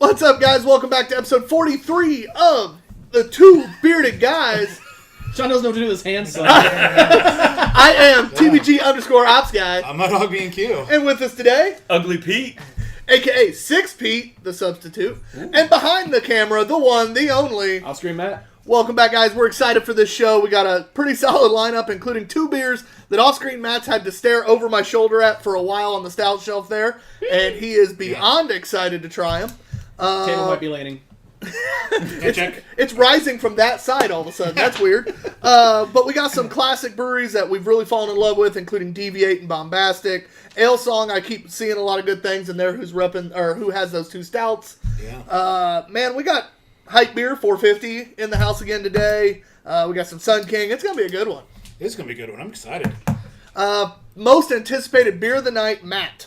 What's up, guys? Welcome back to episode 43 of the Two Bearded Guys. Sean doesn't know what to do with his hands. I am TBG_Ops Guy. I'm Mud Hog B&Q. And with us today, Ugly Pete. a.k.a. Six Pete, the substitute. Ooh. And behind the camera, the one, the only. I'll scream Matt. Welcome back, guys. We're excited for this show. We got a pretty solid lineup, including two beers that Off-Screen Matt's had to stare over my shoulder at for a while on the stout shelf there. And he is beyond excited to try them. Table might be leaning. It's rising from that side all of a sudden. That's weird. But we got some classic breweries that we've really fallen in love with, including Deviate and Bombastic. Ale Song, I keep seeing a lot of good things in there. Who's repping or who has those two stouts? Yeah. Man, we got Hype Beer 450 in the house again today. We got some Sun King. It's gonna be a good one. It's gonna be a good one. I'm excited. Most anticipated beer of the night, Matt.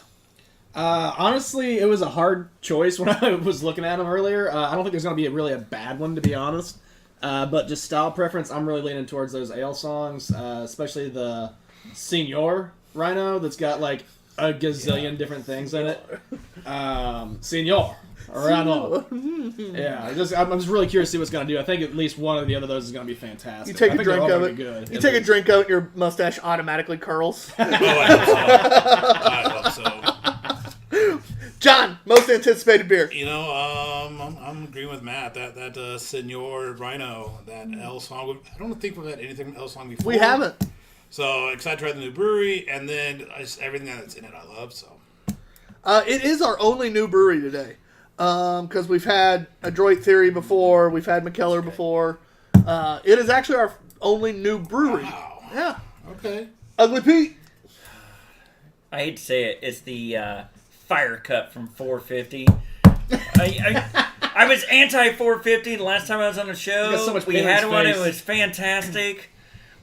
Honestly, it was a hard choice when I was looking at them earlier. I don't think there's going to be really a bad one, to be honest. But just style preference, I'm really leaning towards those ale songs, especially the Senor Rhino that's got like a gazillion different things in it. Senor Rhino. Yeah, I'm just really curious to see what's going to do. I think at least one or the other of those is going to be fantastic. You take a drink of it. Good, you take a drink of it, your mustache automatically curls. Oh, I hope so. John, most anticipated beer. You know, I'm agreeing with Matt. That Senor Rhino, that L song. I don't think we've had anything L song before. We haven't. So excited to try the new brewery, and then just everything that's in it, I love. So it is our only new brewery today, because we've had Adroit Theory before, we've had McKellar before. It is actually our only new brewery. Wow. Yeah. Okay. Ugly Pete. I hate to say it, it's the Fire Cut from 450. I was anti 450 the last time I was on the show. So much we had one; face. it was fantastic.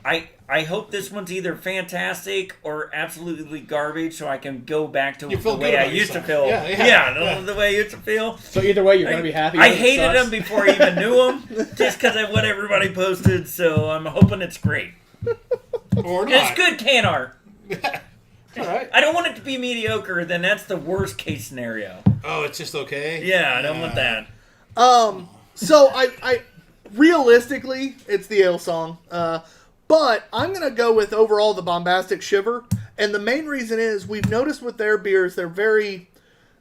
I hope this one's either fantastic or absolutely garbage, so I can go back to the way I used to feel. The way I used to feel. So either way, you're going to be happy. I hated them before I even knew them, just because of what everybody posted. So I'm hoping it's great. Or not. It's good can art. All right. I don't want it to be mediocre, then that's the worst case scenario. Oh, it's just okay? Yeah, I don't want that. So I realistically, it's the ale song. But I'm going to go with overall the Bombastic Shiver. And the main reason is we've noticed with their beers, they're very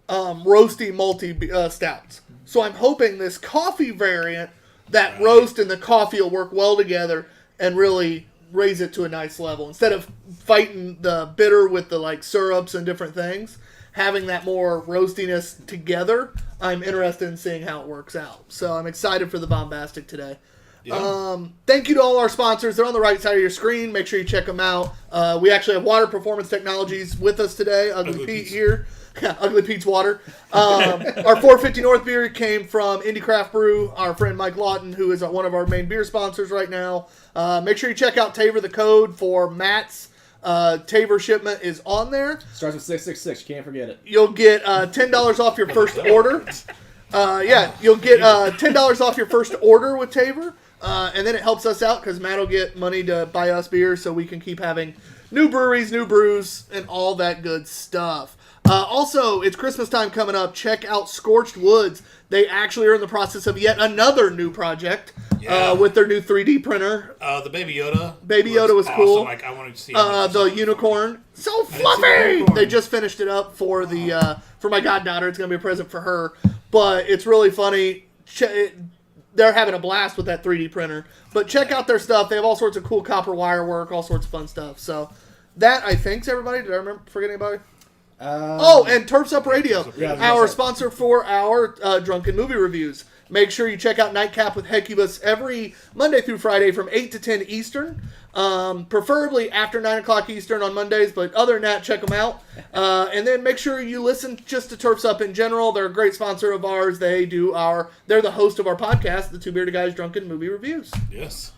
roasty, malty stouts. So I'm hoping this coffee variant, that roast and the coffee will work well together and really raise it to a nice level. Instead of fighting the bitter with the like syrups and different things, having that more roastiness together, I'm interested in seeing how it works out. So I'm excited for the Bombastic today. Yeah. Thank you to all our sponsors. They're on the right side of your screen. Make sure you check them out. We actually have Water Performance Technologies with us today. Ugly Pete here. Yeah, Ugly Pete's Water. Our 450 North beer came from Indie Craft Brew. Our friend Mike Lawton, who is one of our main beer sponsors right now. Make sure you check out Taver. The code for Matt's Taver shipment is on there. Starts with 666. You can't forget it. You'll get $10 off your first order. You'll get $10 off your first order with Taver. And then it helps us out because Matt will get money to buy us beer so we can keep having new breweries, new brews, and all that good stuff. Also, it's Christmas time coming up. Check out Scorched Woods. They actually are in the process of yet another new project with their new 3D printer. The Baby Yoda. Baby Yoda was awesome. cool. Like, I wanted to see the unicorn. So fluffy! They just finished it up for the for my goddaughter. It's going to be a present for her. But it's really funny. They're having a blast with that 3D printer. But check out their stuff. They have all sorts of cool copper wire work, all sorts of fun stuff. So that, I think, everybody. Did I remember forgetting anybody? And Turfs Up Radio, our sponsor for our drunken movie reviews. Make sure you check out Nightcap with Hecubus every Monday through Friday from 8 to 10 Eastern. Preferably after 9 o'clock Eastern on Mondays, but other than that, check them out. And then make sure you listen just to Turfs Up in general. They're a great sponsor of ours. They're the host of our podcast, the Two Bearded Guys Drunken Movie Reviews. Yes.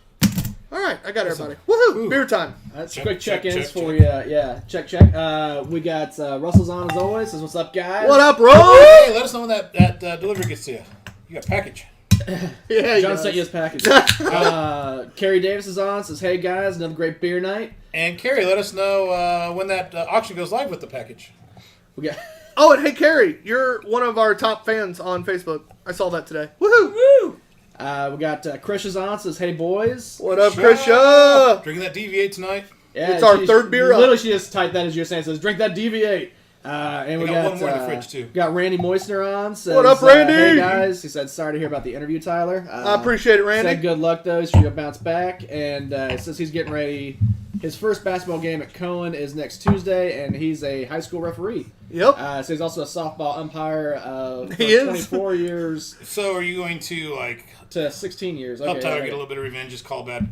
All right, I got everybody. Woohoo! Beer time. That's quick check-ins for you. Yeah, check. We got Russell's on as always. Says, what's up, guys? What up, bro? Hey, let us know when that delivery gets to you. You got a package. Yeah, John sent you his package. Carrie Davis is on. Says, hey, guys, another great beer night. And Carrie, let us know when that auction goes live with the package. We got Oh, and hey, Carrie, you're one of our top fans on Facebook. I saw that today. Woohoo! Woo! We got Krisha's on says, "Hey boys." What up, Krisha? Drinking that DV8 tonight. Yeah, It's our third beer up. Literally, she just typed that as you're saying. Says, "Drink that DV8." And we got got one more in the fridge, too. Got Randy Moisner on. Says, What up, Randy? Hey guys, he said, "Sorry to hear about the interview, Tyler." I appreciate it, Randy. Said good luck though. He's bounce back, and says he's getting ready. His first basketball game at Cohen is next Tuesday, and he's a high school referee. Yep. So he's also a softball umpire. For He is. 24 years So are you going to to 16 years. help Okay, Tyler okay. get a little bit of revenge? Just call bad.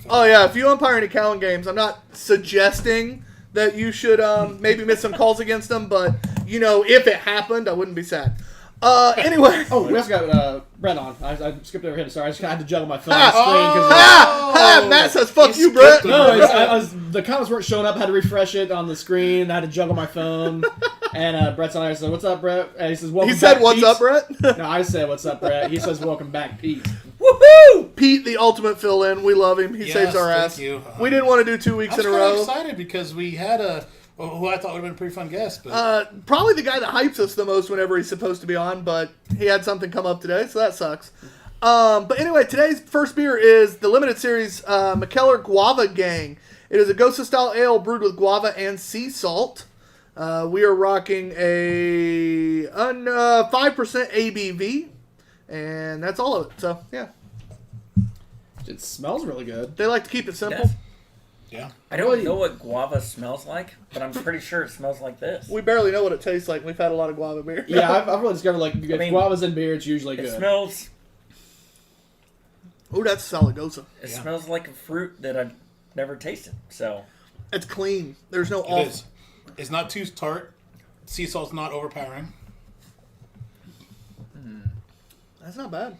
Oh yeah, if you umpire any Cowan games, I'm not suggesting that you should maybe miss some calls against them, but if it happened, I wouldn't be sad. Anyway. Oh, we also got Brett on. I skipped over him. Sorry, I just had to juggle my phone Ha! on the screen. Matt says, "Fuck He you, Brett." skipped No, the comments weren't showing up. I had to refresh it on the screen. I had to juggle my phone. And Brett's on there. I said, "What's up, Brett?" And he says, "Welcome He said, back, "What's Pete." up, Brett?" No, I said, "What's up, Brett?" He says, "Welcome back, Pete." Woohoo! Pete, the ultimate fill-in. We love him. He Yes, saves our thank ass. you. We didn't want to do 2 weeks I was in a kind of row. excited because we had who I thought would have been a pretty fun guest. But Probably the guy that hypes us the most whenever he's supposed to be on, but he had something come up today, so that sucks. But anyway, today's first beer is the limited series McKellar Guava Gang. It is a Ghost style ale brewed with guava and sea salt. We are rocking a 5% ABV, and that's all of it. So yeah, It smells really good. they like to keep it simple. Yes. yeah, I don't know what guava smells like, but I'm pretty sure it smells like this. We barely know what it tastes like. We've had a lot of guava beer. Yeah, I've really discovered if mean, guava's in beer, it's usually It good. smells. Ooh, that's Salagosa. It Yeah. smells like a fruit that I've never tasted. So It's clean. There's no it off. is. It's not too tart. Sea salt's not overpowering. That's not bad.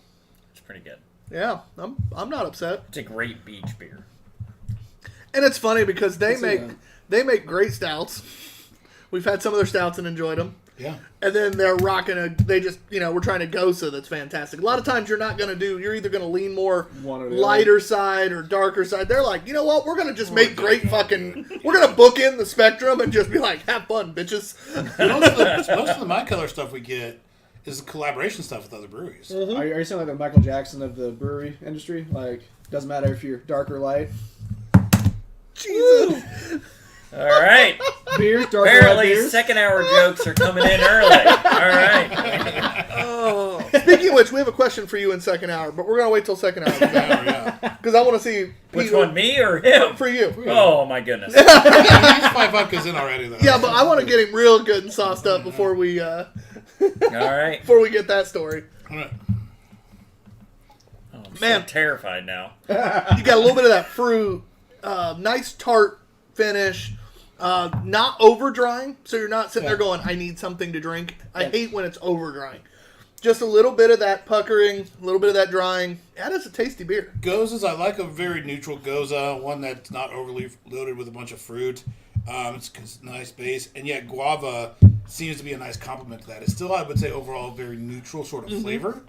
it's pretty good. Yeah, I'm not upset. It's a great beach beer. And it's funny because they Let's see make that. they make great stouts. We've had some of their stouts and enjoyed them. Yeah. And then they're rocking we're trying to Gosa that's fantastic. A lot of times you're either going to lean more One or the lighter side or darker side. They're like, you know what, we're going to just make great we're going to book in the spectrum and just be like, have fun, bitches. Most of the My Color stuff we get is collaboration stuff with other breweries. Are you saying like the Michael Jackson of the brewery industry? Like, doesn't matter if you're dark or light. Jesus. All right. Beers, dark or light Apparently, beers. second hour jokes are coming in early. All right. Oh. Speaking of which, we have a question for you in second hour, but we're going to wait till second hour Yeah. because I want to see Which Peter- one, me or him? for you. Oh my goodness. He's 5 vodkas in already, though. Yeah, but I want to get him real good and sauced up before we All right. get that story. All right. Oh, I'm Man. so terrified now. You got a little bit of that fruit, nice tart finish, not over drying, so you're not sitting there going, I need something to drink. I hate when it's over drying. Just a little bit of that puckering, a little bit of that drying. That is a tasty beer. Gozas, I like a very neutral Goza, one that's not overly loaded with a bunch of fruit. It's a nice base, and yet guava seems to be a nice complement to that. It's still, I would say, overall very neutral sort of flavor,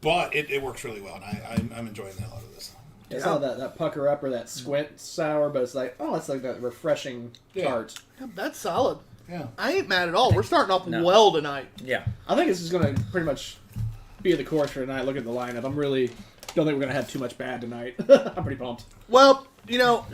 but it works really well, and I'm enjoying the hell out of this. It's not that pucker up or that squint sour, but it's like, it's like that refreshing tart. Yeah, that's solid. Yeah. I ain't mad at all. We're starting off well tonight. Yeah. I think this is going to pretty much be the course for tonight. Look at the lineup. Don't think we're going to have too much bad tonight. I'm pretty pumped. Well,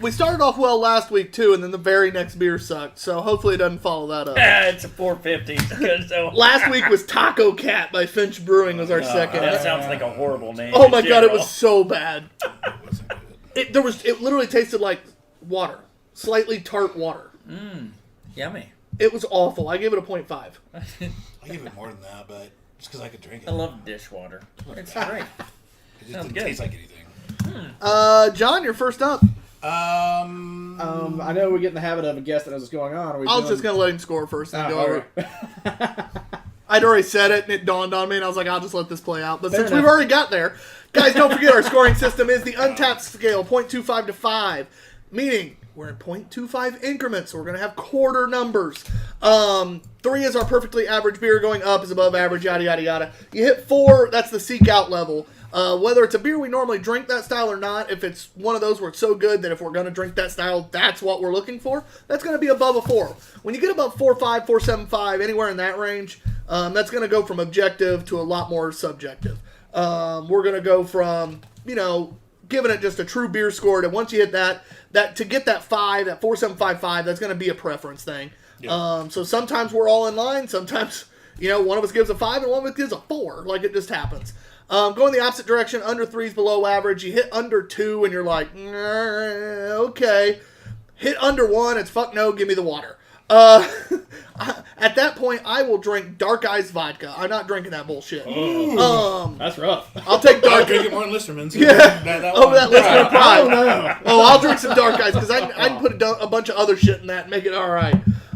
we started off well last week, too, and then the very next beer sucked, so hopefully it doesn't follow that up. It's a 450. So. Last week was Taco Cat by Finch Brewing was our second. That sounds like a horrible name. Oh in my god, it general. was so bad. It wasn't good. It literally tasted like water. Slightly tart water. Yummy. It was awful. I gave it a 0.5. I give it more than that, but just because I could drink it. I love dishwater. It's great. It just Sounds didn't good. taste like anything. John, you're first up. I know we get in the habit of a guess that knows what's going on. I was just going to let him score first and go all over. right. I'd already said it, and it dawned on me, and I was like, I'll just let this play out. But Fair since enough. we've already got there, guys, don't forget our scoring system is the untapped scale, 0.25 to 5, meaning we're in 0.25 increments, so we're going to have quarter numbers. 3 is our perfectly average beer, going up is above average, yada, yada, yada. You hit 4, that's the seek out level. Whether it's a beer we normally drink that style or not, if it's one of those where it's so good that if we're going to drink that style, that's what we're looking for, that's going to be above a 4. When you get above 4.5, 4.75, anywhere in that range, that's going to go from objective to a lot more subjective. We're going to go from, giving it just a true beer score, and once you hit that to get that 5, that 4.755, that's going to be a preference thing. Yeah. So sometimes we're all in line. Sometimes, one of us gives a 5 and one of us gives a 4. Like, it just happens. Going the opposite direction, under 3 is below average. You hit under 2 and you're like, okay. Hit under 1, it's fuck no, give me the water. At that point, I will drink Dark Eyes vodka. I'm not drinking that bullshit. That's rough. I'll take Dark Eyes. More than Listerman's. Yeah, over that Listerman Prime. I'll drink some Dark Eyes because I can put a bunch of other shit in that and make it all right.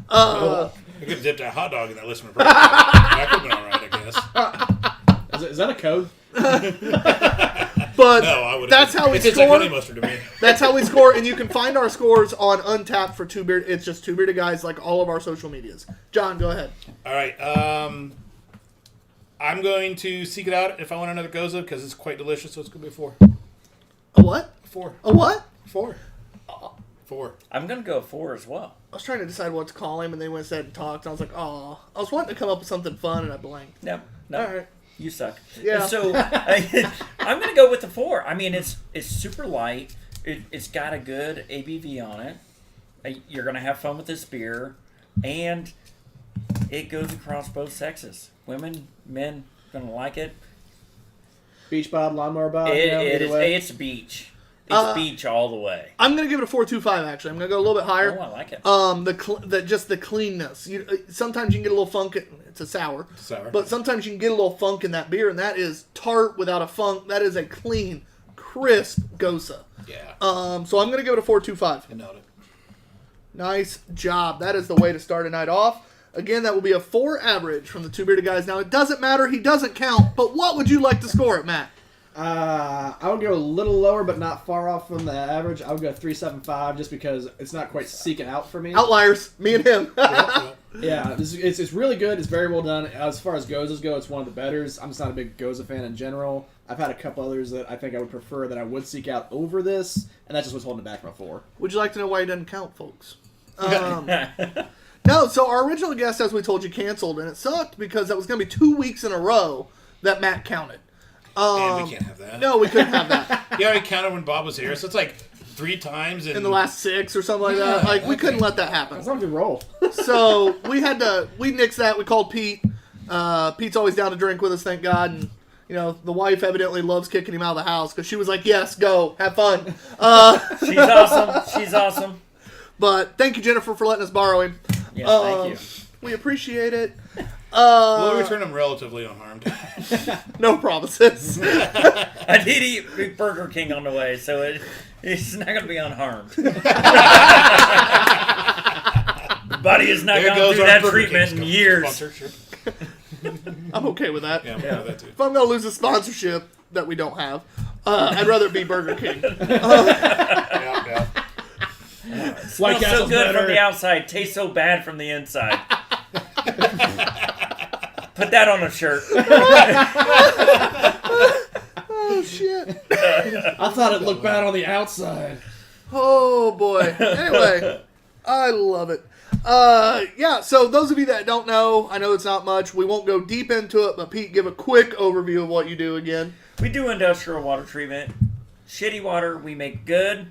I could have dipped that hot dog in that Listerman Prime. That could have been all right, I guess. Is that a code? But no, that's how we score. It's like honey mustard to me. That's how we score, and you can find our scores on Untappd for Two Bearded. It's just Two Bearded Guys, like all of our social medias. John, go ahead. All right. I'm going to seek it out if I want another Goza because it's quite delicious. So it's going to be a 4. A what? 4. A what? 4. 4. I'm going to go 4 as well. I was trying to decide what to call him, and they went and said and talked. And I was like, oh, I was wanting to come up with something fun, and I blanked. No. All right. You suck. Yeah. And so I'm going to go with the 4. I mean, it's super light. It's got a good ABV on it. You're going to have fun with this beer. And it goes across both sexes. Women, men, going to like it. Beach bod, lawnmower bod. It's beach. It's beach all the way. I'm going to give it a 4.25, actually. I'm going to go a little bit higher. Oh, I like it. Just the cleanness. Sometimes you can get a little funk. It's a sour. But sometimes you can get a little funk in that beer, and that is tart without a funk. That is a clean, crisp Goza. Yeah. So I'm going to give it a 4.25. I nailed it. Nice job. That is the way to start a night off. Again, that will be a 4 average from the Two Bearded Guys. Now, it doesn't matter. He doesn't count. But what would you like to score it, Matt? I would go a little lower, but not far off from the average. I would go 3.75 just because it's not quite seeking out for me. Outliers, me and him. Yeah, it's really good. It's very well done. As far as Gozas go, it's one of the betters. I'm just not a big Goza fan in general. I've had a couple others that I think I would prefer that I would seek out over this, and that's just what's holding it back from a 4. Would you like to know why he doesn't count, folks? No, so our original guest, as we told you, canceled, and it sucked because that was going to be 2 weeks in a row that Matt counted. And we can't have that. No, we couldn't have that. Yeah, I counted when Bob was here, so it's like 3 times in the last 6 or something like that. Like, we couldn't let that happen. That's not a good roll. So we nixed that. We called Pete. Pete's always down to drink with us, thank God. And the wife evidently loves kicking him out of the house because she was like, "Yes, go, have fun." She's awesome. She's awesome. But thank you, Jennifer, for letting us borrow him. Yes, thank you. We appreciate it. We'll return him relatively unharmed. No promises. I did eat Burger King on the way, so it's not going to be unharmed. Buddy has not gone through that treatment in years. I'm okay with that. Yeah, I'm okay with that too. If I'm going to lose a sponsorship that we don't have, I'd rather it be Burger King. Yeah. Smells so good from the outside, tastes so bad from the inside. Put that on a shirt. Oh, shit. I thought it looked bad on the outside. Oh, boy. Anyway, I love it. Yeah, so those of you that don't know, I know it's not much. We won't go deep into it, but Pete, give a quick overview of what you do again. We do industrial water treatment. Shitty water, we make good.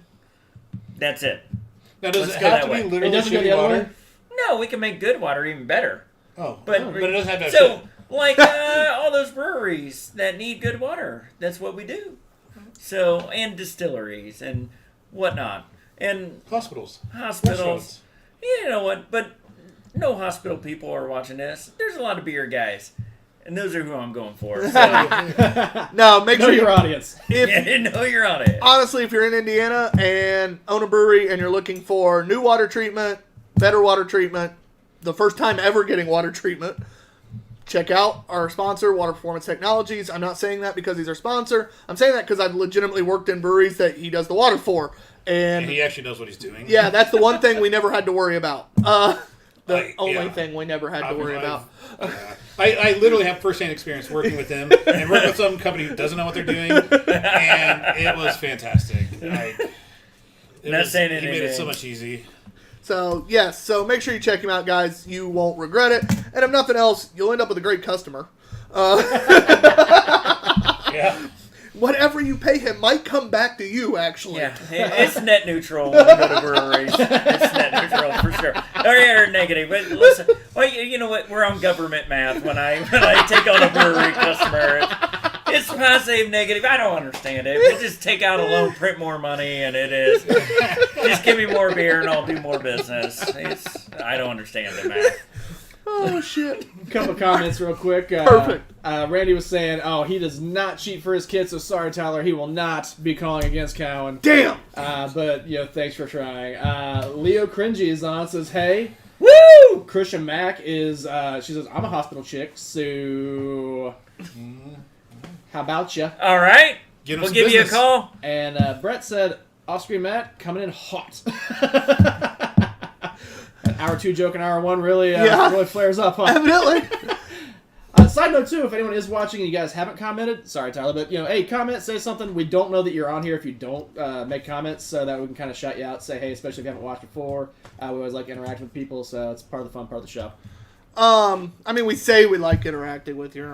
That's it. Now, does it have to be literally shitty water? No, we can make good water even better. Oh, but it doesn't have to have so, like all those breweries that need good water, that's what we do. So, and distilleries and whatnot. And hospitals. You know what? But no hospital people are watching this. There's a lot of beer guys. And those are who I'm going for. So. No, make sure your audience. Know your audience. Honestly, if you're in Indiana and own a brewery and you're looking for new water treatment, better water treatment, the first time ever getting water treatment, check out our sponsor, Water Performance Technologies. I'm not saying that because he's our sponsor. I'm saying that because I've legitimately worked in breweries that he does the water for. And he actually knows what he's doing. Yeah, that's the one thing we never had to worry about. the only yeah. thing we never had to worry about. I literally have first-hand experience working with him and working with some company who doesn't know what they're doing, and it was fantastic. He made it so much easy. So, yes. So, make sure you check him out, guys. You won't regret it. And if nothing else, you'll end up with a great customer. Yeah. Whatever you pay him might come back to you, actually. Yeah, it's net neutral when you go to breweries. It's net neutral for sure. Or negative, but listen, well, you know what? We're on government math when I take on a brewery customer. It's positive, negative. I don't understand it. We just take out a loan, print more money, and it is. Just give me more beer, and I'll do more business. I don't understand the math. Oh, shit. A couple of comments real quick. Perfect. Randy was saying, he does not cheat for his kids, so sorry, Tyler. He will not be calling against Cowan. Damn! But, thanks for trying. Leo Cringy is on, says, hey. Woo! Christian Mack is, she says, I'm a hospital chick, so how about you? All right. We'll give you a business. call. And Brett said, off-screen Matt coming in hot. Hour 2 joke and hour 1 really flares up, huh? Evidently. Side note, too, if anyone is watching and you guys haven't commented, sorry, Tyler, but, hey, comment, say something. We don't know that you're on here if you don't make comments, so that we can kind of shout you out, say, hey, especially if you haven't watched before. We always like interacting with people, so it's part of the fun part of the show. We say we like interacting with you.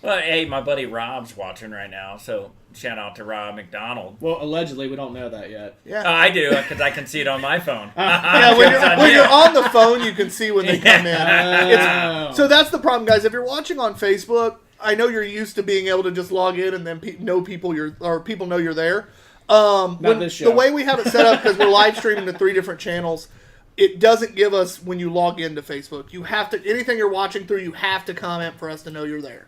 Well, hey, my buddy Rob's watching right now, so shout out to Rob McDonald. Well, allegedly, we don't know that yet. Yeah. I do, because I can see it on my phone. Yeah, when you're on the phone, you can see when they come in. So that's the problem, guys. If you're watching on Facebook, I know you're used to being able to just log in and then people know you're there. This show. The way we have it set up, because we're live streaming to 3 different channels, it doesn't give us when you log into Facebook. You have to, anything you're watching through, you have to comment for us to know you're there.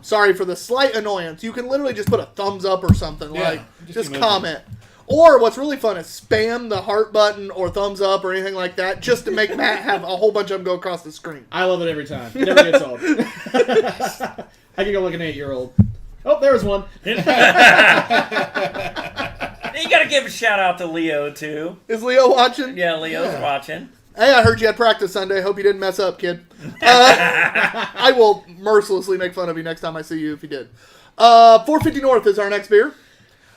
Sorry for the slight annoyance. You can literally just put a thumbs up or something. Yeah, just emoji. comment. Or what's really fun is spam the heart button or thumbs up or anything like that, just to make Matt have a whole bunch of them go across the screen. I love it every time. It never gets old. I can go like an 8-year-old. Oh, there was one. You got to give a shout out to Leo, too. Is Leo watching? Yeah, Leo's watching. Hey, I heard you had practice Sunday. Hope you didn't mess up, kid. I will mercilessly make fun of you next time I see you if you did. 450 North is our next beer.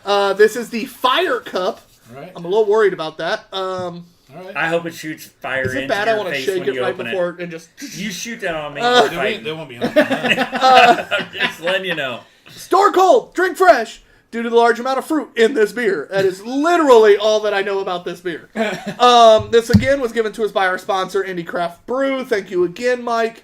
This is the Fire Cup. All right. I'm a little worried about that. All right. I hope it shoots fire Is it into bad? I your want to face shake when it you right open before it. and just... You shoot that on me. We'll fight. There won't be enough. I'm just letting you know. Store cold, drink fresh, due to the large amount of fruit in this beer. That is literally all that I know about this beer. This, again, was given to us by our sponsor, Indie Craft Brew. Thank you again, Mike.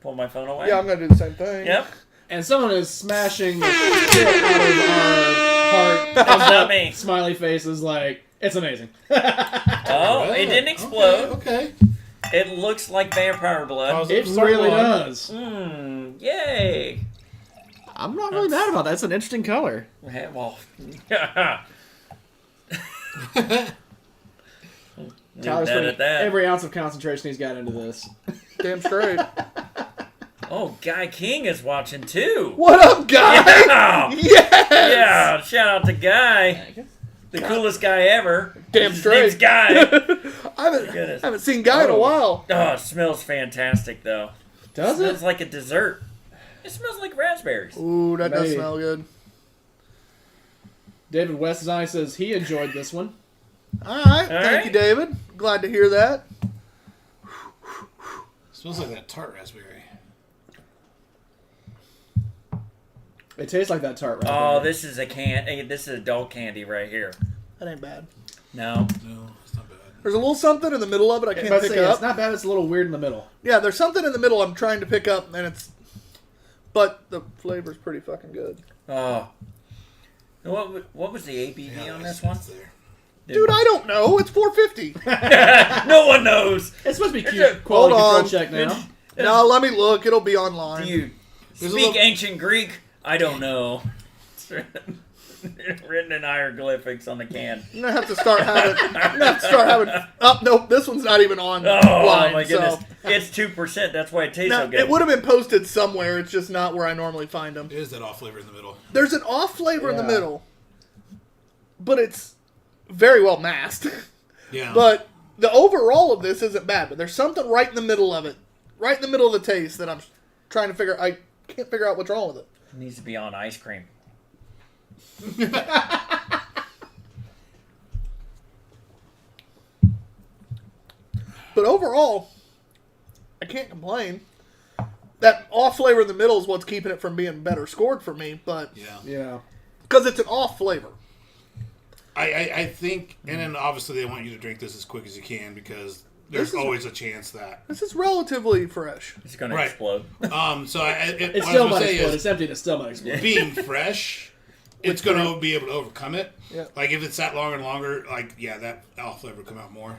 Pull my phone away. Yeah, I'm going to do the same thing. Yep. And someone is smashing the shit out of our heart. That's not me. Smiley faces like, it's amazing. Oh, it didn't explode. Okay. It looks like vampire blood. It really does. Yay. I'm not really mad about that. It's an interesting color. Yeah, well, Tyler's dead putting at that. every ounce of concentration he's got into this. Damn straight. Oh, Guy King is watching too. What up, guy? Yeah. Yes! Yeah, shout out to Guy. The coolest guy ever. Damn His straight. name's Guy. I Goodness. haven't seen Guy in a while. Oh, it smells fantastic, though. Does It it? smells like a dessert. It smells like raspberries. Ooh, that does Maybe. smell good. David West is on. He says he enjoyed this one. All right. All Thank right. you, David. Glad to hear that. Smells like that tart raspberry. It tastes like that tart raspberry. Oh, this is this is adult candy right here. That ain't bad. No. No, it's not bad. There's a little something in the middle of it I can't But pick say, up. it's not bad. It's a little weird in the middle. Yeah, there's something in the middle I'm trying to pick up, and but the flavor's pretty fucking good. Oh. What was the ABV on this one? It's there. Dude, I don't know. It's 450. No one knows. It's supposed to be It's cute. a- Quality hold control on. check now. No, let me look. It'll be online. Do you There's a speak little- ancient Greek? I don't know. It's written in hieroglyphics on the can. I'm gonna have to start having. Oh nope, this one's not even on. Oh line, my goodness! So. It's 2%. That's why it tastes Now, so good. it would have been posted somewhere. It's just not where I normally find them. It is that off flavor in the middle. There's an off flavor in the Yeah. middle, but it's very well masked. Yeah. But the overall of this isn't bad, but there's something right in the middle of it, right in the middle of the taste that I'm trying to figure. I can't figure out what's wrong with it. It needs to be on ice cream. But overall, I can't complain. That off flavor in the middle is what's keeping it from being better scored for me, but Yeah. Yeah. because it's an off flavor. I think, and then obviously they want you to drink this as quick as you can because there's This is- always a chance that. This is relatively fresh. It's going to Right. explode. So I, It what still I was might gonna say explode. is, It's empty. It still might explode. being fresh, it's going to be able to overcome it. Yeah. Like if it's sat longer and longer, like yeah, that off flavor would come out more.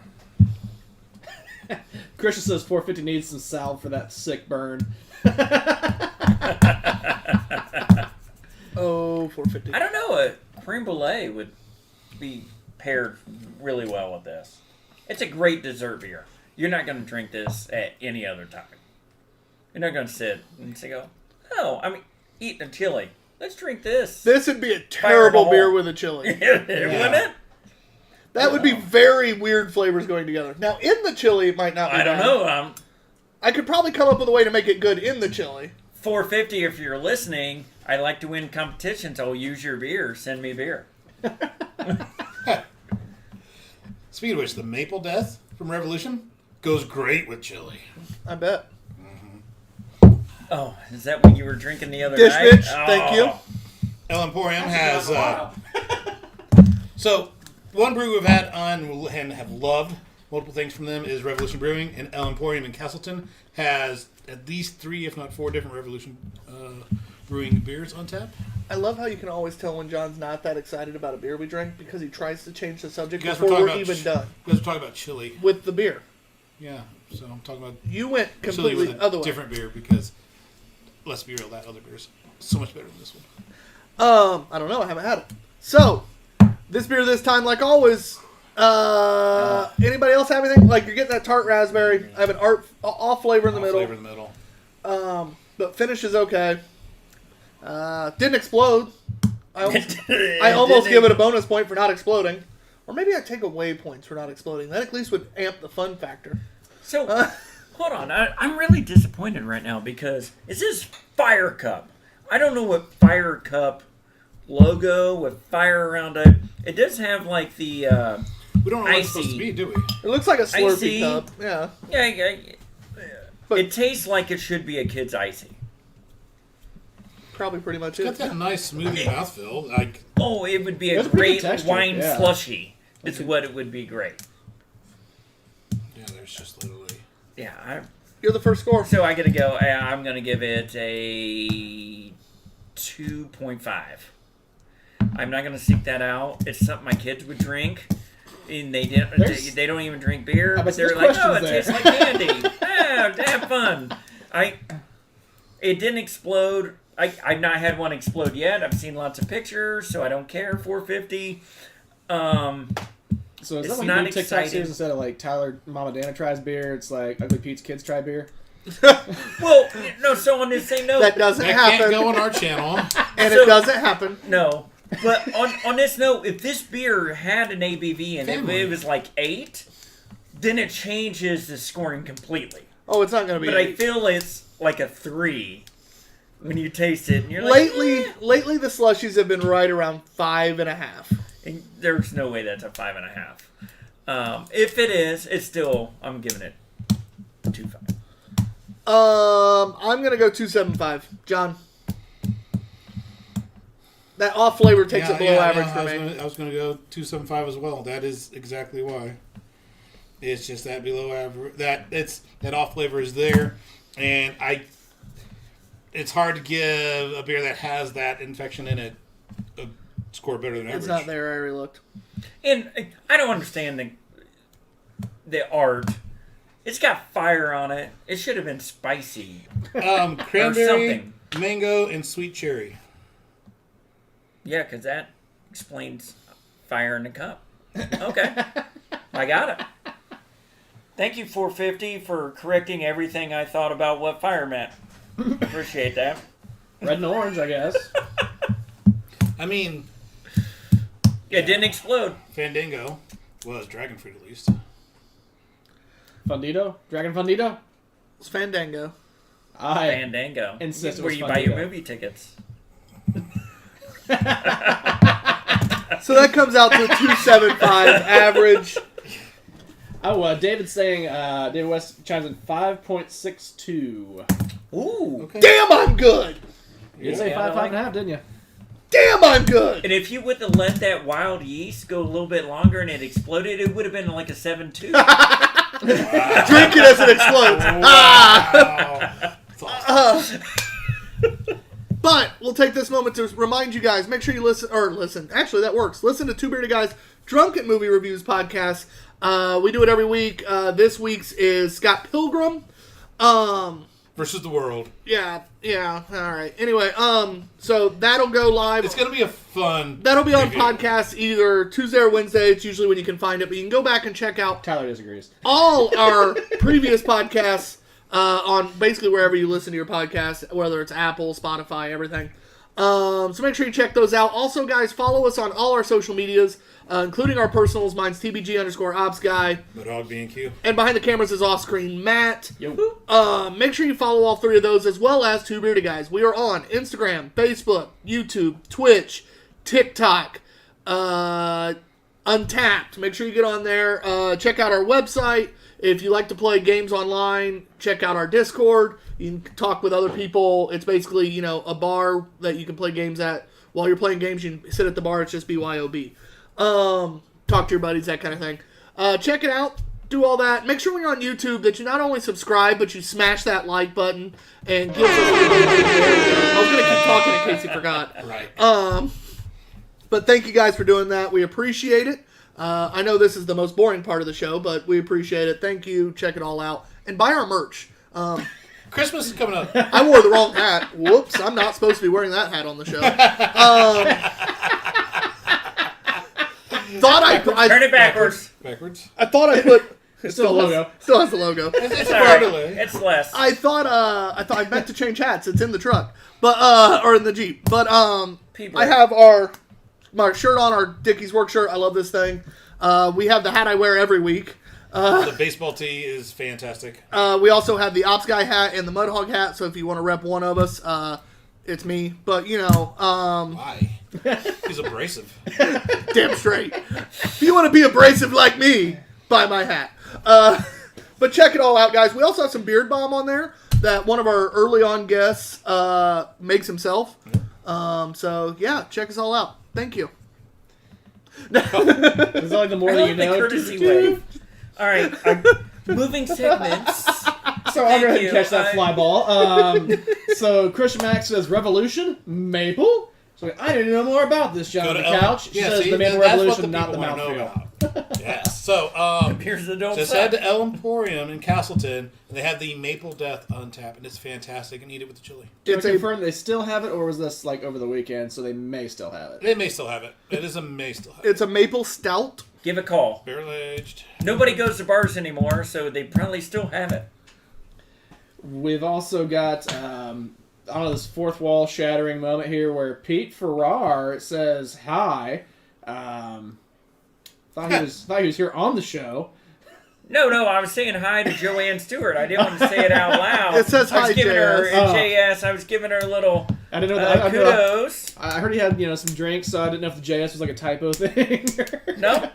Christian says 450 needs some salve for that sick burn. Oh, 450. I don't know. A creme brulee would be paired really well with this. It's a great dessert beer. You're not going to drink this at any other time. You're not going to sit and say, "Oh, I'm eating a chili. Let's drink this." This would be a Fire in terrible the beer hole. with a chili. Wouldn't it? That would be very weird flavors going together. Now, in the chili, it might not be I don't bad. know. I could probably come up with a way to make it good in the chili. 450 if you're listening. I like to win competitions. I'll use your beer. Send me beer. Speaking of which, the Maple Death from Revolution goes great with chili. I bet. Oh, is that what you were drinking the other Dish night? bitch, thank you. El Emporium has so one brew we've had on and have loved multiple things from them is Revolution Brewing, and El Emporium in Castleton has at least 3, if not 4, different Revolution brewing beers on tap. I love how you can always tell when John's not that excited about a beer we drink because he tries to change the subject You guys were before talking we're about even done You guys were talking about chili. with the beer. Yeah, so I'm talking about You went chili completely with a other way. different beer because let's be real, that other beer's so much better than this one. I don't know. I haven't had it. So, this beer this time, like always. Anybody else have anything? Like you're getting that tart raspberry. I have an off flavor in the middle. Flavor in the middle. But finish is okay. Didn't explode. I I almost give it a bonus point for not exploding. Or maybe I take away points for not exploding. That at least would amp the fun factor. So, hold on. I'm really disappointed right now because it says Fire Cup. I don't know what Fire Cup logo with fire around it. It does have like the We don't know what it's supposed to Icy. be, do we? It looks like a Slurpee Icy. cup. Yeah. yeah. But- It tastes like it should be a kid's icy. Probably pretty much Got it. that nice smoothie mouthfeel. Like Oh, it would be a That's pretty great good texture, wine yeah. slushy. It's what it would be great. yeah, there's just literally. Yeah. You're the first score. So I gotta go. I'm gonna give it a 2.5. I'm not gonna seek that out. It's something my kids would drink, and they didn't. There's- They don't even drink beer, bet but they're there's like, "Oh, it questions tastes like candy. Have fun." It didn't explode. I've not had one explode yet. I've seen lots of pictures, so I don't care. 450. So is It's that like not new TikTok exciting. series instead of like Tyler Mama Dana tries beer? It's like Ugly Pete's Kids try beer. Well, no. So on this same note, That doesn't That happen. can't go on our channel. And So- it doesn't happen. no. But on this note, if this beer had an ABV and Family. it was like 8, then it changes the scoring completely. Oh, it's not going to be. But I 8. feel it's like a 3 when you taste it, and you're like, Lately, the slushies have been right around 5.5. and there's no way that's a 5.5. If it is, it's still, I'm giving it 2.5. I'm gonna go 2.75. John, that off flavor takes it below average for me. I was going to go 2.75 as well. That is exactly why. It's just that below average. That off flavor is there, and it's hard to give a beer that has that infection in it a score better than average. It's not there. I already looked. And I don't understand the art. It's got fire on it. It should have been spicy. Cranberry, something. mango, and sweet cherry. Yeah, because that explains fire in the cup. Okay. I got it. Thank you, 450, for correcting everything I thought about what fire meant. Appreciate that. Red and orange, I guess. I mean, It didn't explode. Fandango was dragon fruit at least. Fundito? Dragon Fundito? It's Fandango. I Fandango. insist it Where was you buy your Fundito. movie tickets. So that comes out to 275 average. Oh, David's saying, David West chimes in 5.62. Ooh. Okay. Damn, I'm good. You did say Yeah, I 5.5, didn't you? Damn, I'm good. And if you would have let that wild yeast go a little bit longer and it exploded, it would have been like a 7.2. Drink it as it explodes. Ah. Wow. That's awesome. But we'll take this moment to remind you guys, make sure you listen. Actually, that works. Listen to Two Bearded Guys Drunken Movie Reviews podcast. We do it every week. This week's is Scott Pilgrim. Versus the world. Yeah, all right. Anyway, so that'll go live. It's going to be a fun... That'll be on review. podcast either Tuesday or Wednesday. It's usually when you can find it, but you can go back and check out Tyler disagrees. all our previous podcasts on basically wherever you listen to your podcast, whether it's Apple, Spotify, everything. So make sure you check those out. Also, guys, follow us on all our social medias, including our personals. Mine's TBG_OpsGuy. Dog B&Q. And behind the cameras is off-screen Matt. Yo. Make sure you follow all three of those, as well as Two Bearded Guys. We are on Instagram, Facebook, YouTube, Twitch, TikTok, Untapped. Make sure you get on there. Check out our website. If you like to play games online, check out our Discord. You can talk with other people. It's basically, a bar that you can play games at. While you're playing games, you can sit at the bar. It's just BYOB. Talk to your buddies, that kind of thing. Check it out. Do all that. Make sure when you're on YouTube that you not only subscribe, but you smash that like button and give us I was going to keep talking in case you forgot. Right. But thank you guys for doing that. We appreciate it. I know this is the most boring part of the show, but we appreciate it. Thank you. Check it all out. And buy our merch. Christmas is coming up. I wore the wrong hat. Whoops. I'm not supposed to be wearing that hat on the show. Turn it backwards. Backwards. I thought I put... Still a logo. Still has the logo. It's All right. delay. It's less. I thought I meant to change hats. It's in the truck. But or in the Jeep. But People. I have my shirt on, our Dickies work shirt. I love this thing. We have the hat I wear every week. The baseball tee is fantastic. We also have the Ops Guy hat and the Mudhog hat, so if you want to rep one of us, it's me. But, Why? He's abrasive. damn straight. If you want to be abrasive like me, buy my hat. But check it all out, guys. We also have some Beard Balm on there that one of our early on guests makes himself. So, yeah, check us all out. Thank you. It's like the more I that love you the know. courtesy wave. All right. Moving segments. So I'll go ahead and you. catch that fly ball. So Christian Max says Revolution Maple. So I need to know more about this, John on the couch. She says the Maple Revolution, not the mouthfeel. Yes. So, Here's the don't just suck. head to El Emporium in Castleton, and they have the Maple Death Untapped, and it's fantastic, and eat it with the chili. Can I It's a confirm they still have it, or was this like over the weekend? So they may still have it. They may still have it. It is a may still have it. It's a maple stout. Give a call. Barrel aged. Nobody goes to bars anymore, so they probably still have it. We've also got this fourth wall shattering moment here where Pete Farrar says hi. Thought he was here on the show. No, I was saying hi to Joanne Stewart. I didn't want to say it out loud. It says I was hi, giving her JS. JS. I was giving her a little I didn't know that. kudos. I heard he had some drinks, so I didn't know if the JS was like a typo thing. No.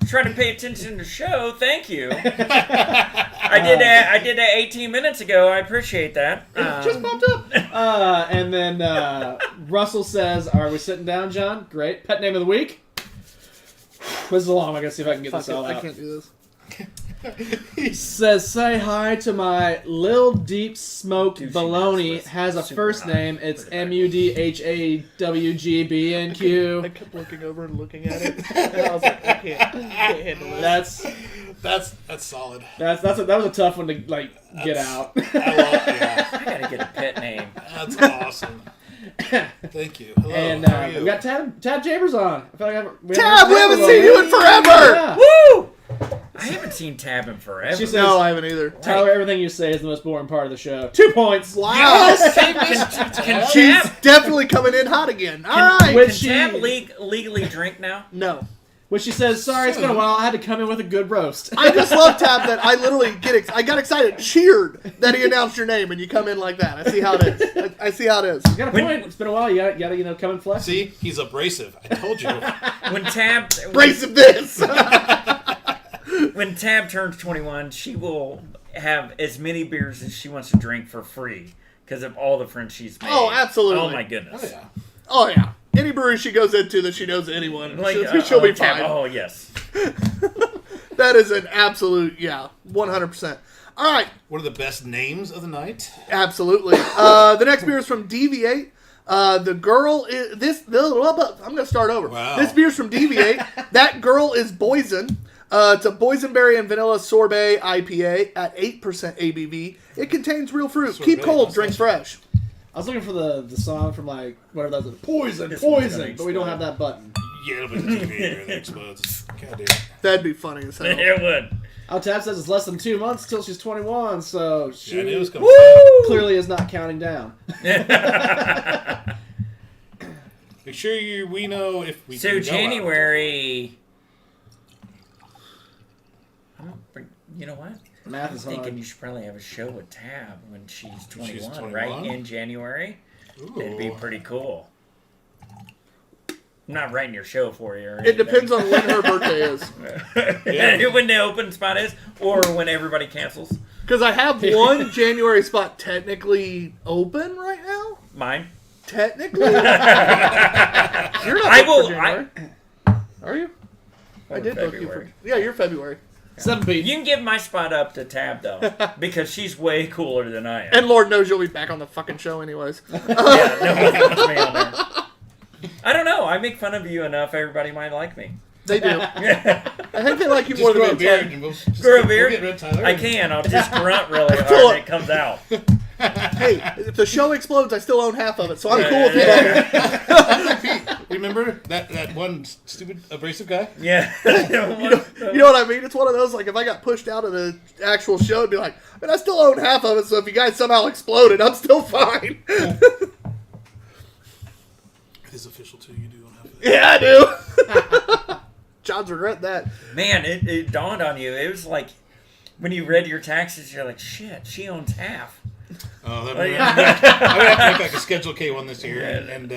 Trying to pay attention to the show. Thank you. I did that 18 minutes ago. I appreciate that. Just popped up. And then Russell says, "Are we sitting down, John? Great. Pet name of the week. This is long. I gotta see if I can get this all I out. can't do this. Says, say hi to my Lil Deep Smoked Dude, she Baloney. is Has a super first hot. name. It's Put it back. I MUDHAWGBNQ. kept looking over and looking at it, and I was like, I can't handle it. That's solid. that was a tough one to get out. I love yeah. I gotta get a pet name. That's awesome. Thank you. Hello. And how are you? we got Tab Chambers on. I feel like Tab, we haven't seen you in forever! Yeah. Woo! I haven't seen Tab in forever. She says, No, I haven't either. Tyler, everything you say is the most boring part of the show. 2 points. Wow. Can She's Tab, definitely coming in hot again. All right. Which can Tab legally drink now? No. When she says, "Sorry, it's been a while. I had to come in with a good roast." I just love Tab that I literally I got excited, cheered that he announced your name, and you come in like that. I see how it is. I see how it is. You got a point. It's been a while. You gotta come in flex. See, he's abrasive. I told you. When Tab Brace of this. when Tab turns 21, she will have as many beers as she wants to drink for free because of all the friends she's made. Oh, absolutely. Oh my goodness. Oh yeah. Oh yeah. Any brewery she goes into that she knows anyone, Like, she'll be Tab, fine. oh yes. That is an absolute 100%. All right, One of the best names of the night. absolutely. The next beer is from Deviate. The girl is I'm gonna start over. Wow. This beer's from Deviate. That girl is Boysen. It's a boysenberry and vanilla sorbet IPA at 8% ABV. It contains real fruit. Sorbet, Keep cold, that's drink fresh. I was looking for the song from like whatever that was. Poison, This one's gonna poison. But we don't have that button. Yeah, it'll be the TV here that explodes. God damn it. That'd be funny as hell. It would. Oh, Tab says it's less than 2 months till she's 21, so she Yeah, I knew it was coming. clearly is not counting down. Make sure we know if we So can go out. January. You know what? Math I'm is thinking hard. you should probably have a show with Tab when she's 21, she's 21? right? In January. That'd be Ooh. pretty cool. I'm not writing your show for you. Or It depends on when her birthday is. Yeah. when the open spot is, or when everybody cancels. Because I have one January spot technically open right now. Mine. Technically. You're not I booked will. for January. Are you? I did book you for. February. Yeah, you're February. 7 You can give my spot up to Tab though, because she's way cooler than I am. And Lord knows you'll be back on the fucking show anyways. Yeah, nobody wants me on there. I don't know. I make fun of you enough. Everybody might like me. They do. I think they like you Just more grow a than beard me. and we'll just Grow a we'll beard? get rid of Tyler. I can. I'll just grunt really hard Philip. and it comes out. Hey, if the show explodes, I still own half of it, so I'm cool with you. Remember that one stupid abrasive guy? Yeah. You know what I mean? It's one of those, like, if I got pushed out of the actual show, it'd be like, but I still own half of it, so if you guys somehow exploded, I'm still fine. It is official too. You do have it. Yeah, I do. John's regret that. Man, it dawned on you. It was like when you read your taxes, you're like, shit, she owns half. Oh, that Oh, would yeah. I'm gonna have to make like a Schedule K one this year, and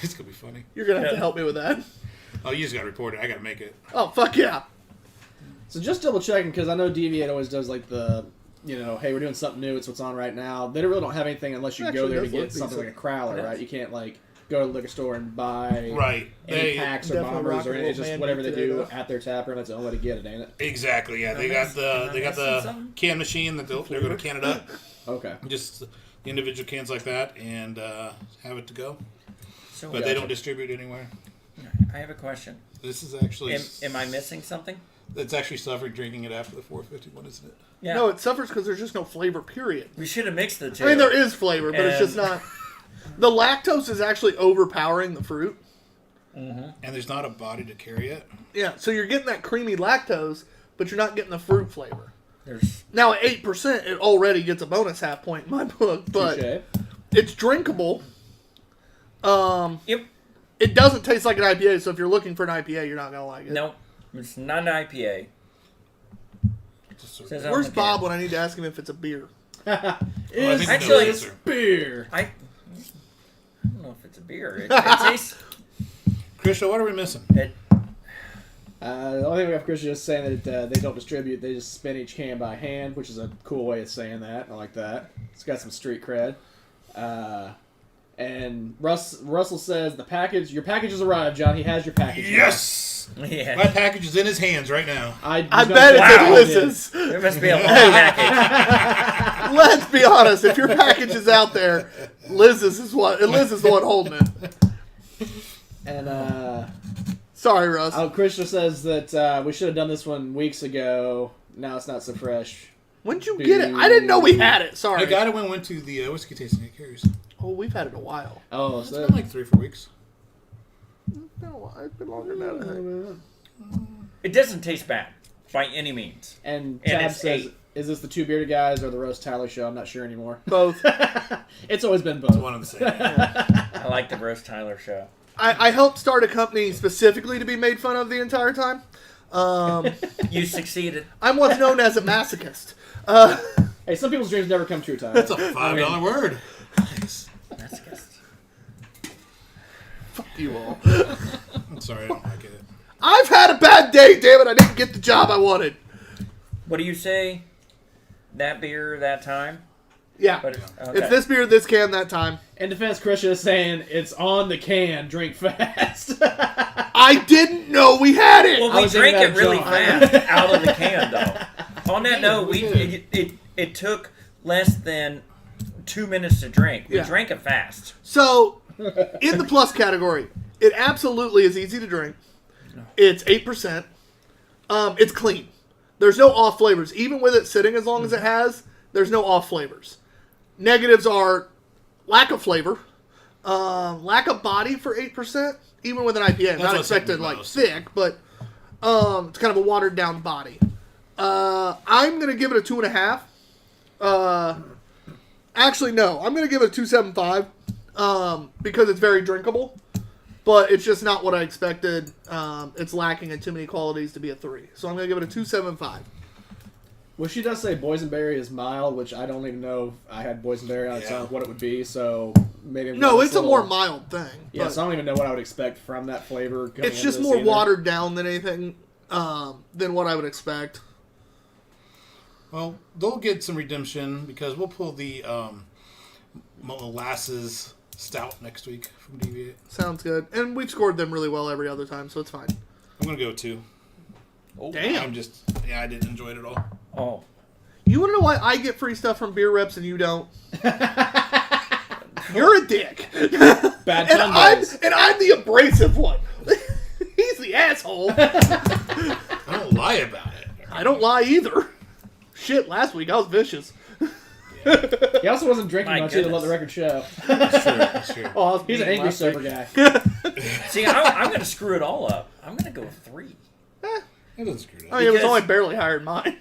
it's gonna be funny. You're going to have to help me with that. Oh, you just got to report it. I got to make it. Oh, fuck yeah. So just double checking, because I know Deviate always does like the, hey, we're doing something new, it's what's on right now. They really don't have anything unless you go Actually, there to does look get something like decent. a crowler, right? You can't like go to the liquor store and buy Right. any They packs or definitely bombers rock or a anything. It's little just man whatever they today, do though. at their tap room. That's the only way to get it, ain't it? Exactly. Yeah, they Am I got missing the something? can machine that they're going to can it up, Okay. just individual cans like that, and have it to go. So But they don't distribute anywhere. I have a question. This is actually. Am I missing something? It's actually suffering drinking it after the 451, isn't it? Yeah. No, it suffers because there's just no flavor, period. We should have mixed the two. I mean, there is flavor, but it's just And- not. The lactose is actually overpowering the fruit. And there's not a body to carry it. Yeah, so you're getting that creamy lactose, but you're not getting the fruit flavor. There's Now at 8%, it already gets a bonus half point in my book, but Touche. it's drinkable. Yep. It doesn't taste like an IPA, so if you're looking for an IPA, you're not gonna like it. No, it's not an IPA. Just sort Says of- on Where's the can. Bob when I need to ask him if it's a beer? Well, I think he Actually, knows the answer. Beer. I don't know if it's a beer. It tastes. Krisha, what are we missing? It, The only thing we have Christian just saying that they don't distribute, they just spin each can by hand, which is a cool way of saying that. I like that. It's got some street cred. And Russell says your package has arrived, John. He has your package. Yes! My yeah. package is in his hands right now. I bet it's Wow. in Liz's. There must be a long package. Let's be honest. If your package is out there, Liz is the one holding it. And Sorry, Russ. Christian says that we should have done this one weeks ago. Now it's not so fresh. When did you get it? I didn't know we had it. I Sorry. got it when I went to the whiskey tasting at Carrie's. Oh, we've had it a while. Oh, It's so been like 3 or 4 weeks. It's been a while. It's been longer than that, I think. It doesn't taste bad by any means. and And Tab it's says, 8. "Is this the Two Bearded Guys or the Roast Tyler show?" I'm not sure anymore. Both. It's always been both. One of the same. I like the Roast Tyler show. I helped start a company specifically to be made fun of the entire time. You succeeded. I'm what's known as a masochist. Hey, some people's dreams never come true, Tyler. That's a $5 word. Nice. That's good. Fuck you all. I'm sorry, I don't like it. I've had a bad day, damn it. I didn't get the job I wanted. What do you say? That beer, that time? Yeah. But okay. It's this beer, this can, that time. In defense, Krisha is saying it's on the can. Drink fast. I didn't know we had it. Well, I we was drank thinking it really about John. fast out of the can, though. On that note, we it took less than 2 minutes to drink. We Yeah. drank it fast. So, in the plus category, it absolutely is easy to drink. It's 8%. It's clean. There's no off flavors. Even with it sitting as long as it has, there's no off flavors. Negatives are lack of flavor, lack of body for 8%, even with an IPA. That's Not what's hitting expected me like most. thick, but it's kind of a watered down body. I'm going to give it a 2.5. Actually, no. I'm going to give it a 2.75 because it's very drinkable. But it's just not what I expected. It's lacking in too many qualities to be a 3. So I'm going to give it a 2.75. Well, she does say boysenberry is mild, which I don't even know if I had boysenberry on its own what it would be, so maybe... No, it's a more mild thing. Yeah, but so I don't even know what I would expect from that flavor. Coming it's into just this more either. watered down than anything, than what I would expect. Well, they'll get some redemption because we'll pull the molasses stout next week from Deviate. Sounds good. And we've scored them really well every other time, so it's fine. I'm going to go with 2. Oh, Damn. I didn't enjoy it at all. Oh. You want to know why I get free stuff from beer reps and you don't? You're a dick. Bad And Sundays. I'm the abrasive one. He's the asshole. I don't lie about it. I don't lie either. Shit, last week I was vicious. He also wasn't drinking My much either, let the goodness. record show. That's true. That's true. Oh, I was He's an mean angry last sober week. guy. See, I'm going to screw it all up. I'm going to go with 3. It doesn't screw it I up. mean, it was Because- only barely higher than mine.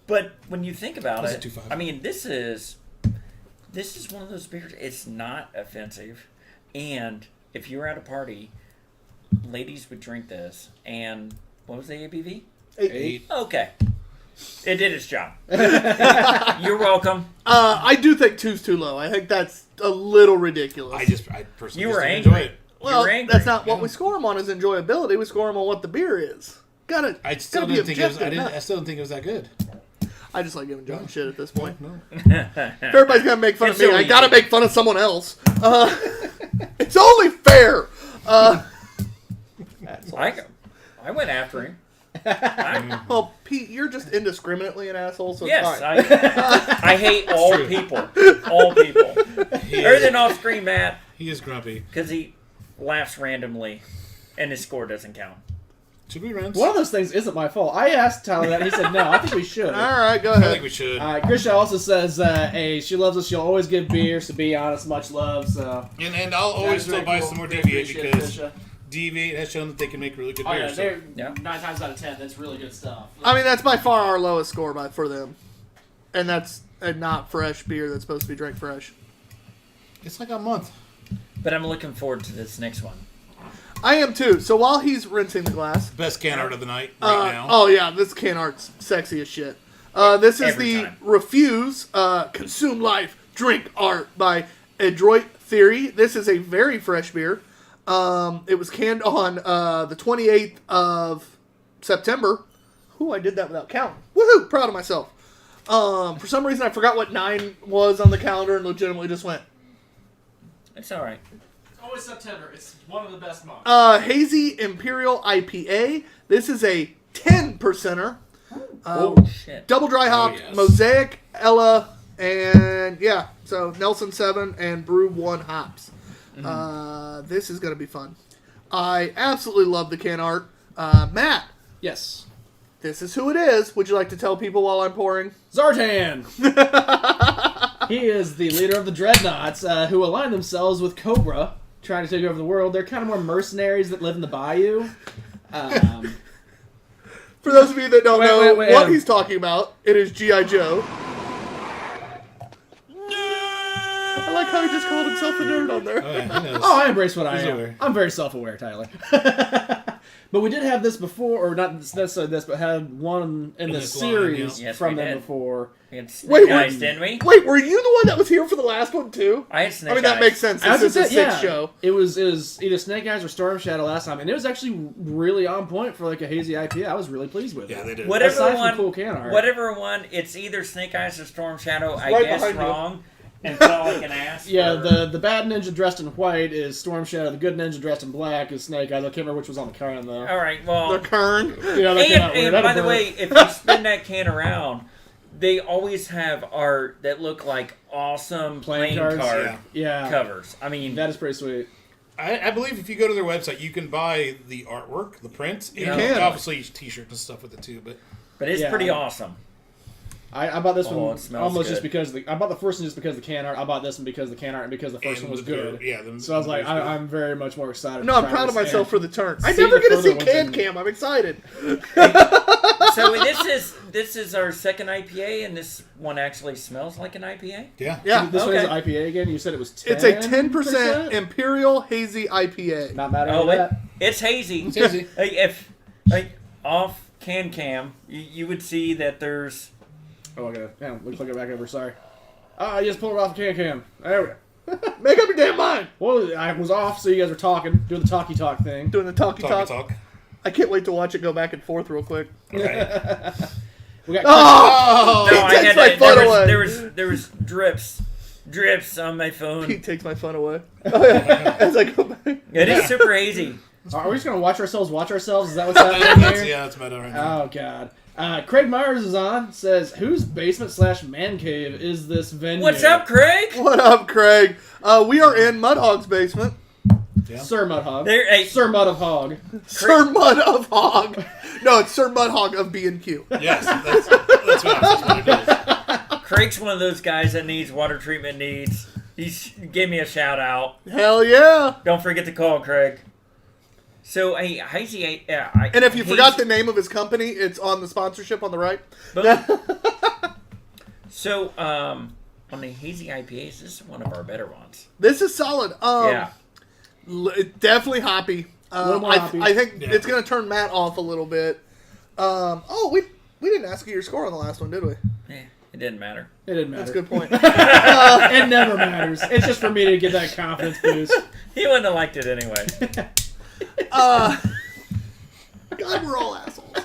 But when you think about That's it, a 2.5. I mean, this is one of those beers. It's not offensive, and if you were at a party, ladies would drink this. And what was the ABV? 8. Okay, it did its job. You're welcome. I do think 2's too low. I think that's a little ridiculous. I personally You just were didn't angry. enjoy it. Well, You're angry. that's not what we score them on. Is enjoyability. We score them on what the beer is. I still gotta be didn't think it was. objective, I still didn't think it was that good. I just like giving John shit at this point. No. If everybody's gonna make fun It's of me, so I easy. gotta make fun of someone else. It's only fair. I went after him. Well, Pete, you're just indiscriminately an asshole, so Yes, it's fine. I hate all true. people. All people. He Everything off screen, Matt, He is grumpy. because he laughs randomly, and his score doesn't count. Should we rinse? One of those things isn't my fault. I asked Tyler that, and he said no. I think we should. All right, go I think ahead. we should. Krisha also says, hey, she loves us. She'll always give beer, so be honest, much love. So And I'll always still buy some more Deviate because Deviate has shown that they can make really good Oh beer. yeah, so- they're Yeah. 9 times out of 10. That's really good stuff. I mean, that's by far our lowest score for them, and that's a not fresh beer that's supposed to be drank fresh. It's like a month. But I'm looking forward to this next one. I am too. So while he's rinsing the glass, Best can art of the night right now. oh yeah, this can art's sexy as shit. This is Every the time. Refuse, Consume Life, Drink Art by Adroit Theory. This is a very fresh beer. It was canned on the 28th of September. Ooh, I did that without counting. Woohoo! Proud of myself. For some reason, I forgot what 9 was on the calendar and legitimately just went. It's all right. It's always September. It's one of the best months. Hazy Imperial IPA. This is a 10%er. Oh, shit. Double dry hopped, yes. Mosaic, Ella, and yeah, so Nelson 7 and Brew 1 hops. This is going to be fun. I absolutely love the can art. Matt, yes, this is who it is. Would you like to tell people while I'm pouring? Zartan. He is the leader of the Dreadnoughts, who align themselves with Cobra, trying to take over the world. They're kind of more mercenaries that live in the bayou. For those of you that don't know wait, what he's talking about, it is G.I. Joe. I like how he just called himself a nerd on there. Oh, yeah, he knows. Oh, I embrace what I He's am. aware. I'm very self-aware, Tyler. But we did have this before, or not necessarily this, but had one in the this line, series yeah. Yes, from we them did. before. And Wait, Snake Eyes, didn't we? Wait, were you the one that was here for the last one too? I had Snake I mean, that Eyes. makes sense. As This I is the said, sixth show. It was either Snake Eyes or Storm Shadow last time, and it was actually really on point for like a hazy IPA. I was really pleased with Yeah, it. they did. Whatever Aside from one, cool can art. whatever one, it's either Snake Eyes or Storm Shadow. I right guess behind you. wrong. And that's all I can ask. Yeah, for- the bad ninja dressed in white is Storm Shadow. The good ninja dressed in black is Snake Eyes. I can't remember which was on the can though. All right. Well, The Kern. Yeah, that came out weird. and by That'll the burn. way, if you spin that can around, they always have art that look like awesome Playing playing cards? card yeah, covers. I mean, that is pretty sweet. I believe if you go to their website, you can buy the artwork, the prints, and can. obviously T-shirts and stuff with it too. But it's Yeah. pretty awesome. I bought this Oh, one it smells almost good. just because I bought the first one just because of the can art. I bought this one because of the can art and because the first And one was the- good. yeah, So I was like, I'm very much more excited. No, to I'm try proud of this. myself And for the turn. I see never the get to see further ones Can in- Cam. I'm excited. So this is our second IPA, and this one actually smells like an IPA. yeah, Yeah, This one is Okay. an IPA again. You said it was 10%? it's a 10% Imperial Hazy IPA. Not mad Oh, at that. it's hazy. It's hazy. Hey, if off Cam, you would see that there's. Oh, okay. Yeah, let's click it back over. Sorry. I just pulled it off the can. There we go. Make up your damn mind. Well, I was off, so you guys were talking, doing the talky talk thing. Doing the talky talk. talk. I can't wait to watch it go back and forth real quick. Okay. We got Oh! No, He I takes had my to, fun away. there was drips on my phone. Pete takes my phone away. Oh, yeah. As I go back. It is super hazy. Are we just gonna watch ourselves? Is that what's happening here? Yeah, that's meta right now. Oh God. Craig Myers is on. Says, whose basement / man cave is this venue? What's up, Craig? What up, Craig? We are in Mudhog's basement. Sir Mudhog. There, hey, Sir Mud of Hog. Sir Mud of Hog. No, it's Sir Mudhog of B&Q. Yes, that's what it is. Craig's one of those guys that needs water treatment needs. He gave me a shout out. Hell yeah. Don't forget to call Craig. So, hey, hazy. And if you forgot the name of his company, it's on the sponsorship on the right. So, on the hazy IPAs, this is one of our better ones. This is solid. Yeah. Definitely hoppy. little more hoppy. I think Yeah. it's going to turn Matt off a little bit. We didn't ask you your score on the last one, did we? Yeah, it didn't matter. It didn't matter. That's a good point. It never matters. It's just for me to get that confidence boost. He wouldn't have liked it anyway. God, we're all assholes.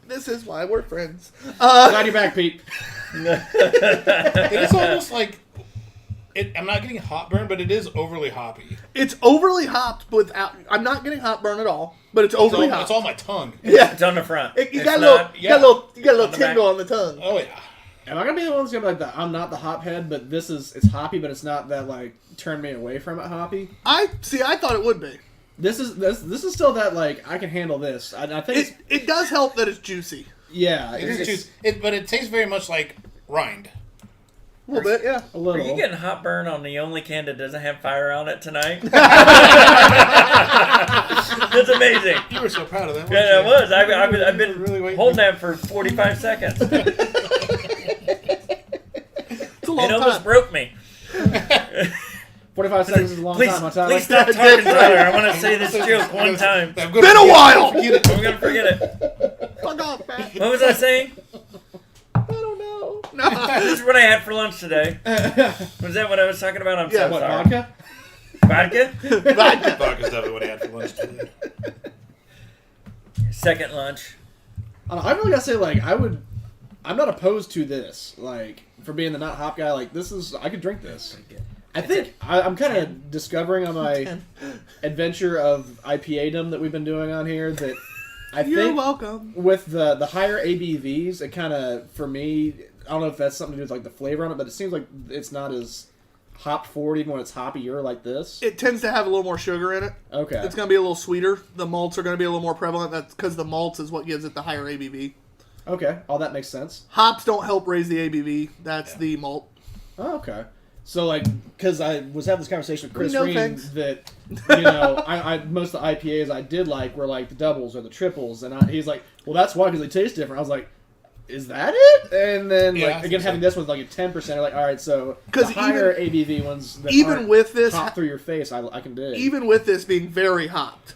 This is why we're friends. Glad you're back, Pete. It is almost like I'm not getting hot burn, but it is overly hoppy. It's overly hopped without. I'm not getting hot burn at all, but it's overly It's hopped. all my tongue. Yeah. It's on the front. You It's got a little, not- you got a little On the back. tingle on the tongue. Oh yeah. Am I gonna be the one that's gonna be like that? I'm not the hop head, but it's hoppy, but it's not that like turn me away from it hoppy. I thought it would be. This is still that like I can handle this. I think it's, It does help that it's juicy. yeah, It is it's juice. But it tastes very much like rind. A little bit, yeah. a Are little. you getting hot burn on the only can that doesn't have fire on it tonight? That's amazing. You were so proud of that. Yeah, it weren't was. I've been Really waiting. holding that for 45 seconds. It's a long It almost time. broke me. 45 seconds is a long Please, time. Tyler. please stop talking, Tyler. I want to say this joke one time. I'm Been a while. Forget it. I'm gonna forget it. Fuck off, Matt. What was I saying? I don't know. No. This is what I had for lunch today. Was that what I was talking about? I'm Yeah, so What, sorry. vodka? Vodka? Vodka's definitely what I had for lunch today. Second lunch. I really gotta say, like, I'm not opposed to this. Like, for being the not hop guy, like, I could drink this. I think I'm kind of discovering on my adventure of IPA-dom that we've been doing on here that I You're think welcome. with the higher ABVs, it kind of, for me, I don't know if that's something to do with, like, the flavor on it, but it seems like it's not as hopped forward even when it's hoppier like this. It tends to have a little more sugar in it. Okay. It's going to be a little sweeter. The malts are going to be a little more prevalent. That's because the malts is what gives it the higher ABV. Okay. All that makes sense. Hops don't help raise the ABV. That's the malt. Oh, okay. So, like, because I was having this conversation with Chris No Green thanks. that, you know, I most of the IPAs I did like were, like, the doubles or the triples. And he's like, well, that's why, because they taste different. I was like, is that it? And then Yeah, I like think again so. having this with like a 10%, you're like, all right, so 'Cause the higher ABV ones that even aren't with this, hop through your face, I can dig. even with this being very hopped,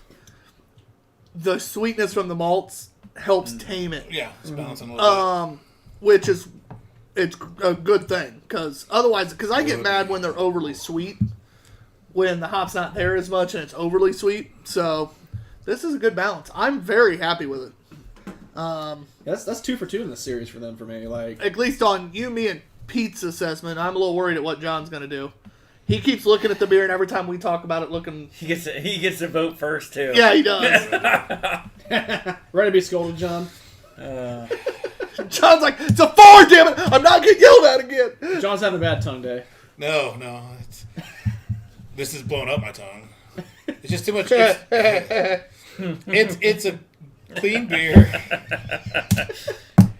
the sweetness from the malts helps tame it. Yeah, it's balancing a little bit. Which is it's a good thing because otherwise, because I get mad when they're overly sweet, when the hop's not there as much and it's overly sweet. So this is a good balance. I'm very happy with it. That's 2 for 2 in the series for them for me. Like At least on you, me, and Pete's assessment, I'm a little worried at what John's going to do. He keeps looking at the beer, and every time we talk about it, looking. He gets to vote first too. Yeah, he does. ready to be scolded, John. John's like, it's a 4, damn it! I'm not getting yelled at again. John's having a bad tongue day. No, this is blowing up my tongue. It's just too much. It's a clean beer.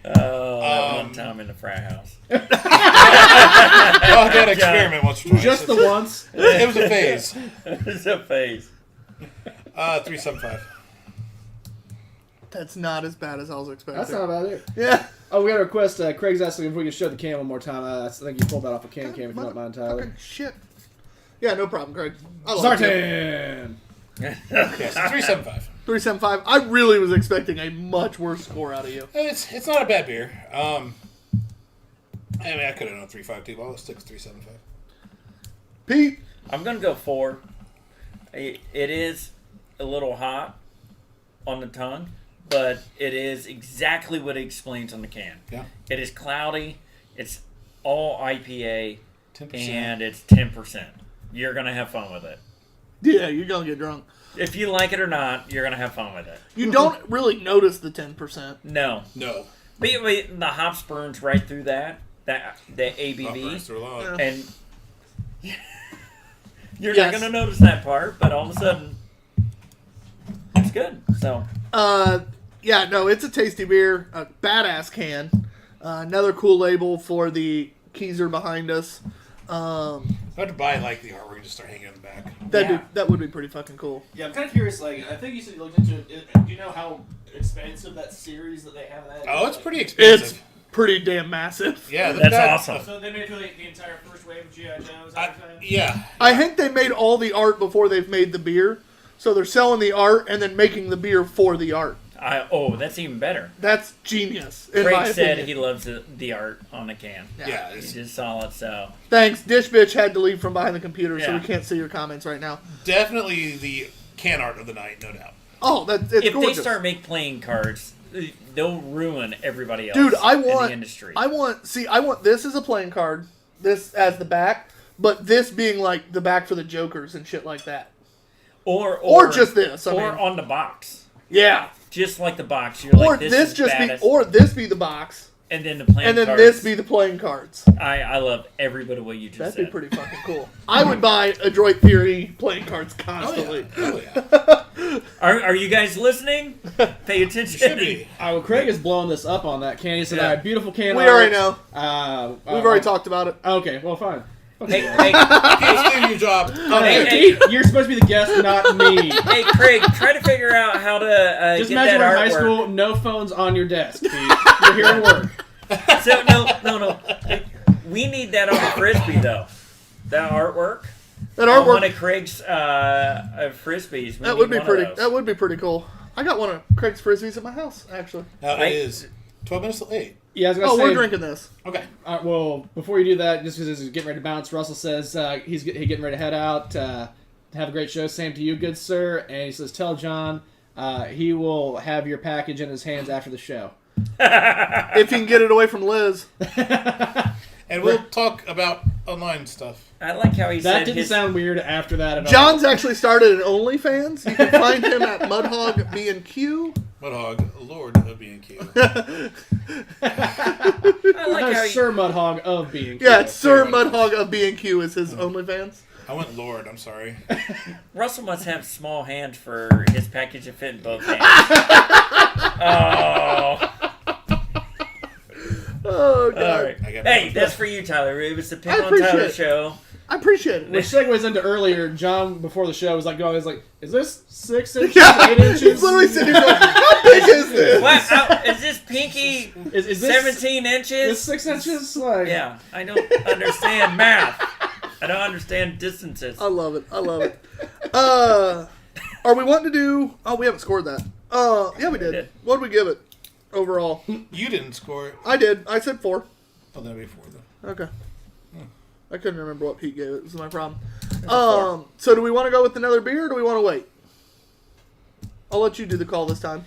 Oh, that one time in the frat house. Oh, I got to experiment once or twice. Just the once. It was a phase. It's a phase. 375. That's not as bad as I was expecting. That's not about it. Yeah. Oh, we got a request. Craig's asking if we can show the can one more time. I think you pulled that off a can if you don't mind, Tyler. Fucking shit. Yeah, no problem, Craig. I like it. Zartan! Yes, 375. 375. I really was expecting a much worse score out of you. It's not a bad beer. I mean, I could have done 352, but I'll stick with 375. Pete. I'm gonna go 4. It is a little hot on the tongue, but it is exactly what it explains on the can. Yeah. It is cloudy. It's all IPA, 10%. and it's 10%. You're gonna have fun with it. Yeah, you're going to get drunk. If you like it or not, you're gonna have fun with it. You don't really notice the 10%. No, No. but the hops burns right through the ABV, Burns through a lot. and you're Yes. not gonna notice that part. But all of a sudden, it's good. So Yeah, no, it's a tasty beer. A badass can. Another cool label for the Keyser behind us. I have to buy like the artwork and just start hanging in the back. That would be pretty fucking cool. Yeah, I'm kind of curious. Like, I think you said you looked into it. Do you know how expensive that series that they have? That Oh, it's like, pretty expensive. It's pretty damn massive. Yeah, That's that- awesome. So they made like the entire first wave of G.I. Joe's. Yeah. I think they made all the art before they've made the beer. So they're selling the art and then making the beer for the art. That's even better. That's genius. In my Craig said opinion. he loves the art on the can. Yeah. He It's just saw it, so Thanks. Dish Bitch had to leave from behind the computer, so Yeah. we can't see your comments right now. definitely the can art of the night, no doubt. Oh, it's if gorgeous. they start making playing cards, they'll ruin everybody else. Dude, I in want the industry. I want this as a playing card, this as the back, but this being like the back for the Jokers and shit like that. or just this, I or mean. on the box, Yeah. just like the box. You're Or like this is just baddest, be this be the box, and then the playing and then cards. this be the playing cards. I love every bit of what you just That'd said. be pretty fucking cool. I would buy Adroit Theory playing cards constantly. Oh, yeah. Are you guys listening? Pay attention. Should be. Well, Craig is blowing this up on that can. He said, Yeah. beautiful can We art. already know. We've We've already talked about it. Okay, well, fine. Hey, hey, Please do your job. hey, You're supposed to be the guest, not me. hey, Craig, try to figure out how to Just get imagine that we're in high artwork. school, no phones on your desk, Pete. You're here to work. So no. We need that on the frisbee though. That artwork. That On one artwork of Craig's frisbees. We that need would be one of pretty. those. That would be pretty cool. I got one of Craig's frisbees at my house actually. Now I- it is 12 minutes till 8. Yeah, I was gonna Oh, say. we're drinking this. Okay. Well, before you do that, just because he's getting ready to bounce, Russell says he's getting ready to head out. Have a great show. Same to you, good sir. And he says, tell John he will have your package in his hands after the show. If you can get it away from Liz. And we'll talk about online stuff. I like how he That said didn't his. sound weird after that at all. John's actually started an OnlyFans. You can find him at Mudhog B&Q. Mudhog, Lord of B&Q. I like how he, Sir Mudhog of being. Yeah, it's Sir Mudhog of B&Q is his OnlyFans. I went Lord, I'm sorry. Russell must have small hands for his package to fit in both hands. Oh. Oh, God. All right. I got Hey, it. that's for you, Tyler. It was the Pick I on appreciate Tyler it. show. I appreciate it. Which segues into earlier, John, before the show, was like, going, he's like, is this 6 inches, Yeah, 8 inches? he's literally sitting there going, how big is this? What? Is this pinky Is this 17 inches? Is 6 inches? Like, Yeah, I don't understand math. I don't understand distances. I love it. I love it. Are we wanting to do? Oh, we haven't scored that. Yeah, we did. did. What did we give it overall? You didn't score it. I did. I said 4. Oh, that'd be 4 then. Okay. Hmm. I couldn't remember what Pete gave it. This is my problem. a 4. So do we want to go with another beer, or do we want to wait? I'll let you do the call this time.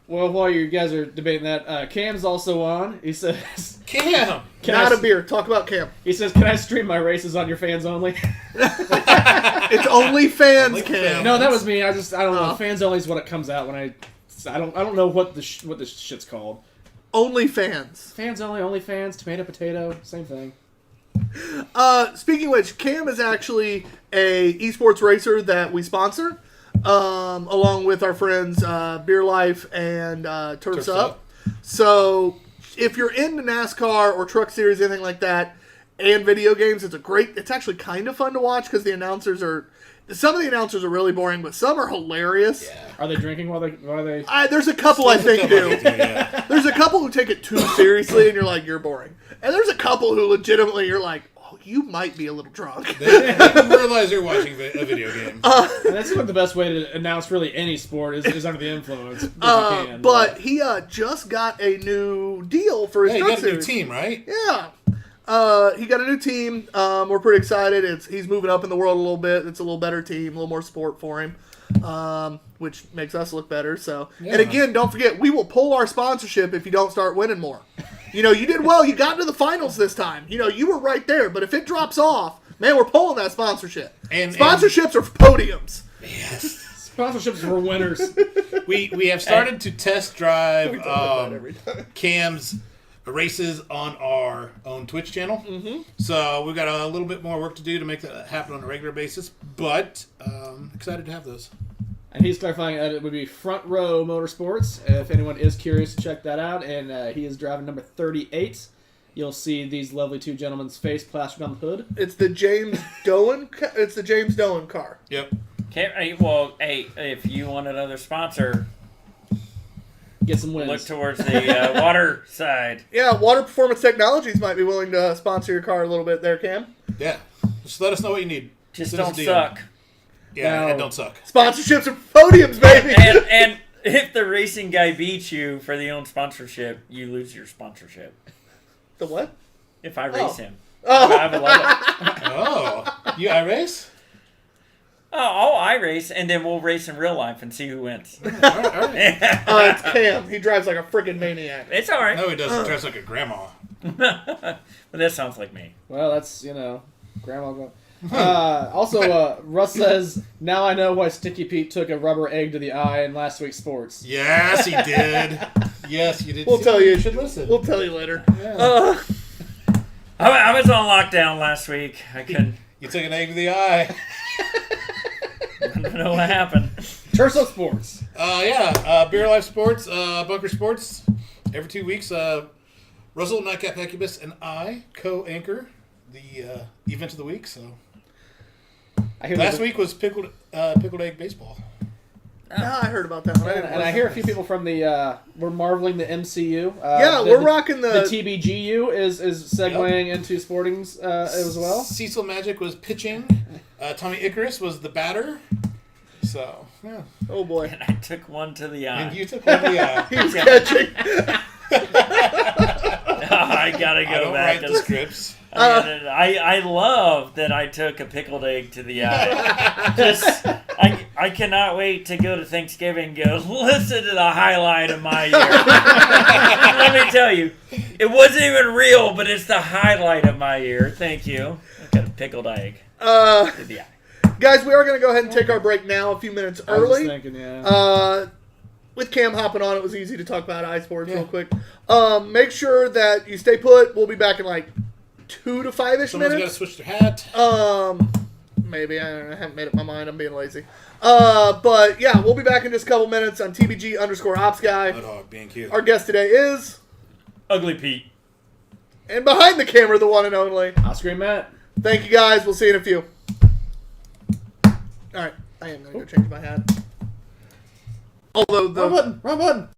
Well, while you guys are debating that, Cam's also on. He says, Cam! Not a beer. Talk about Cam. He says, "Can I stream my races on your fans only?" It's only fans, Only Cam. fans. No, that was me. I don't know. Oh. Fans only is what it comes out when I don't know what this shit's called. Only fans. Fans only fans, tomato, potato, same thing. Speaking of which, Cam is actually a esports racer that we sponsor, along with our friends Beer Life and Turfs Turfs Up. So if you're into NASCAR or Truck Series, anything like that, and video games, it's actually kind of fun to watch because some of the announcers are really boring, but some are hilarious. Yeah. Are they drinking while they? There's a couple I think do. Yeah. There's a couple who take it too seriously, and you're like, you're boring. And there's a couple who legitimately, you're like, oh, you might be a little drunk. They didn't realize they're watching a video game. And that's like the best way to announce really any sport is under the influence. If you can. But he just got a new deal for his Hey, you truck got a new series. team, right? Yeah. He got a new team. We're pretty excited. He's moving up in the world a little bit. It's a little better team, a little more support for him, which makes us look better. So, Yeah. And again, don't forget, we will pull our sponsorship if you don't start winning more. You did well. You got into the finals this time. You were right there. But if it drops off, man, we're pulling that sponsorship. And- Sponsorships are podiums. Sponsorships for winners. We have started to test drive Every time. Cam's races on our own Twitch channel. Mm-hmm. So we've got a little bit more work to do to make that happen on a regular basis, but excited to have those. And he's clarifying that it would be Front Row Motorsports. If anyone is curious to check that out, and he is driving number 38. You'll see these lovely two gentlemen's face plastered on the hood. It's the James Doan. It's the James Doan car. Yep. If you want another sponsor, Get some wins. look towards the water side. Yeah, Water Performance Technologies might be willing to sponsor your car a little bit there, Cam. Yeah. Just let us know what you need. Just Send us don't a DM. suck. Yeah, No. and don't suck. Sponsorships are podiums, baby. And if the racing guy beats you for the own sponsorship, you lose your sponsorship. The what? If I race him, Oh. I would love it. Oh, you iRace? Oh, I race, and then we'll race in real life and see who wins. All right. It's Cam. He drives like a freaking maniac. It's all right. No, he doesn't. Dress like a grandma. But that sounds like me. Well, that's, Grandma. Also, Russ says, now I know why Sticky Pete took a rubber egg to the eye in last week's sports. Yes, he did. Yes, you did. We'll tell you. You should listen. We'll tell you later. Yeah. I was on lockdown last week. I couldn't. You took an egg to the eye. I don't know what happened. Terso Sports. Beer Life Sports, Bunker Sports. Every 2 weeks, Russell, Nightcap Incubus, and I co-anchor the event of the week. So I hear last week was pickled egg baseball. I heard about that one. And I hear a few people from we're marveling the MCU. We're rocking The TBGU is segueing into sportings as well. Cecil Magic was pitching. Tommy Icarus was the batter. So, yeah. Oh boy. And I took one to the eye. And you took one of the eye. He's catching. I gotta I go don't back. write the scripts. I love that I took a pickled egg to the eye. I cannot wait to go to Thanksgiving and go, listen to the highlight of my year. Let me tell you, it wasn't even real, but it's the highlight of my year. Thank you. I got a pickled egg to the eye. Guys, we are going to go ahead and take our break now, a few minutes I was early. just thinking, yeah. With Cam hopping on, it was easy to talk about iSports real quick. Make sure that you stay put. We'll be back in like 2 to 5-ish Someone's got to minutes. switch their hat. Maybe. I don't know. I haven't made up my mind. I'm being lazy. But yeah, we'll be back in just a couple minutes on TBG_Ops Guy. Mudhog, being cute. Our guest today is, Ugly Pete. and behind the camera, the one and only. I'll scream Matt. Thank you guys. We'll see you in a few. All right. I am going to go change my hat. Although Wrong button.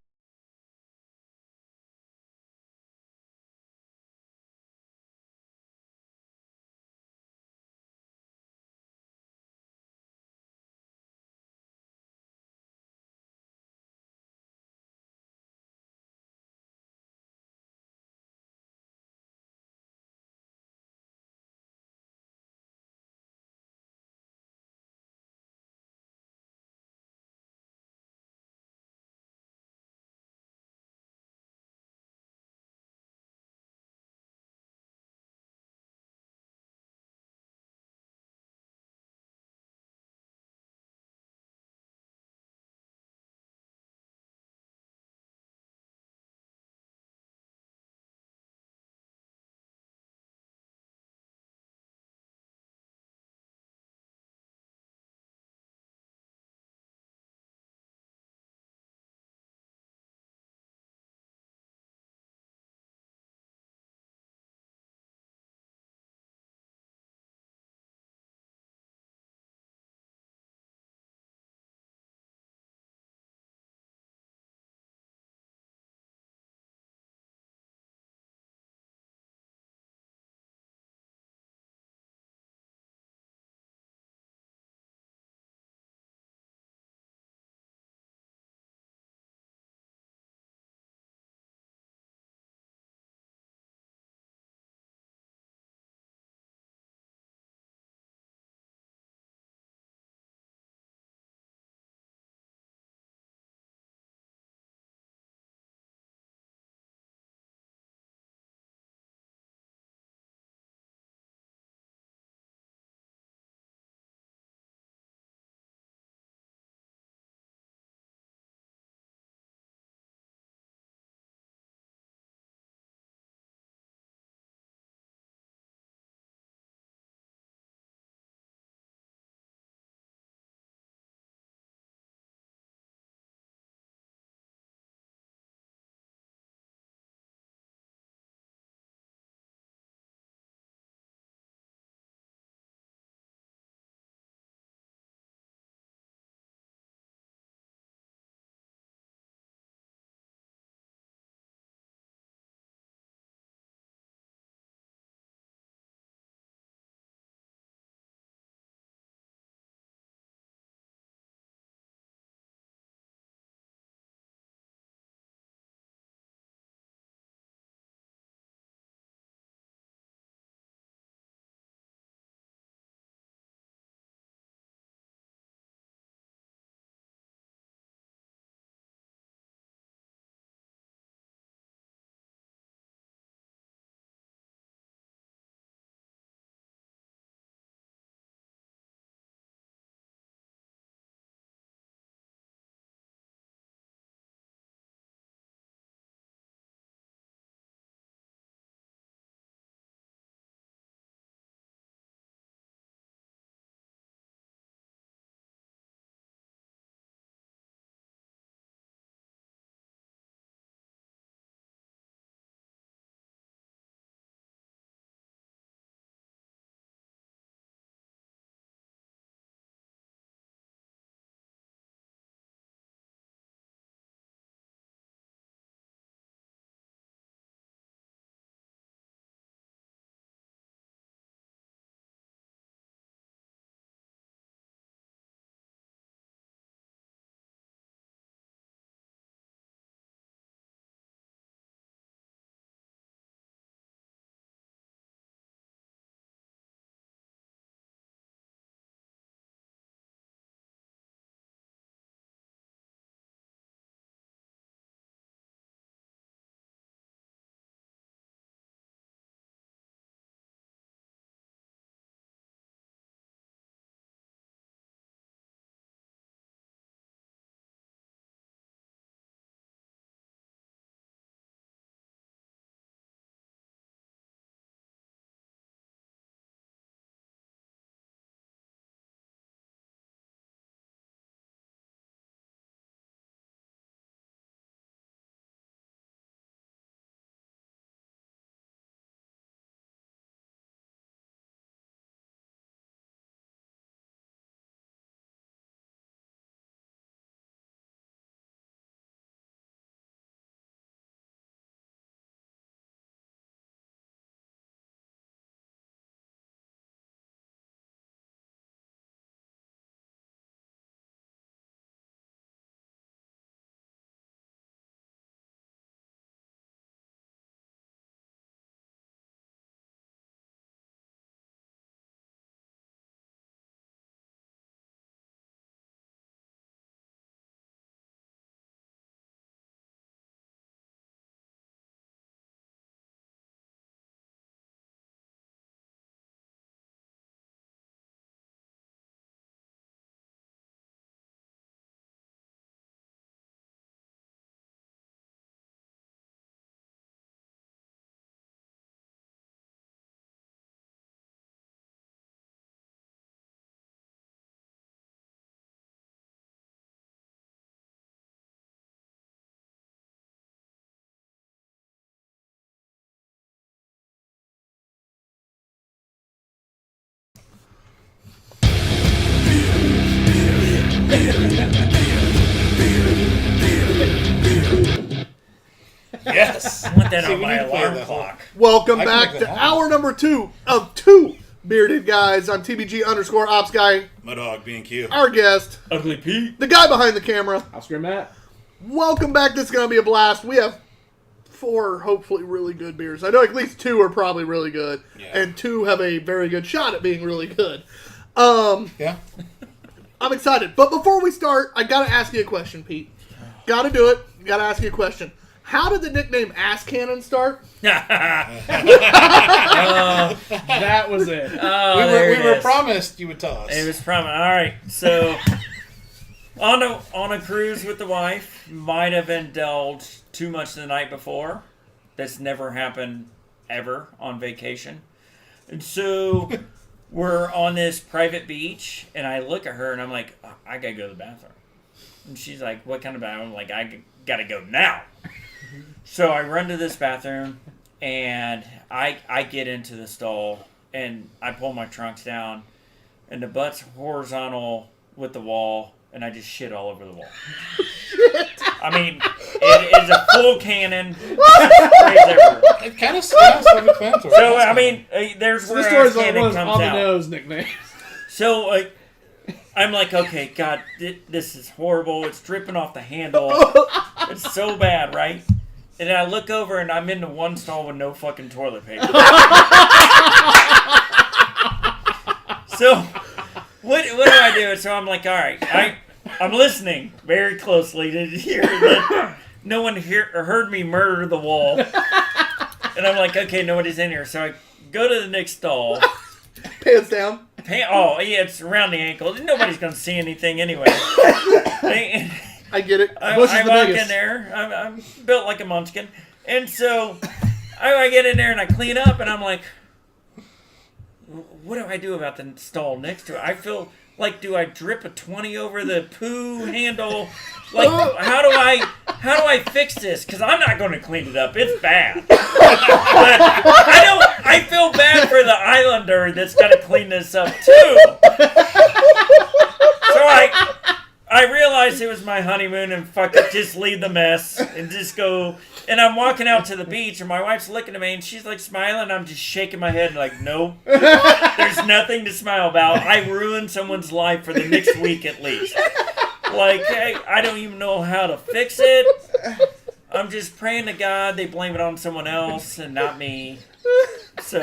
Yes. I want that See, on we my need to play alarm that whole- clock. Welcome I can back make to that happen. hour number 2 of 2 Bearded Guys on TBG_Ops Guy. Mudhog B&Q. Our guest, Ugly Pete. the guy behind the camera. Oscar and Matt. Welcome back. This is going to be a blast. We have 4 hopefully really good beers. I know at least 2 are probably really good, Yeah. and 2 have a very good shot at being really good. Yeah. I'm excited. But before we start, I got to ask you a question, Pete. Got to do it. Got to ask you a question. How did the nickname Ass Cannon start? That was it. Oh, we there it were is. promised you would tell us. It was promised. All right, so on a cruise with the wife, might have indulged too much the night before. That's never happened ever on vacation, and so we're on this private beach, and I look at her and I'm like, I gotta go to the bathroom, and she's like, what kind of bathroom? I'm like, I gotta go now. So I run to this bathroom, and I get into the stall, and I pull my trunks down, and the butt's horizontal with the wall, and I just shit all over the wall. I mean, it is a full cannon. Sprays everywhere. It kind of sounds like a fan story. So, I mean, there's So where this ass story's like cannon one of comes on the out. nose nicknames. So, I'm like, okay, God, this is horrible. It's dripping off the handle. It's so bad, right? And then I look over, and I'm in the one stall with no fucking toilet paper. So, what do I do? So I'm like, all right, I'm listening very closely to hear that no one heard me murder the wall. And I'm like, okay, nobody's in here. So I go to the next stall. Pants down. Oh, yeah, it's around the ankle. Nobody's going to see anything anyway. I get it. I Bush is the walk biggest. in there. I'm built like a munchkin. And so I get in there and I clean up and I'm like, what do I do about the stall next to it? I feel like, do I drip a 20 over the poo handle? Like, how do I fix this? Because I'm not going to clean it up. It's bad. But I feel bad for the Islander that's got to clean this up too. So I realized it was my honeymoon and fuck it, just leave the mess and just go. And I'm walking out to the beach and my wife's looking at me and she's like smiling. I'm just shaking my head like, nope, there's nothing to smile about. I ruined someone's life for the next week at least. Like, I don't even know how to fix it. I'm just praying to God they blame it on someone else and not me. So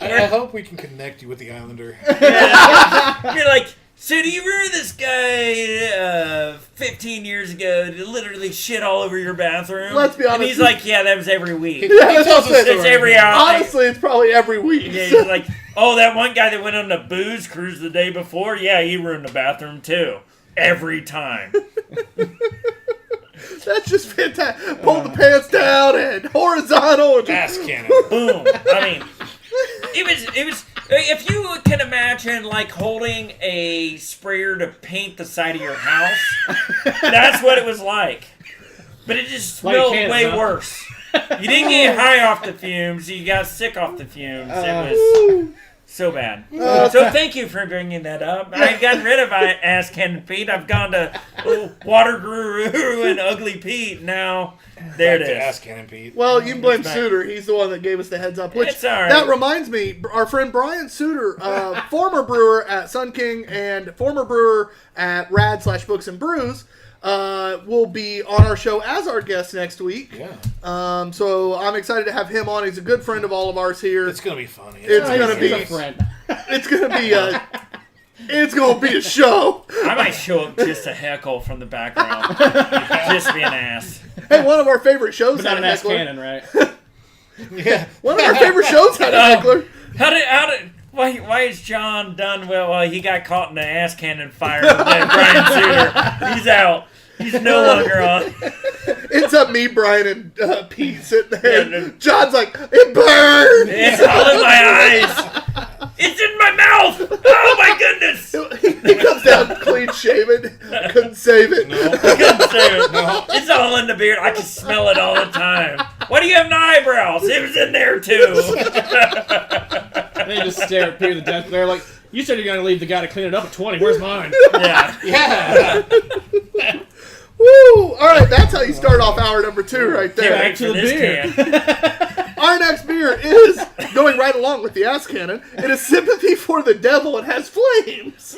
I hope we can connect you with the Islander. You're like, so do you remember this guy 15 years ago that literally shit all over your bathroom? Let's be honest. And he's like, yeah, that was every week. He tells us It's It's story. every hour. Honestly, it's probably every week. Yeah, he's like, oh, that one guy that went on the booze cruise the day before, yeah, he ruined the bathroom too. Every time. That's just fantastic. Pull the pants down and horizontal. And Ass cannon. Boom. I mean, it was. If you can imagine, like holding a sprayer to paint the side of your house, that's what it was like. But it just Like smelled cans, way huh? worse. You didn't get high off the fumes. You got sick off the fumes. It was so bad. So thank you for bringing that up. I've gotten rid of Ass Cannon Pete. I've gone to Water Guru and Ugly Pete. Now, there it Back to is. Ass cannon, Pete. well, you can blame back. Suter. He's the one that gave us the heads up. Which It's all right. that reminds me, our friend Brian Suter, former brewer at Sun King and former brewer at Rad/Books and Brews, will be on our show as our guest next week. Yeah. So I'm excited to have him on. He's a good friend of all of ours here. It's going to be funny. It's He's gonna a be- friend. It's gonna be a. It's gonna be a show. I might show up just to heckle from the background. Just be an ass. Hey, one of our favorite shows But not had an a ass heckler. cannon, right? Yeah. One of our favorite shows had a heckler. Why is John done well? Well, he got caught in the ass cannon fire with that Brian Suter. He's out. He's no longer on. Ends up me, Brian, and Pete sitting there. Yeah, no. John's like, it burned. It's all in my eyes. It's in my mouth. Oh my goodness. He comes down clean shaven. Couldn't save it. Couldn't say it. No. It's all in the beard. I can smell it all the time. Why do you have no eyebrows? It was in there too. They just stare at Peter the desk. They're like, "You said you're gonna leave the guy to clean it up at 20. Where's mine?" Yeah. Yeah. Woo! All right, that's how you start off hour number 2 right Can't there. wait to for the this beer. can. Our next beer is going right along with the ass cannon. It is Sympathy for the Devil. It has flames.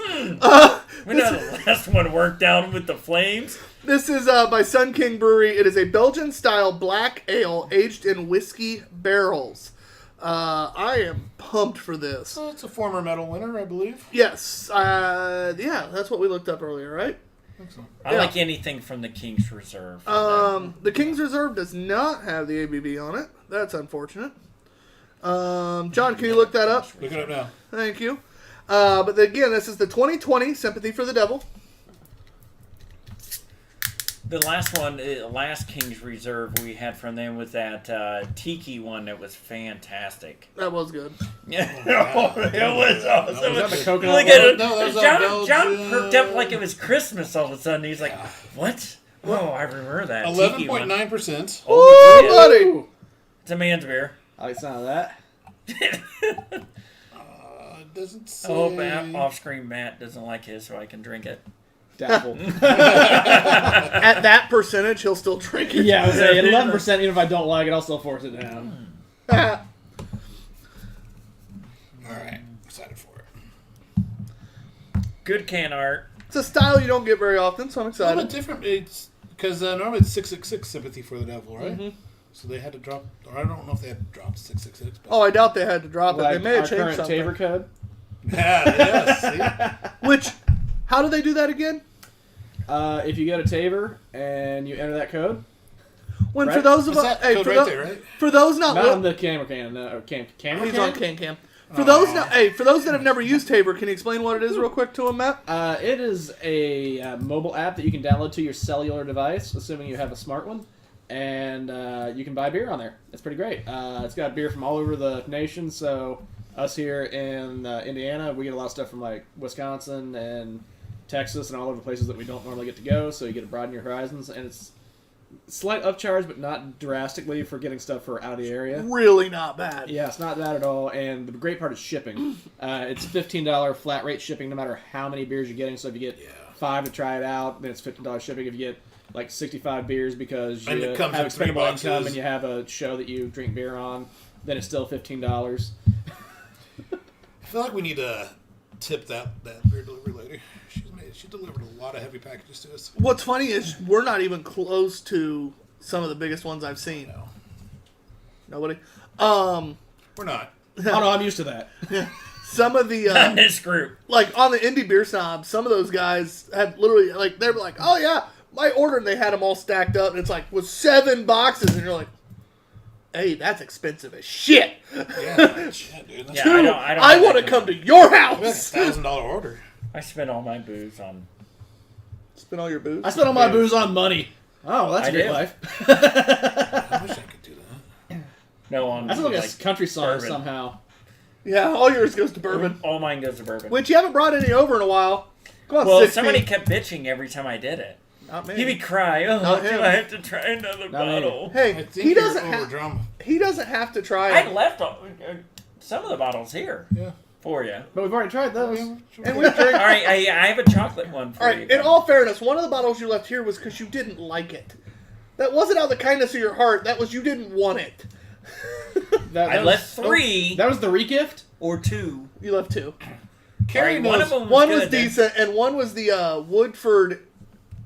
We know the last one worked out with the flames. This is by Sun King Brewery. It is a Belgian-style black ale aged in whiskey barrels. I am pumped for this. So it's a former medal winner, I believe. Yes, yeah, that's what we looked up earlier, right? I Yeah. like anything from the King's Reserve. The King's Reserve does not have the ABV on it. That's unfortunate. John, can you look that up? Look it up now. Thank you. But again, this is the 2020 Sympathy for the Devil. The last one, last King's Reserve we had from them was that Tiki one that was fantastic. That was good. Yeah, it was awesome. Was that the coconut Look one? at it. No, that was John Belgian. perked up like it was Christmas all of a sudden. He's like, "What? Oh, I remember that." Tiki one. 11.9%. Oh, yeah. buddy! It's a man's beer. I like the sound of that. It doesn't say. Oh, Matt, off-screen Matt doesn't like his, so I can drink it. Doubtful. At that percentage, he'll still drink it. Yeah, I was saying 11%. Even if I don't like it, I'll still force it down. All right. Excited for it. Good can art. It's a style you don't get very often, so I'm A little bit excited. different. It's because normally it's 666 Sympathy for the Devil, right? Mm-hmm. So they had to drop, or I don't know if they had to drop 666. But Oh, I doubt they had to drop it. Like They may have our changed current something. Tabor code. yeah, see? Which, how do they do that again? If you go to Tabor and you enter that code, When for Right? those of It's us, that hey, code for, right tho- there, right? for those not, not li- on the camera can, or camera he's can. on Can. For those not, hey, for those that have never used Tabor, can you explain what it is real quick to him, Matt? It is a mobile app that you can download to your cellular device, assuming you have a smart one, and you can buy beer on there. It's pretty great. It's got beer from all over the nation, so us here in Indiana, we get a lot of stuff from like Wisconsin and Texas and all over places that we don't normally get to go, so you get to broaden your horizons, and it's slight upcharge, but not drastically for getting stuff for out of the area. Really not bad. Yeah, it's not that at all, and the great part is shipping. It's $15 flat rate shipping no matter how many beers you're getting, so if you get 5 to try it out, then it's $15 shipping. If you get like 65 beers because And you it comes have in 3 expendable boxes. income and you have a show that you drink beer on, then it's still $15. I feel like we need to tip that beer delivery lady. She delivered a lot of heavy packages to us. What's funny is we're not even close to some of the biggest ones I've seen. No, Nobody. we're not. Oh no, I'm used to that. Some of the Not this group. like on the indie beer snob, some of those guys had literally like they were like, "Oh yeah, my order," and they had them all stacked up, and it's like with 7 boxes, and you're like, "Hey, that's expensive as shit. Yeah, shit, dude. That's Yeah, I don't I have want to that come to your like house." a $1,000 order. I spent all my booze on. Spend all your booze. I spent all my booze on money. Oh, that's I a great did. life. I wish I could do that. No, on I feel like a like country song bourbon. somehow. Yeah, all yours goes to bourbon, All mine goes to bourbon. which you haven't brought any over in a while. Go on, Well, 16. somebody kept bitching every time I did it. Not me. He would cry, "Oh, Not do him. I have to try another Not me. bottle?" Hey, I think he you're doesn't over have. drum. He doesn't have to try. I left some of the bottles here Yeah. for you. But we've already tried those. And we drink. All right, I have a chocolate one for All you. right. In all fairness, one of the bottles you left here was because you didn't like it. That wasn't out of the kindness of your heart. That was you didn't want it. I was- left 3 That was the regift? or 2. You left 2. Carrie All right, one knows. of them One was was good, then. decent, and one was the Woodford,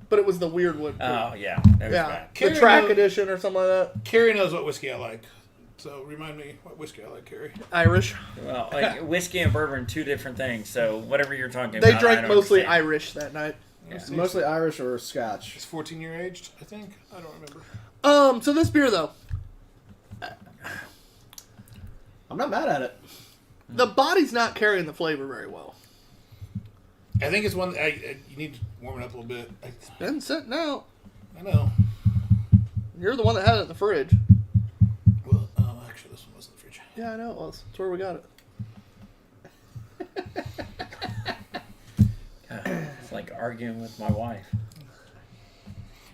but it was the weird Woodford. Oh yeah, that was yeah, bad. the Carrie track knows- edition or something like that. Carrie knows what whiskey I like. So remind me what whiskey I like, Carrie. Irish. Well, like whiskey and bourbon, 2 different things. So whatever you're talking They about, I drank don't mostly understand. Irish that night. Yeah. Mostly Irish or Scotch. It's 14-year aged, I think. I don't remember. So this beer though, I'm not mad at it. the body's not carrying the flavor very well. I think it's one you need to warm it up a little bit. Been sitting out. I know. You're the one that had it in the fridge. Well, actually, this one was in the fridge. Yeah, I know it was. That's where we got it. It's like arguing with my wife.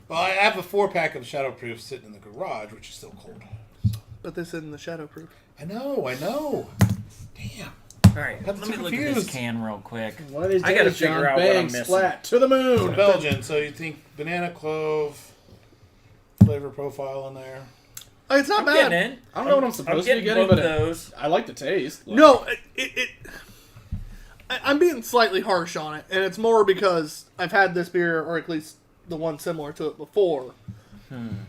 Well, I have a 4-pack of Shadowproof sitting in the garage, which is still cold. But this isn't the shadowproof. I know. Damn. All right, I'm let me too look at this confused. can real quick. One of these I gotta days, figure John, out what I'm bang, missing. splat, to the moon. Belgian. So you think banana clove flavor profile on there? It's not I'm bad. getting in. I don't know what I'm I'm supposed to be getting getting, both but those. I like the taste. No, I'm being slightly harsh on it, and it's more because I've had this beer, or at least the one similar to it before. And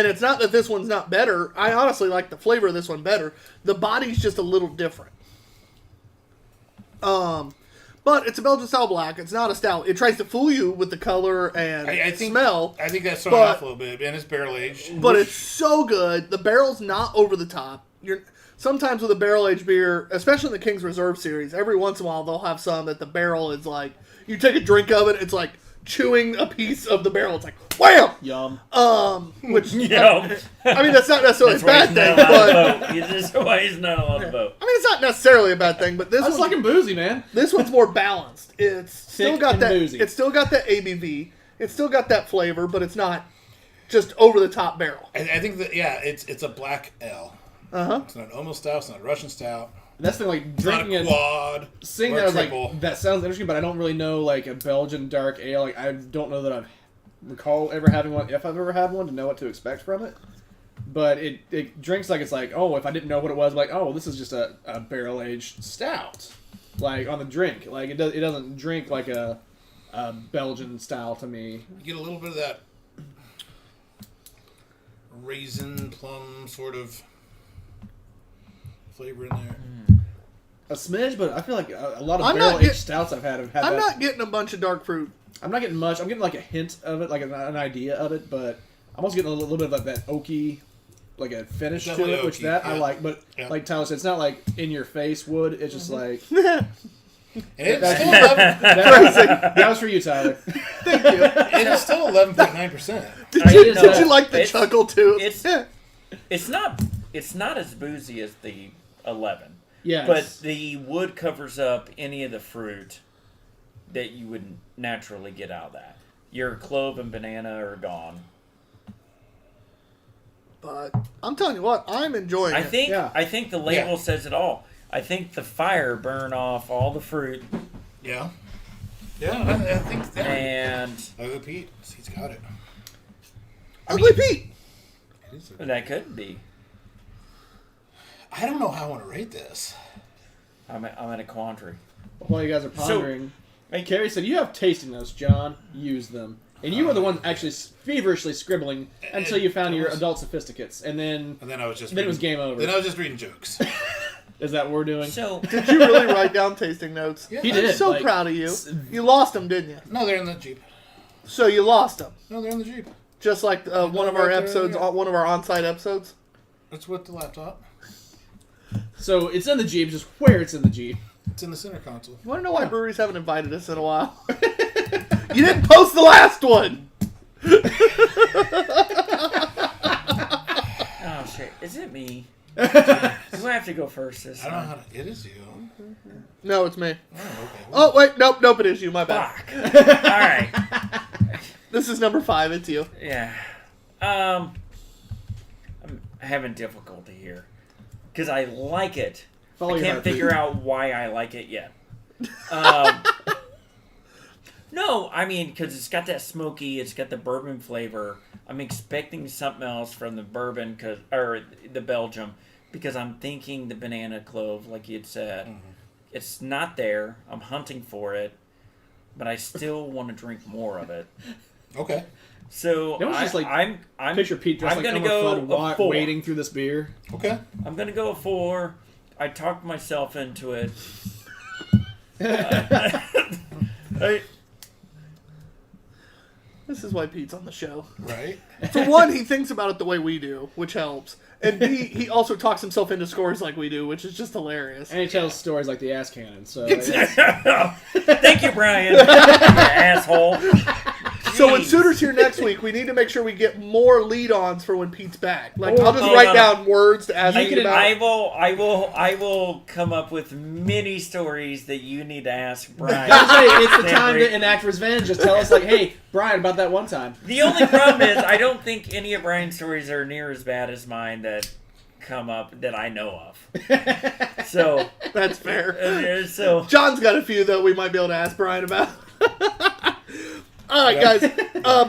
it's not that this one's not better. I honestly like the flavor of this one better. The body's just a little different. But it's a Belgian style black. It's not a stout. It tries to fool you with the color and I think smell. I think that's throwing But- off a little bit, and it's barrel aged. But it's so good. The barrel's not over the top. Sometimes with a barrel aged beer, especially in the King's Reserve series, every once in a while they'll have some that the barrel is like, you take a drink of it, it's like chewing a piece of the barrel. It's like wham. Yum. Which Yum. I mean that's not necessarily That's a why bad he's thing, not allowed but to vote. This is why he's not allowed to vote. I mean it's not necessarily a bad thing. But this I was one, fucking boozy, man. this one's more balanced. It's still Thick got and that. boozy. It's still got that ABV. It's still got that flavor, but it's not just over the top barrel. I think that it's a black ale. It's not an almost stout. It's not a Russian stout. That's the like It's not drinking a it. quad. Seeing or that, a I was triple. like, that sounds interesting, but I don't really know like a Belgian dark ale. Like I don't know that I recall ever having one. If I've ever had one, to know what to expect from it. But it drinks like it's like, oh, if I didn't know what it was, like, oh, this is just a barrel aged stout, like on the drink. Like it doesn't drink like a Belgian style to me. You get a little bit of that raisin plum sort of flavor in there. A smidge, but I feel like a lot of I'm not barrel aged get- stouts I've had have had I'm that. not getting a bunch of dark fruit. I'm not getting much. I'm getting like a hint of it, like an idea of it, but I'm also getting a little bit of like that oaky, like a finish Definitely to it, which oaky, that I yeah. like. But Yeah. like Tyler said, it's not like in your face wood. It's just like And it's That's- still 11, that was for you, Tyler. Thank you. and it's still 11.9%. Did I you, know. did you like the It's- chuckle too? it's- It's not as boozy as the 11. Yeah, But the wood covers up any of the fruit that you would naturally get out of that. Your clove and banana are gone. But I'm telling you what, I'm enjoying I it. think Yeah. I think the label Yeah. says it all. I think the fire burned off all the fruit, Yeah. Yeah, I think that. and Ugly Pete, he's got it. Ugly Pete. It is that could be. I don't know how I want to rate this. I'm in a quandary. while you guys are pondering, Hey, Carrie said you have tasting notes, John. Use them. And you were the one actually feverishly scribbling until you found your adult sophisticates, and then And then I was just. Then it was reading- game over. Then I was just reading jokes. is that what we're doing? So Did you really write down tasting notes? Yeah. He I'm did. so like, proud of you. You lost them, didn't you? No, they're in the Jeep. So you lost them, No, they're in the Jeep. just like one of our right there, episodes, yeah. one of our on-site episodes. It's with the laptop. So it's in the Jeep. Just where it's in the Jeep. It's in the center console. You want to know why breweries haven't invited us in a while? You didn't post the last one. oh shit, is it me? Do I have to go first this I don't know time? how to. It is you. No, it's me. Oh, okay. Oh wait, nope, it is you. My bad. Fuck. All right. This is number 5. It's you. Yeah. I'm having difficulty here because I like it. Follow I your can't heart, figure out why I like it yet. No, I mean because it's got that smoky, it's got the bourbon flavor. I'm expecting something else from the bourbon or the Belgium because I'm thinking the banana clove, like you had said. Mm-hmm. It's not there. I'm hunting for it, but I still want to drink more of it. Okay. So It was just like I'm Picture Pete dressed I'm like gonna Elmer go Fudd a 4. wading through this beer. Okay. I'm gonna go a 4. I talked myself into it. This is why Pete's on the show. Right. For one, he thinks about it the way we do, which helps. And B, he also talks himself into scores like we do, which is just hilarious. And he tells stories like the ass cannon. So Thank you, Brian. You asshole. So when Jeez. Suter's here next week, we need to make sure we get more lead-ons for when Pete's back. Like, Oh, I'll just oh, write no, down words to ask I, you about. I will come up with many stories that you need to ask Brian. Hey, it's the time Every- to enact revenge. Just tell us like, hey, Brian, about that one time. The only problem is I don't think any of Brian's stories are near as bad as mine. come up that I know of. So That's fair. so John's got a few that we might be able to ask Brian about. All right, guys.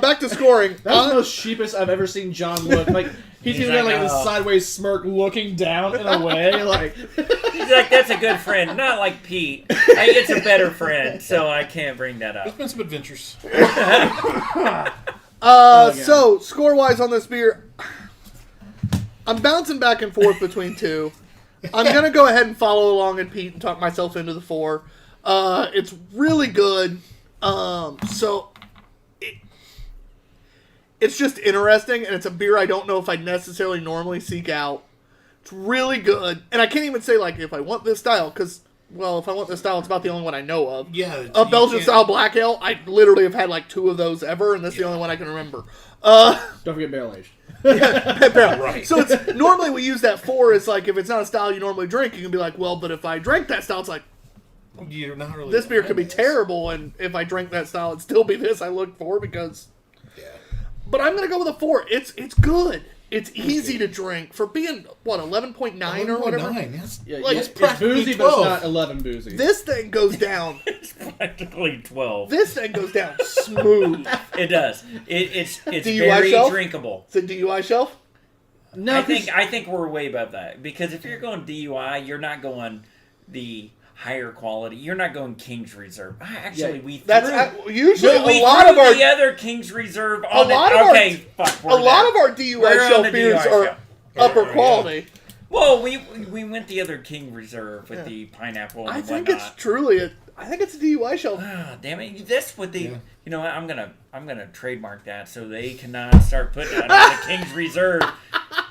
Back to scoring. That was the most sheepish I've ever seen John look. Like he's He's doing like, like this "Oh." sideways smirk, looking down in a way. Like he's like, that's a good friend, not like Pete. It's a better friend, so I can't bring that There's up. been some adventures. So score wise on this beer, I'm bouncing back and forth between two. I'm gonna go ahead and follow along in Pete and talk myself into the 4. It's really good. It's just interesting, and it's a beer I don't know if I'd necessarily normally seek out. It's really good, and I can't even say like if I want this style, because if I want this style, it's about the only one I know of. Yeah. A you Belgian can't- style black ale, I literally have had like 2 of those ever, and that's the only one I can remember. don't forget barrel aged. Right. So it's normally we use that 4 as like if it's not a style you normally drink, you can be like, well, but if I drank that style, it's like You're not really. this beer could be this. terrible, and if I drank that style, it'd still be this I looked for because. Yeah. But I'm gonna go with a 4. It's good. It's easy to drink for being 11.9 or whatever. 11.9, yes. Yeah, Like, it's practically boozy, but it's 12. not 11 boozy. This thing goes down. It's practically 12. This thing goes down smooth. It does. It's DUI very shelf? drinkable. Is it DUI shelf? No, I think we're way above that because if you're going DUI, you're not going the higher quality. You're not going King's Reserve. Actually, Yeah, we That's threw, usually we a lot threw of our the other King's Reserve A on lot it. of our- Okay, fuck. a lot of our DUI We're on shelf the beers DUI are shelf. upper Yeah. quality. Well, we went the other King Reserve with the pineapple and I think whatnot. it's truly I think it's a DUI shelf. Ah, damn it! That's what they. Yeah. You know what? I'm gonna trademark that so they cannot start putting that on the King's Reserve.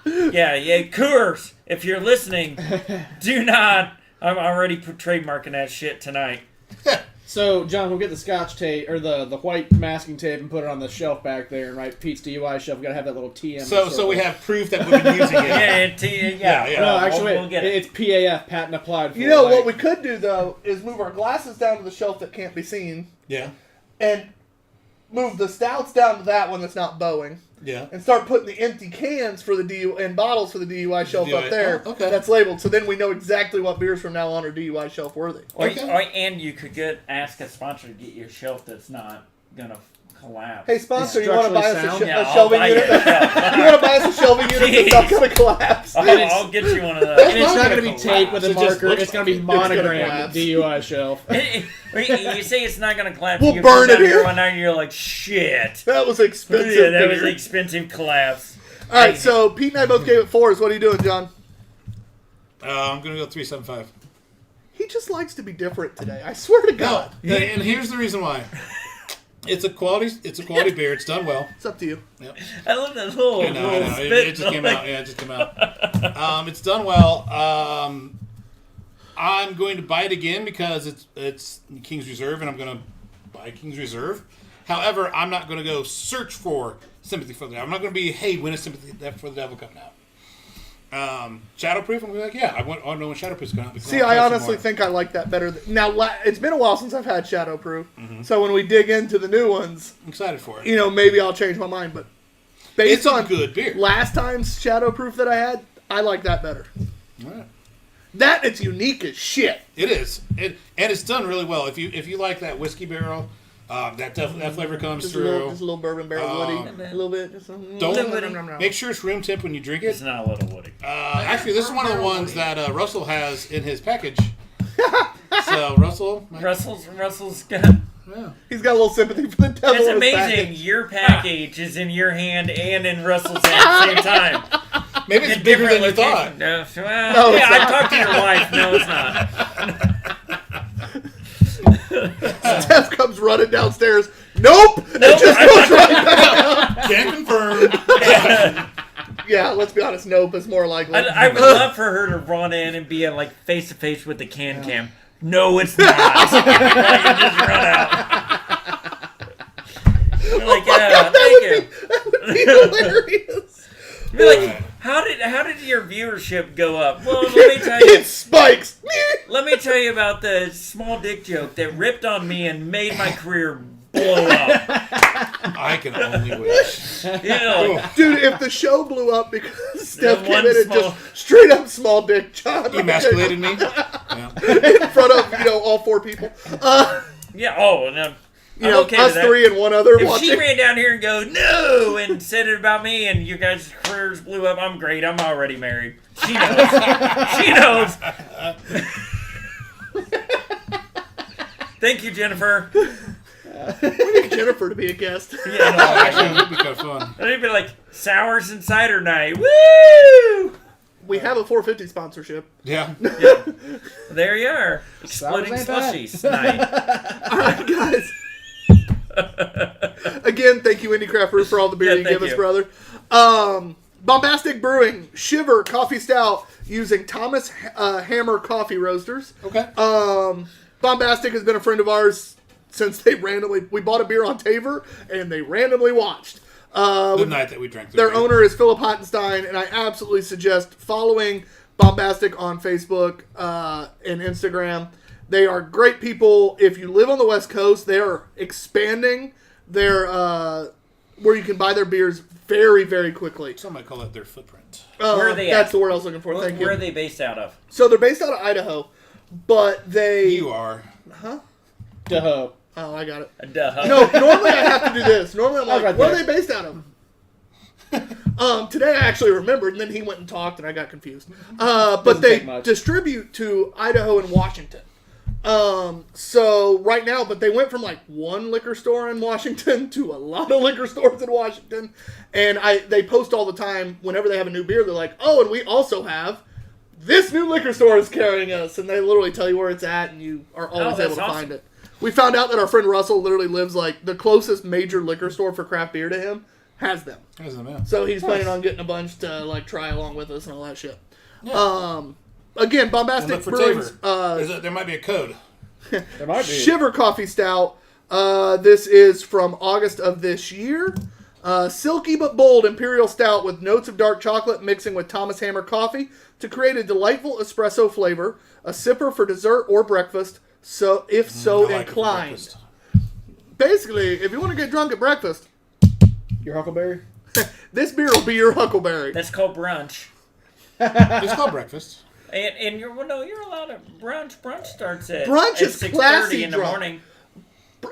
Yeah, Coors, if you're listening, do not. I'm already trademarking that shit tonight. So, John, we'll get the Scotch tape or the white masking tape and put it on the shelf back there, and write Pete's DUI shelf. We gotta have that little TM. So we have proof that we've been using it. Yeah. Yeah. No, actually, we'll get it. it's PAF, patent applied. For You know like, what we could do though is move our glasses down to the shelf that can't be seen, Yeah. and move the stouts down to that one that's not bowing, Yeah. and start putting the empty cans for the DUI and bottles for the DUI shelf DUI. up there. Oh, okay. That's labeled, so then we know exactly what beers from now on are DUI shelf worthy. And you could ask a sponsor to get you a shelf that's not gonna collapse. Hey sponsor, you want to buy us Structurally sound? a I'll shelving buy unit? you a shelf. You want to buy us a shelving unit that's not Jeez. going to collapse? I'll get you one of And those. it's not not gonna be gonna taped with a collapse. It just marker. looks It's gonna be like it's gonna monogrammed collapse. DUI shelf. You say it's not gonna collapse. We'll you burn put it down here. One night and you're like, shit. That was expensive. Yeah, that was beer. an expensive collapse. All right, so Pete and I both gave it 4s. What are you doing, John? I'm gonna go 3.75. He just likes to be different today. I swear to God. No, and here's the reason why. It's a quality beer. It's done well. It's up to you. Yep. I love that little, I know. little It spit. just came out. Yeah, it just came out. It's done well. I'm going to buy it again because it's King's Reserve, and I'm going to buy King's Reserve. However, I'm not going to go search for Sympathy for the Devil. I'm not going to be, hey, when is Sympathy for the Devil coming out? Shadowproof, I'm going to be like, yeah, I want to know when Shadowproof's coming out. because See, wanna I try some honestly more. think I like that better. Now, it's been a while since I've had Shadowproof, Mm-hmm. so when we dig into the new ones, I'm excited for it. you know, maybe I'll change my mind. But based It's a on good beer. last time's Shadowproof that I had, I like that better. All right. That it's unique as shit. It is, and it's done really well. If you like that whiskey barrel, that flavor comes Just through. a little bourbon barrel woody, a little bit. Just Don't make sure it's room temp when you drink It's it. not a little woody. Actually, this is one of the ones that Russell has in his package. So Russell, Russell's got. yeah. He's got a little sympathy for the devil. It's in his amazing. package. Your package is in your hand and in Russell's hand at the same time. Maybe it's In bigger than different you thought. locations. Well, No, it's yeah, I not. talked to your wife. No, it's not. Steph comes running downstairs. Nope. It Nope. just goes right back. Can't confirm. Yeah, let's be honest. Nope is more likely. I would love for her to run in and be like face to face with the cam. No, it's not. Like, and just run out. You're like, yeah, thank you. That would be hilarious. Be like, how did your viewership go up? Well, let me tell you. It spikes. Let me tell you about the small dick joke that ripped on me and made my career blow up. I can only wish. You know, Dude, if the show blew up because Steph Yeah, came one in and small- just straight up small dick John Emasculated me. Yeah. in front of all 4 people. yeah. Oh, no. You I'm know, okay us with that. 3 and 1 other If watching. she ran down here and go no and said it about me and you guys' careers blew up, I'm great. I'm already married. She knows. She knows. Thank you, Jennifer. We need Jennifer to be a guest. Yeah, no, Actually, actually, that'd be kind of fun. it'd be like sours and cider night. Woo! We have a 450 sponsorship. Yeah. There you are, exploding ain't bad. slushies night. All right, guys. Again, thank you, Indie Craft Brew, for all the beer Yeah, you thank give us, you. brother. Bombastic Brewing, Shiver Coffee Stout, using Thomas Hammer coffee roasters. Okay. Bombastic has been a friend of ours since we bought a beer on Taver, and they randomly watched. The night that we drank Their beer. owner is Philip Hottenstein, and I absolutely suggest following Bombastic on Facebook and Instagram. They are great people. If you live on the West Coast, they are expanding their where you can buy their beers very, very quickly. Some might call that their footprint. Where are they That's at? the word I was looking for. Thank Where are you. they based out of? So they're based out of Idaho, but they. You are. Duh. Oh, I got it. Duh. No, normally I have to do this. Normally I'm like, right where are there. they based out of? Today I actually remembered, and then he went and talked, and I got confused. But Doesn't they take much. distribute to Idaho and Washington. So right now, but they went from like one liquor store in Washington to a lot of liquor stores in Washington, and they post all the time whenever they have a new beer. They're like, oh, and we also have this new liquor store is carrying us, and they literally tell you where it's at, and you are always that's able to awesome. find it. We found out that our friend Russell literally lives like the closest major liquor store for craft beer to him has them. There's the man. So he's planning on getting a bunch to like try along with us and all that shit. Yeah. Again, And Bombastic look for Brewing's Taver. There might be a code. There might be. Shiver Coffee Stout. This is from August of this year. Silky but bold Imperial Stout with notes of dark chocolate mixing with Thomas Hammer coffee to create a delightful espresso flavor. A sipper for dessert or breakfast. So, if so I like it for inclined. breakfast. Basically, if you want to get drunk at breakfast, Your Huckleberry? this beer will be your Huckleberry. That's called brunch. It's called breakfast. And you're allowed to brunch. Brunch starts at Brunch is 6:30 classy in the drunk. morning.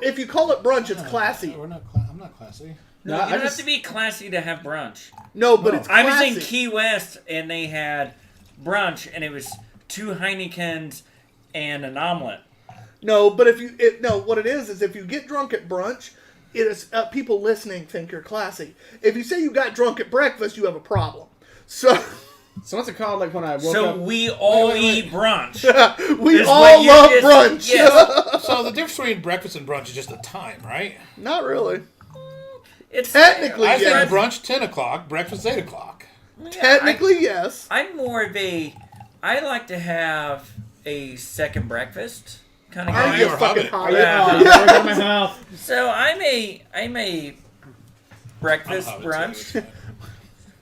If you call it brunch, it's classy. I'm not classy. No, No, you don't I just- have to be classy to have brunch. No, but No. it's I classy. was in Key West and they had brunch and it was 2 Heinekens and an omelet. No, but what it is if you get drunk at brunch, it is people listening think you're classy. If you say you got drunk at breakfast, you have a problem. So So what's it called? Like when I woke So up. we all wait. eat brunch. we Is all what you love just- brunch. yes. So the difference between breakfast and brunch is just the time, right? Not really. It's Technically, I yes. think brunch 10 o'clock, breakfast 8 o'clock. Yeah, Technically, yes. I'm more of a. I like to have a second breakfast kind of Are guy. you You're a fucking hobbit. hobbit? Yeah. Oh, you gotta go to my mouth. So I'm a breakfast I'm a brunch, hobbit,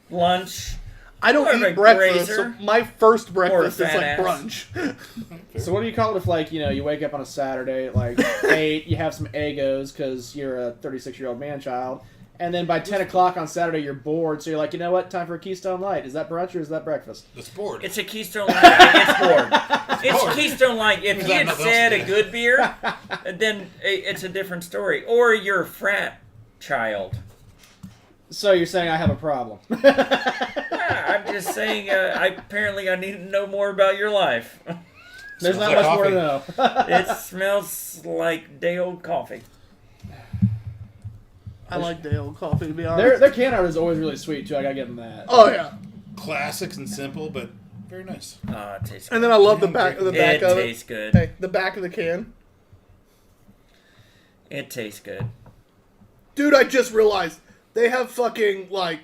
lunch. I don't More of eat a breakfast. So grazer. my first breakfast is fat like ass. brunch. So what do you call it if, like, you know, you wake up on a Saturday at like 8, you have some Eggos because you're a 36-year-old man-child, and then by 10 o'clock on Saturday you're bored, so you're like, you know what, time for a Keystone Light. Is that brunch or is that breakfast? The sport. It's a Keystone Light. I get bored. It's bored. Keystone Light. If Is you that had nothing said else a to do? good beer, then it's a different story. Or you're a frat child. So you're saying I have a problem. I'm just saying. Apparently, I need to know more about your life. There's Smells not like much more to coffee. know. It smells like day old coffee. I like day old coffee, to be honest. Their can art is always really sweet too. I gotta give them that. Oh yeah, Classics and simple, but very nice. Oh, it tastes good. and then I love the back of It it. tastes good. Hey, the back of the can. It tastes good. Dude, I just realized they have fucking like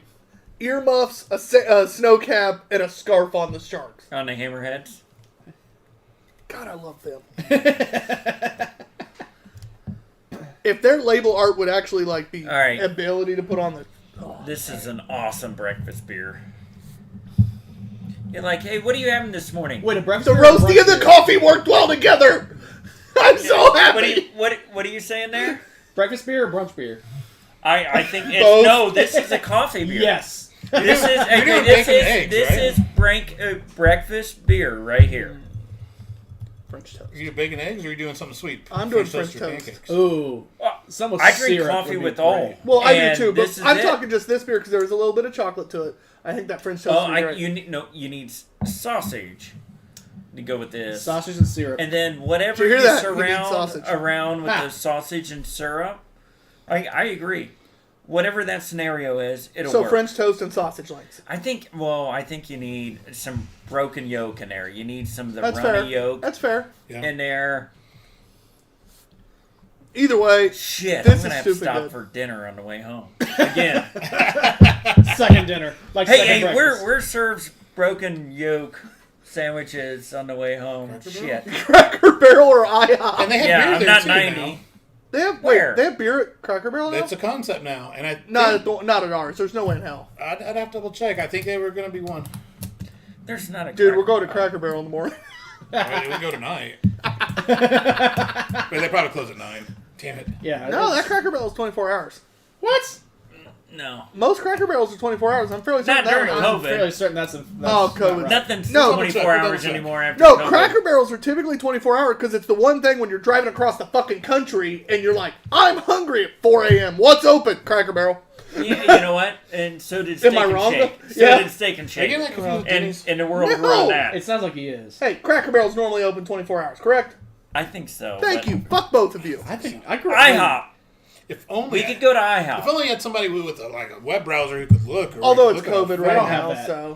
earmuffs, a snow cap, and a scarf on the sharks. On the hammerheads. God, I love them. If their label art would actually like be All right. ability to put on the This is an awesome breakfast beer. You're like, hey, what are you having this morning? Wait, a breakfast the beer or a roasty brunch and the beer? coffee work well together. I'm so happy. What are you saying there? Breakfast beer or brunch beer? I think it's Both. no. This is a coffee beer. Yes. This is You're doing this bacon is and eggs, this right? is breakfast beer right here. French toast. Are you bacon eggs or are you doing something sweet? I'm doing or French toast. pancakes? Ooh. Well, Some with I drink syrup coffee would be with great. all. Well, I do And too, but this is I'm it. talking just this beer because there was a little bit of chocolate to it. I think that French toast Oh, would be great. you need sausage to go with this. Sausage and syrup. And then whatever Did you you hear that? You need surround sausage. around with Ah. the sausage and syrup, I agree. Whatever that scenario is, it'll So work. French toast and sausage links. I think you need some broken yolk in there. You need some of the That's runny fair. yolk That's fair. Yeah. in there. Either way, Shit, This I'm gonna is have to stupid stop good. for dinner on the way home again. Second dinner. Like second hey, breakfast. where serves broken yolk sandwiches on the way home? Shit. Cracker Barrel or IHOP. And they have Yeah, beer I'm there not too 90. now. They have Where? They have beer at Cracker Barrel now. That's a concept now, and I Not at ours. There's no way in hell, I'd have to double check. I think they were going to be one. There's not a dude. Cracker We're going to Barrel. Cracker Barrel in the morning. I mean, we go tonight, but they probably close at 9. Damn it! Yeah. No, that that's- Cracker Barrel is 24 hours. What? No. Most Cracker Barrels are 24 hours. I'm fairly certain Not during that one- COVID. I'm fairly certain that's Oh, COVID. right. Nothing's No, 24 double hours check. anymore after No, COVID. Cracker Barrels are typically 24 hours because it's the one thing when you're driving across the fucking country and you're like, I'm hungry at 4 a.m. What's open? Cracker Barrel. You know what? And so did Steak Am I and wrong? Shake. So Yeah. did Steak and Are you Shake. getting that confused with And Denny's? in the world No. around that. It sounds like he is. Hey, Cracker Barrel's normally open 24 hours, correct? I think so. Thank but you. Fuck both of you. I think I grew up. IHOP. if only We could go to if IHOP. only had somebody with a web browser who could look. Or Although could it's look COVID up. right don't now, have so.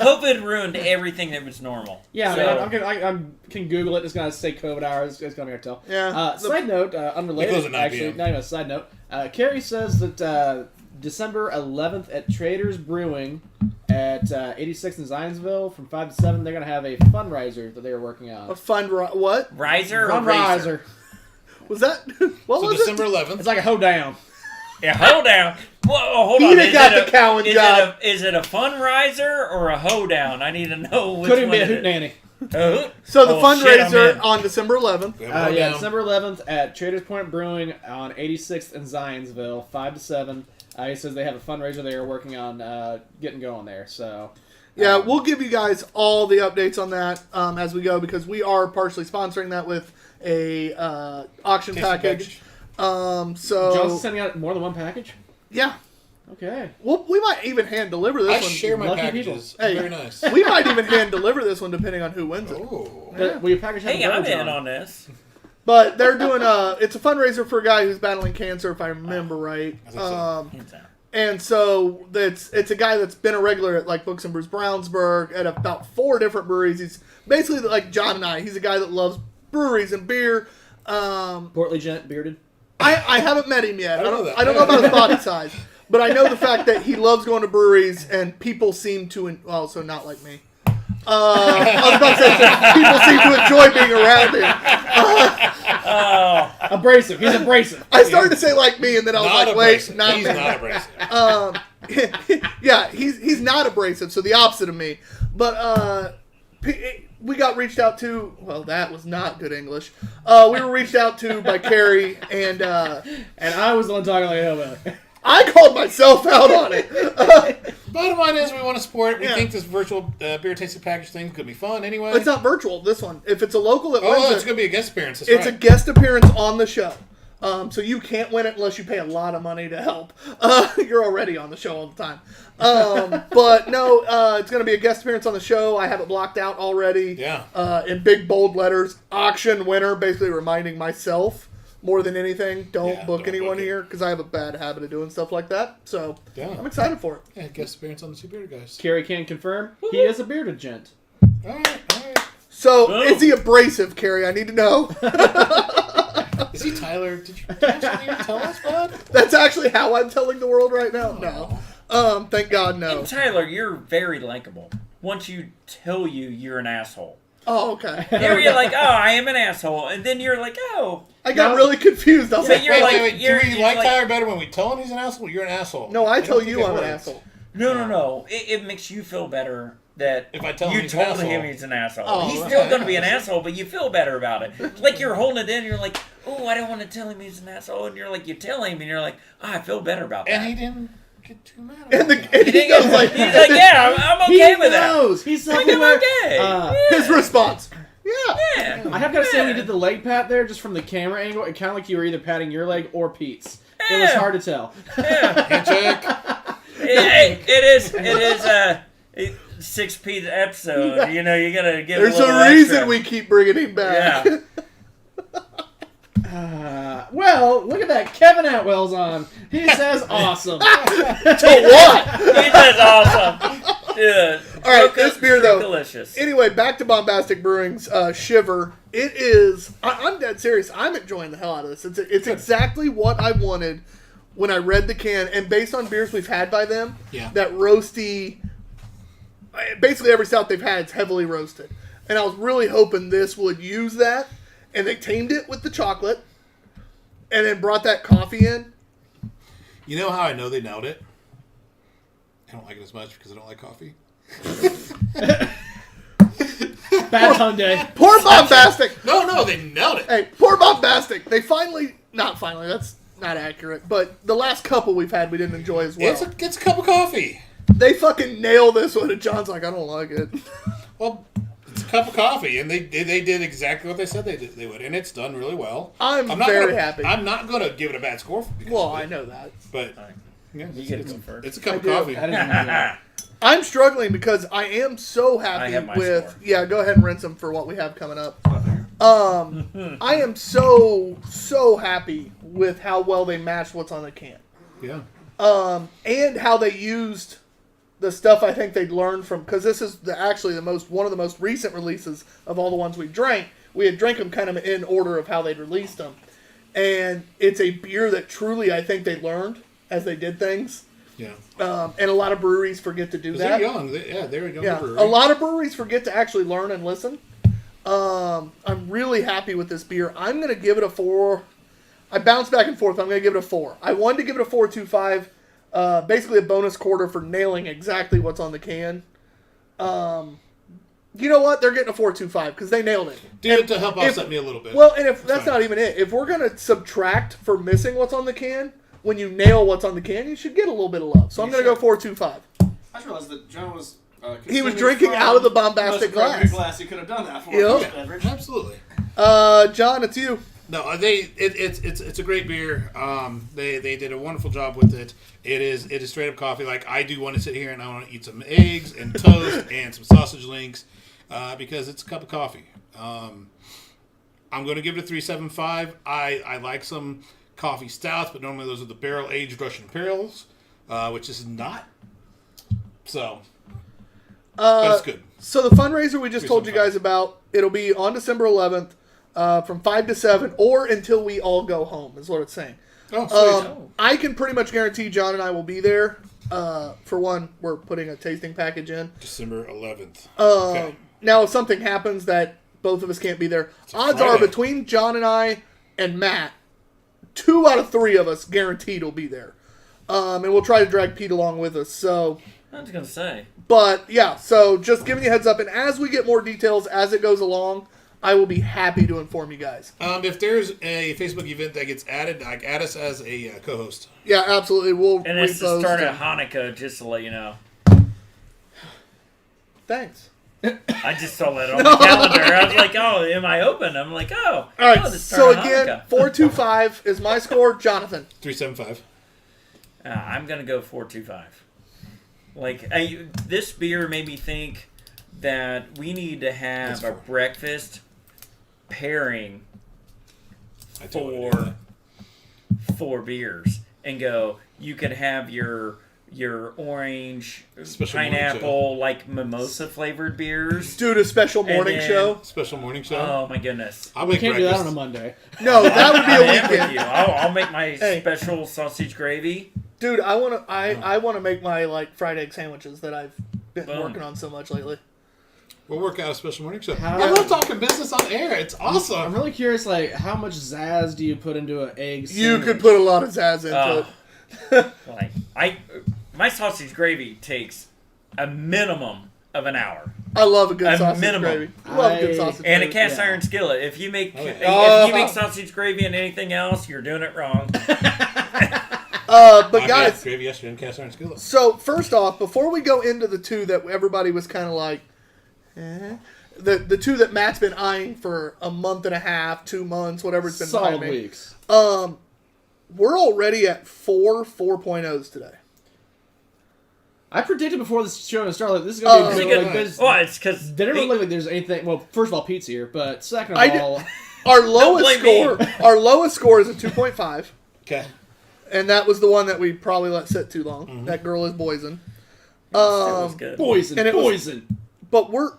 COVID ruined everything that was normal. Yeah, So, I can Google it. It's gonna say COVID hours. It's gonna be hard to tell. Yeah. Side note, They close unrelated. at 9 Actually, p.m. not even a side note. Carrie says that December 11th at Traders Brewing at 86th in Zionsville from 5 to 7, they're gonna have a fundraiser that they are working on. A what? Riser or Racer? Fundraiser. Was that? What So was December it? 11th. It's like a hoedown. Yeah, hold down. Whoa, hold He on. done got the Cowan job. Is it a fun riser or a hoedown? I need to know which Could even one be a it is. hootenanny. A hoot? So the Oh, shit, I'm fundraiser in. on December 11th. We have a Yeah, lowdown. December 11th at Traders Point Brewing on 86th in Zionsville, 5 to 7. He says they have a fundraiser they are working on getting going there. So Yeah, we'll give you guys all the updates on that as we go because we are partially sponsoring that with a auction Tasting package. John's So sending out more than one package. yeah, Okay. we might even hand deliver this I one. share my Lucky packages. Hey. Very nice. We might even hand deliver this one depending on who wins it. Oh. Will your package have Hey, a I'm logo, in John? on this. But they're doing it's a fundraiser for a guy who's battling cancer, if I remember right. I think so. Hands down. And so it's a guy that's been a regular at like Books and Brews Brownsburg at about 4 different breweries. He's basically like John and I. He's a guy that loves breweries and beer. Portly gent, bearded. I haven't met him yet. I don't know that. I don't know about his body size, but I know the fact that he loves going to breweries and people seem to. Well, so not like me. I was about to say people seem to enjoy being around him. Oh, Abrasive. He's abrasive. I started to say like me, and then I was Not like, wait, abrasive. not He's me. not abrasive. Yeah, he's not abrasive, so the opposite of me. But we got reached out to. Well, that was not good English. We were reached out to by Carrie, and And I was the one talking like a hillbilly. I called myself out on it. Bottom line is we want to support it. We Yeah. think this virtual beer tasting package thing could be fun anyway. It's not virtual. This one, if it's a local that wins it's it, going to be a guest appearance. That's it's a right. guest appearance on the show. So you can't win it unless you pay a lot of money to help. You're already on the show all the time. But no, it's going to be a guest appearance on the show. I have it blocked out already. Yeah. In big bold letters, auction winner, basically reminding myself more than anything, don't Yeah, book don't anyone book it. here because I have a bad habit of doing stuff like that. So Yeah. I'm excited for it. Yeah, guest appearance on the Two Bearded Guys. Carrie can confirm he is a bearded gent. All right. So Boom. is he abrasive, Carrie? I need to know. Is he Tyler? Did you actually even tell us, bud? That's actually how I'm telling the world right now. No. Thank God, no. and Tyler, you're very likable. Once you tell you're an asshole. Oh, okay. You're like, oh, I am an asshole, and then you're like, oh, I got No. really confused. I was Yeah, like, you're Wait, like- wait, wait. you're- Do we you're like like- Tyler better when we tell him he's an asshole? You're an asshole. no, I don't tell think you it I'm an works. asshole. no. It makes you feel better that If I tell him you he's an told asshole. him he's an asshole. Oh, he's right. still going to be an asshole, but you feel better about it. Like you're holding it in, you're like, oh, I don't want to tell him he's an asshole. And you're like, you tell him, and you're like, oh, I feel better about that. And he didn't get too mad about And, that. and he goes like, he's like, yeah, I'm He okay with that. knows. He's Like, I'm self-aware. okay. Yeah. his response. Yeah. Yeah. I have got to say, when Yeah. you did the leg pat there, just from the camera angle, it kind of like you were either patting your leg or Pete's. It was Yeah. hard to tell. Yeah. Handshake. It is a 6P episode. You know, you gotta give There's a little a reason extra. we keep bringing him back. Yeah. Well, look at that. Kevin Atwell's on. He says awesome. To what? He says awesome. Dude. All right, this beer, though. Delicious. Anyway, back to Bombastic Brewing's Shiver. It is. I'm dead serious. I'm enjoying the hell out of this. It's exactly what I wanted when I read the can, and based on beers we've had by them, Yeah. that roasty. Basically, every stout they've had is heavily roasted, and I was really hoping this would use that, and they tamed it with the chocolate, and then brought that coffee in. You know how I know they nailed it? I don't like it as much because I don't like coffee. Bad pun day. Poor Bombastic. No, they nailed it. Hey, poor Bombastic. They not finally, that's not accurate, but the last couple we've had we didn't enjoy as well. It's a cup of coffee. They fucking nail this one, and John's like, I don't like it. Well, it's a cup of coffee, and they did exactly what they said they would, and it's done really well. I'm not very gonna, happy. I'm not going to give it a bad score. Because Well, of it, I know that. but yeah, You it's, get to it's, go first. it's a cup of do. coffee. I didn't even know. I'm struggling because I am so I happy have my with. score. Yeah, go ahead and rinse them for what we have coming up. I am so happy with how well they matched what's on the can. Yeah. And how they used the stuff I think they'd learned from, because this is actually one of the most recent releases of all the ones we drank. We had drank them kind of in order of how they'd released them, and it's a beer that truly I think they learned as they did things. Yeah. And a lot of breweries forget to do 'Cause that. they're young. They're a young Yeah, brewery. a lot of breweries forget to actually learn and listen. I'm really happy with this beer. I'm going to give it a 4. I bounce back and forth. I'm going to give it a 4. I wanted to give it a 4.25. Basically a bonus quarter for nailing exactly what's on the can. You know what? They're getting a 4.25 because they nailed it. Did it to help offset me a little bit. Well, and if that's fine. not even it. If we're going to subtract for missing what's on the can, when you nail what's on the can, you should get a little bit of love. So I'm going to go 4.25. I just realized that John was. He was consuming drinking from out of the the bombastic most appropriate glass. glass he could have done that for. Yep. First beverage. Absolutely. John, it's you. No, it's a great beer. They did a wonderful job with it. It is straight up coffee. Like, I do want to sit here and I want to eat some eggs and toast and some sausage links because it's a cup of coffee. I'm going to give it a 3.75. I like some coffee stouts, but normally those are the barrel aged Russian Imperials, which is not. So, but it's good. So the fundraiser we just told you guys about, it'll be on December 11th from 5 to 7 or until we all go home is what it's saying. Oh, sweet. I can pretty much guarantee John and I will be there. For one, we're putting a tasting package in. December 11th. Okay. Now, if something happens that both of us can't be there, a odds are Friday. between John and I and Matt, 2 out of 3 of us guaranteed will be there. And we'll try to drag Pete along with us. So, I was gonna say. but yeah, so just giving you a heads up. And as we get more details as it goes along, I will be happy to inform you guys. If there's a Facebook event that gets added, like, add us as a co-host. Yeah, absolutely. We'll And it's the repost start of and- Hanukkah, just to let you know. Thanks. I just saw that on the calendar. I was like, oh, am I open? I'm like, oh. All right. Oh, the start So of again, Hanukkah. 4.25 is my score. Jonathan. 3.75. I'm gonna go 4.25. Like this beer made me think that we need to have That's a 4. breakfast pairing I totally do for that. 4 beers and go. You could have your orange, Special morning pineapple, like mimosa flavored beers. Do a special morning then- show. Special morning show. Oh my goodness! I'll We make can't do that breakfast. on a Monday. No, that would be I'm a in with weekend. you. I'll make my Hey. special sausage gravy. Dude, I want to make my like fried egg sandwiches that I've been Boom. working on so much lately. We'll work out a special morning show. How- I love talking business on air. It's I'm awesome. really curious, like, how much zazz do you put into an egg You sandwich? could put a lot of zazz into it. Like my sausage gravy takes a minimum of an hour. I love a good A sausage minimum. gravy. Love a good I- sausage And a gravy. cast Yeah. iron skillet. If you make yeah. if you make sausage gravy and anything else, you're doing it wrong. But I guys, got gravy yesterday in cast iron skillet. so first off, before we go into the two that everybody was kind of like, the two that Matt's been eyeing for a month and a half, 2 months, whatever it's been Solid timing, weeks. we're already at 4.0s today. I predicted before this show and started, this is going to Oh, be It's a good. good- Like, there's, well, it's because they don't look like there's anything. Well, first of all, Pete's here, but second of I did- all, Our lowest blame me. score, our lowest score is a 2.5, Okay. and that was the one that we probably let sit too long. That girl is poison. was good. poison, And it was- poison. But we're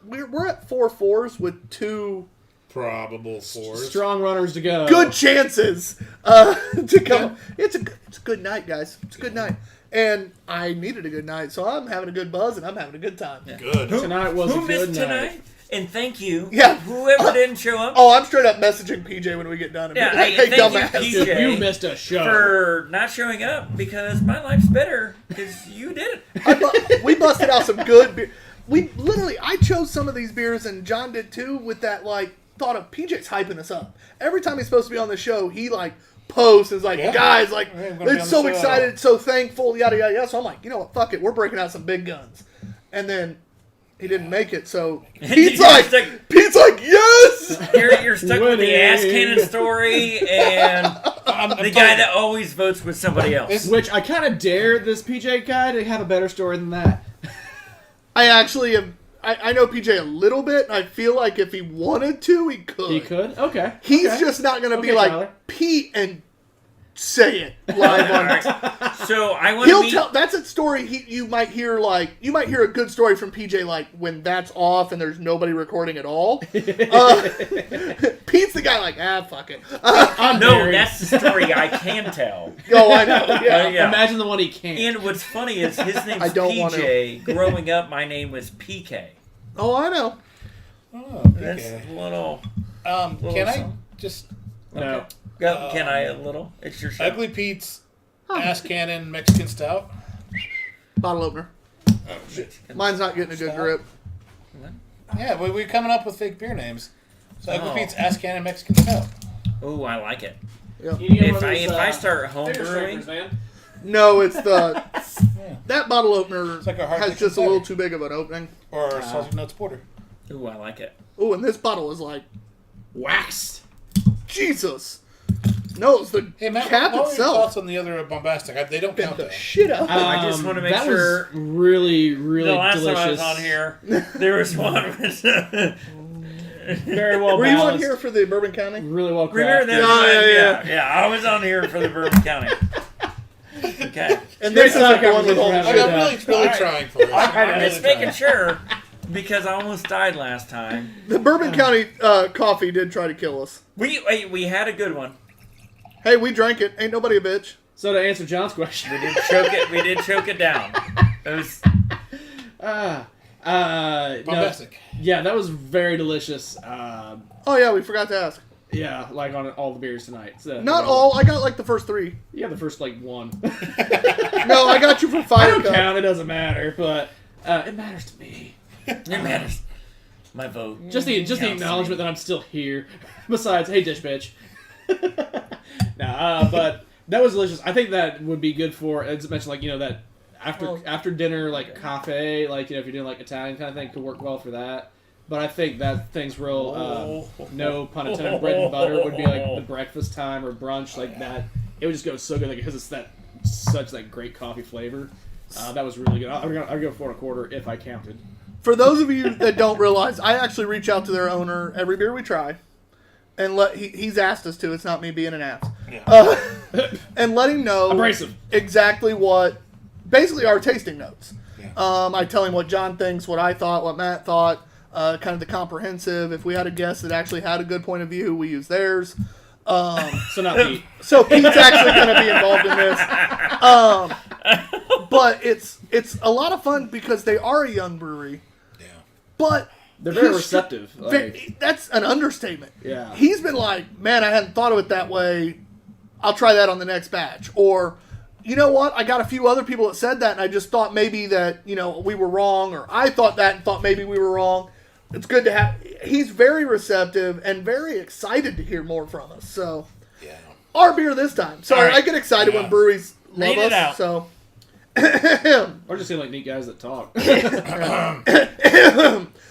at 4.4s with two Probable fours. Strong runners to go. good chances to come. It's a good night, guys. It's a good night, and I needed a good night, so I'm having a good buzz and I'm having a good time. Good. Tonight was Who a good missed night. tonight? And thank you. Yeah. Whoever didn't show up. Oh, I'm straight up messaging PJ when we get done. And Yeah, be like, hey, hey, thank dumbass. you, PJ. You missed a show. For not showing up because my life's better because you did it. We busted out some good beer. I chose some of these beers, and John did too, with that, like, thought of PJ's hyping us up. Every time he's supposed to be on the show, he, like, posts and is like, Yeah. guys, like, Yeah, I'm gonna be it's on so the show. excited, so thankful, yada, yada, yada. So I'm like, you know what, fuck it. We're breaking out some big guns. And then he didn't make it, so Pete's You're like, stuck- yes! You're stuck with the Winning. ass cannon story and I'm the telling guy you, that always votes with somebody else. This- Which I kind of dare this PJ guy to have a better story than that. I actually am. I know PJ a little bit, and I feel like if he wanted to, he could. He could? Okay. He's okay. just not going to be Okay, like Tyler. Pete and say it live on. Alright. So I want to He'll meet. tell. That's a story you might hear. Like you might hear a good story from PJ, like when that's off and there's nobody recording at all. Pete's the guy, like fuck it. I'm No, married. that's the story I can tell. Oh, I know. Yeah. Yeah. Imagine the one he can't. And what's funny is his name's I don't want PJ. Growing up, my name was PK. Oh, I know. Oh, That's okay. a little. Can I song. just No. Can I a little? It's your show. Ugly Pete's Ass Cannon Mexican Stout? Bottle opener. Oh shit. Mine's not getting a good Stop. grip. Yeah, we're coming up with fake beer names. So Ugly Oh. Pete's Ass Cannon Mexican Stout. Oh, I like it. You get If one of I those, if I start home finger brewing, scrapers, man. No, it's the Yeah. that bottle opener like a hard has liquor just a little cider. too big of an opening. Or Sausage Nuts Porter. ooh, I like it. Oh, and this bottle is like Waxed. Jesus. No, it's the Hey Matt, cap what are your itself. thoughts on the other bombastic? They don't Bent count the though. shit out. I just wanna make that sure- was really, really The last delicious. time I was on here, there was one. Very well Were you on balanced. here for the Bourbon County? Really well crafted. Remember that? Oh, yeah. I was on here for the Bourbon County. Okay. And this is Great the one with all the conversation. shit I'm out. really trying for this. I'm just making sure because I almost died last time. The Bourbon County coffee did try to kill us. We had a good one. Hey, we drank it. Ain't nobody a bitch. So to answer John's question, We did choke it. We did choke it down. It was no, Bombastic. yeah, that was very delicious. Oh yeah, we forgot to ask. Yeah, like on all the beers tonight. So, Not all. I got like the first 3. Yeah, the first like one. No, I got you for I 5. don't count. It doesn't matter, but it matters to me. it matters. My vote. Just the Counts to acknowledgement me. that I'm still here. Besides, hey, dish bitch. But that was delicious. I think that would be good for, as I mentioned, like, you know, that after dinner, like cafe, like, you know, if you're doing like Italian kind of thing, could work well for that. But I think that thing's real, no pun intended, bread and butter would be like the breakfast time or brunch, like that. It would just go so good like, because it's such that great coffee flavor. That was really good. I'd go 4 1/4 if I counted. For those of you that don't realize, I actually reach out to their owner every beer we try, and he's asked us to. It's not me being an ass. Yeah. And let him know Abrasive. exactly what, basically our tasting notes. Yeah. I tell him what John thinks, what I thought, what Matt thought, kind of the comprehensive. If we had a guest that actually had a good point of view, we use theirs. So not Pete. So Pete's actually going to be involved in this. But it's a lot of fun because they are a young brewery, Yeah. but They're very his- receptive. Like, that's an understatement. Yeah. He's been like, man, I hadn't thought of it that way. I'll try that on the next batch. Or you know what? I got a few other people that said that, and I just thought maybe that, we were wrong, or I thought that and thought maybe we were wrong. It's good to have. He's very receptive and very excited to hear more from us. So, Yeah. our beer this time. Sorry, All right. I get excited when Yeah. breweries love Read it us. out. So, Or just seem like neat guys that talk.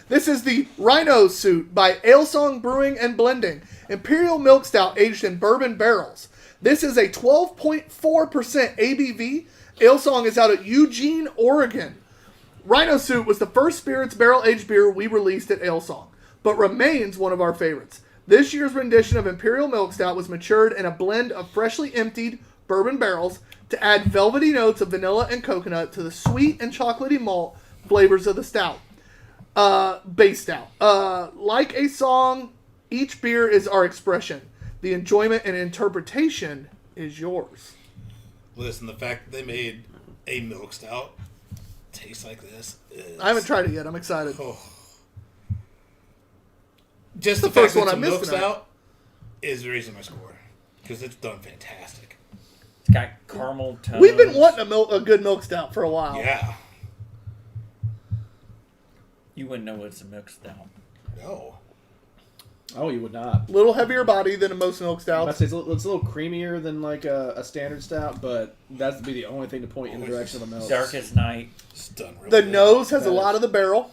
this is the Rhino Suit by Alesong Brewing and Blending. Imperial Milk Stout aged in bourbon barrels. This is a 12.4% ABV. Alesong is out of Eugene, Oregon. Rhino Suit was the first spirits barrel-aged beer we released at Alesong, but remains one of our favorites. This year's rendition of Imperial Milk Stout was matured in a blend of freshly emptied bourbon barrels to add velvety notes of vanilla and coconut to the sweet and chocolatey malt flavors of the stout. Base stout. Like a song, each beer is our expression. The enjoyment and interpretation is yours. Listen, the fact that they made a milk stout taste like this is... I haven't tried it yet. I'm excited. Oh. Just The the, fact first that one it's I a missed milk tonight. stout is raising my score. Because it's done fantastic. It's got caramel tones. We've been wanting a good milk stout for a while. Yeah. You wouldn't know it's a milk stout. No. Oh, you would not. A little heavier body than most milk I'd stouts. say it's a little creamier than like a standard stout, but that'd be the only thing to point in the direction of the milk. Darkest Night. It's done real The good. nose has a That lot is- of the barrel.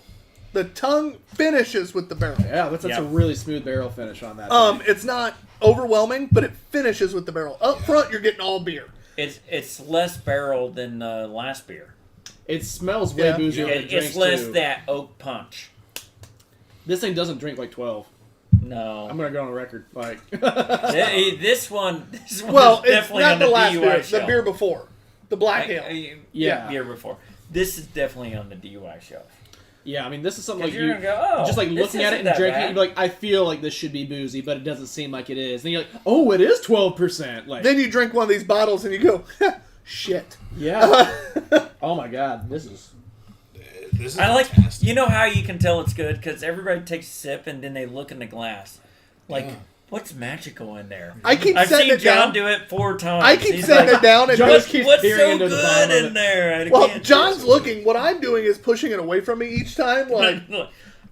The tongue finishes with the barrel. Yeah, that's Yeah. a really smooth barrel finish on that. It's not overwhelming, but it finishes with the barrel. Up front, you're getting all beer. It's less barrel than the last beer. It smells way Yeah. boozier than it drinks It's less too. that oak punch. This thing doesn't drink like 12. No. I'm gonna go on the record. Like, This one Well, is it's definitely not on the the last DUI beer. shelf. The beer before. The Black Ale. Yeah. Beer before. This is definitely on the DUI shelf. yeah, I mean, this is something like Because you're you gonna go, oh, just like this looking at it isn't and that drinking it, bad. you'd be like, I feel like this should be boozy, but it doesn't seem like it is. Then you're like, oh, it is 12%. Like, Then you drink one of these bottles and you go, shit. yeah. Oh my god, this is. This is I like. fantastic. You know how you can tell it's good because everybody takes a sip and then they look in the glass, like, Yeah. what's magical in there? I keep I've setting seen it John down. do it 4 times. I keep He's setting like, it down and John just keeps What's peering so into the bottom good of in it. there? I Well, can't John's taste looking. What I'm doing is pushing it away from me each time. Like, it.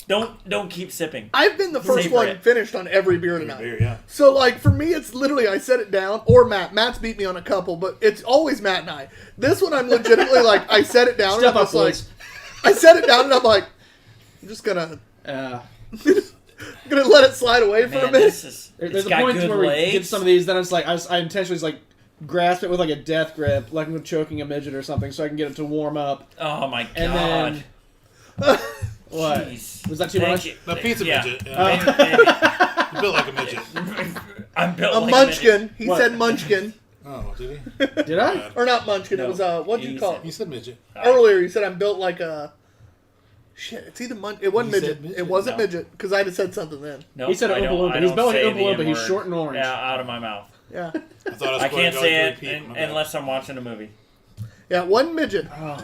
Don't keep sipping. I've been the first Savor one it. finished on every beer tonight. Beer, yeah. So, like, for me, it's literally I set it down, or Matt. Matt's beat me on a couple, but it's always Matt and I. This one, I'm legitimately like, I set it down, Step and I'm up, just like, boys. I set it down, and I'm like, I'm just gonna let it slide away for a Man, minute. this is. There's It's a got point good where we legs. get some of these, then it's like, I intentionally just like grasp it with like a death grip, like I'm choking a midget or something, so I can get it to warm up. Oh my god. And then. What? Jeez. Was that too Thank much? you. The pizza Yeah. midget. Oh. Yeah. You built like a midget. I'm built A like munchkin. He What? said munchkin. Oh, did he? Did I? Or not munchkin. No. It was, what'd you He call said- He it? said midget. Earlier, you said I'm built like a... Shit, it's either it wasn't You midget. said midget? It wasn't No. midget, because I had said something then. Nope, He said I Oompa don't- Loompa. I He's don't built like say Oompa the Loompa. He's N-word. short and orange. Yeah, out of my mouth. Yeah. I thought I was I going can't to say go it repeat. My bad. unless I'm watching a movie. Yeah, one midget. Oh,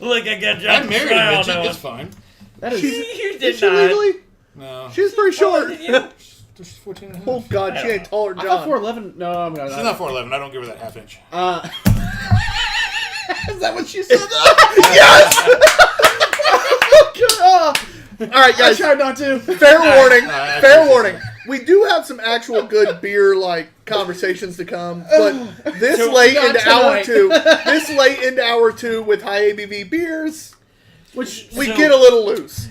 Look, I got I John married a smile midget. now. It's fine. that is. You Is did she not. legally? No. She's pretty short. Taller than you. She's 14 and a half. Oh, God, she ain't taller than I thought John. 4'11". No, I'm not. She's not 4'11. I don't give her that half inch. Is that what she said? All right, I guys. tried not to. Fair warning. I Fair appreciate warning. We do have some actual good beer like conversations to come, but this So, late not into hour tonight. 2 with high ABV beers, Which we So- get a little loose.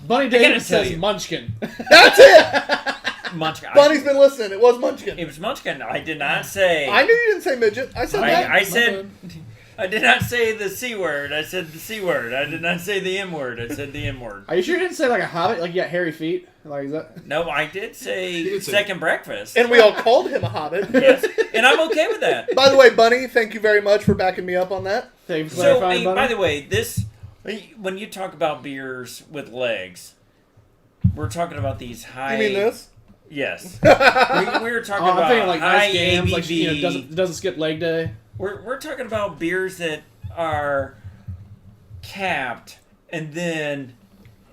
Bunny gotta Davis tell says you. Munchkin. That's it. Munchkin. Bunny's been listening. It was Munchkin. It was Munchkin. I did not say. I knew you didn't say midget. I said that. I said. I did not say the C word. I said the C word. I did not say the M word. I said the M word. Are you sure you didn't say like a hobbit? Like you got hairy feet? Like is that? No, I did say did say- second breakfast. And we all called him a hobbit. Yes, and I'm okay with that. By the way, Bunny, thank you very much for backing me up on that. Thank you for So, clarifying, hey, Bunny. by the way, this when you talk about beers with legs, we're talking about these high. You mean this? Yes. we were talking Oh, about I'm thinking like high nice games, ABV. like doesn't skip leg day. We're talking about beers that are capped and then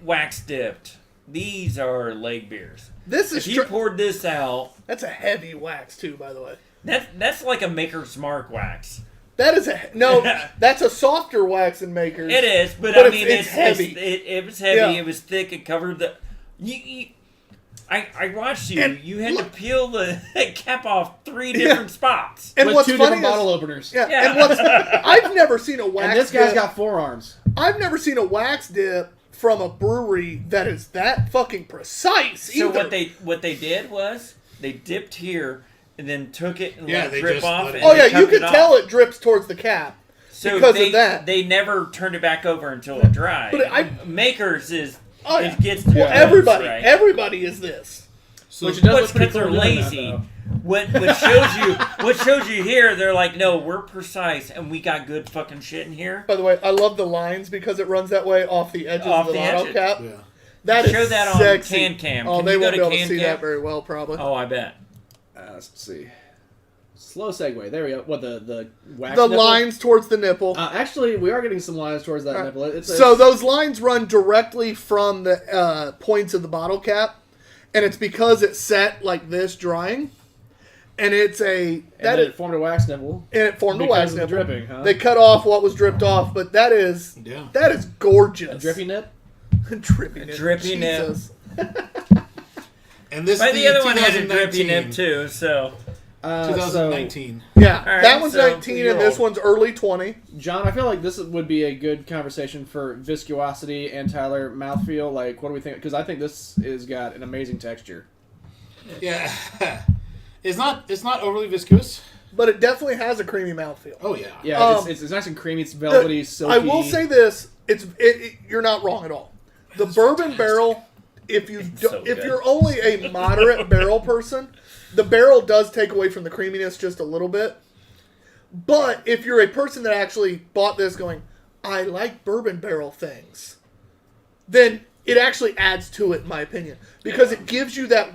wax dipped. These are leg beers. This If is you poured this out, that's a heavy wax too, by the way. That's like a Maker's Mark wax. That is that's a softer wax than Maker's. It is, but I But mean, it's heavy. It was heavy. Yeah. It was thick. It covered the. I watched you. And You had look- to peel the cap off 3 different spots. And With what's 2 funny different is, bottle openers. yeah, Yeah. and what's I've never seen a wax And this guy's dip. got 4 arms. I've never seen a wax dip from a brewery that is that fucking precise. So either. what they did was they dipped here and then took it and Yeah, let it they drip just off. let it- And Oh they yeah, you kept can it tell off. it drips towards the cap. So because they, of that. They never turned it back over until it dried. But Makers is Oh, yeah. it gets to Well, the everybody, right? everybody is this. So Which does What's look pretty because they're cool doing that, lazy. though. What shows you here? They're like, no, we're precise and we got good fucking shit in here. By the way, I love the lines because it runs that way off the edges Off of the the bottle edges. cap. yeah. That is Show that on sexy. CanCam. Oh, Can they you go won't to be able to see CanCam? that very well, probably. Oh, I bet. Let's see. Slow segue. There we go. What, the wax The nipple? lines towards the nipple. Actually, we are getting some lines towards that Right. nipple. It's So those lines run directly from the points of the bottle cap, and it's because it's set like this drying, and it's and then it formed a wax nipple. and it formed a because wax of the nipple. dripping, huh? They cut off what was dripped off, but that is Yeah. gorgeous. A drippy nip? drippy nip. drippy nip. Jesus. And this But is the other one had a 2019. drippy nip too, so 2019. Yeah, All right, that one's so 19, and this one's early 20. John, I feel like this would be a good conversation for viscosity and Tyler mouthfeel. Like, what do we think? Because I think this has got an amazing texture. Yeah. It's not overly viscous. But it definitely has a creamy mouthfeel. Oh yeah. Yeah, Um, it's nice and creamy. It's velvety, silky. I will say this: you're not wrong at all. The bourbon barrel, if so good. you're only a moderate barrel person, the barrel does take away from the creaminess just a little bit. But if you're a person that actually bought this going, I like bourbon barrel things, then it actually adds to it, in my opinion, because it gives you that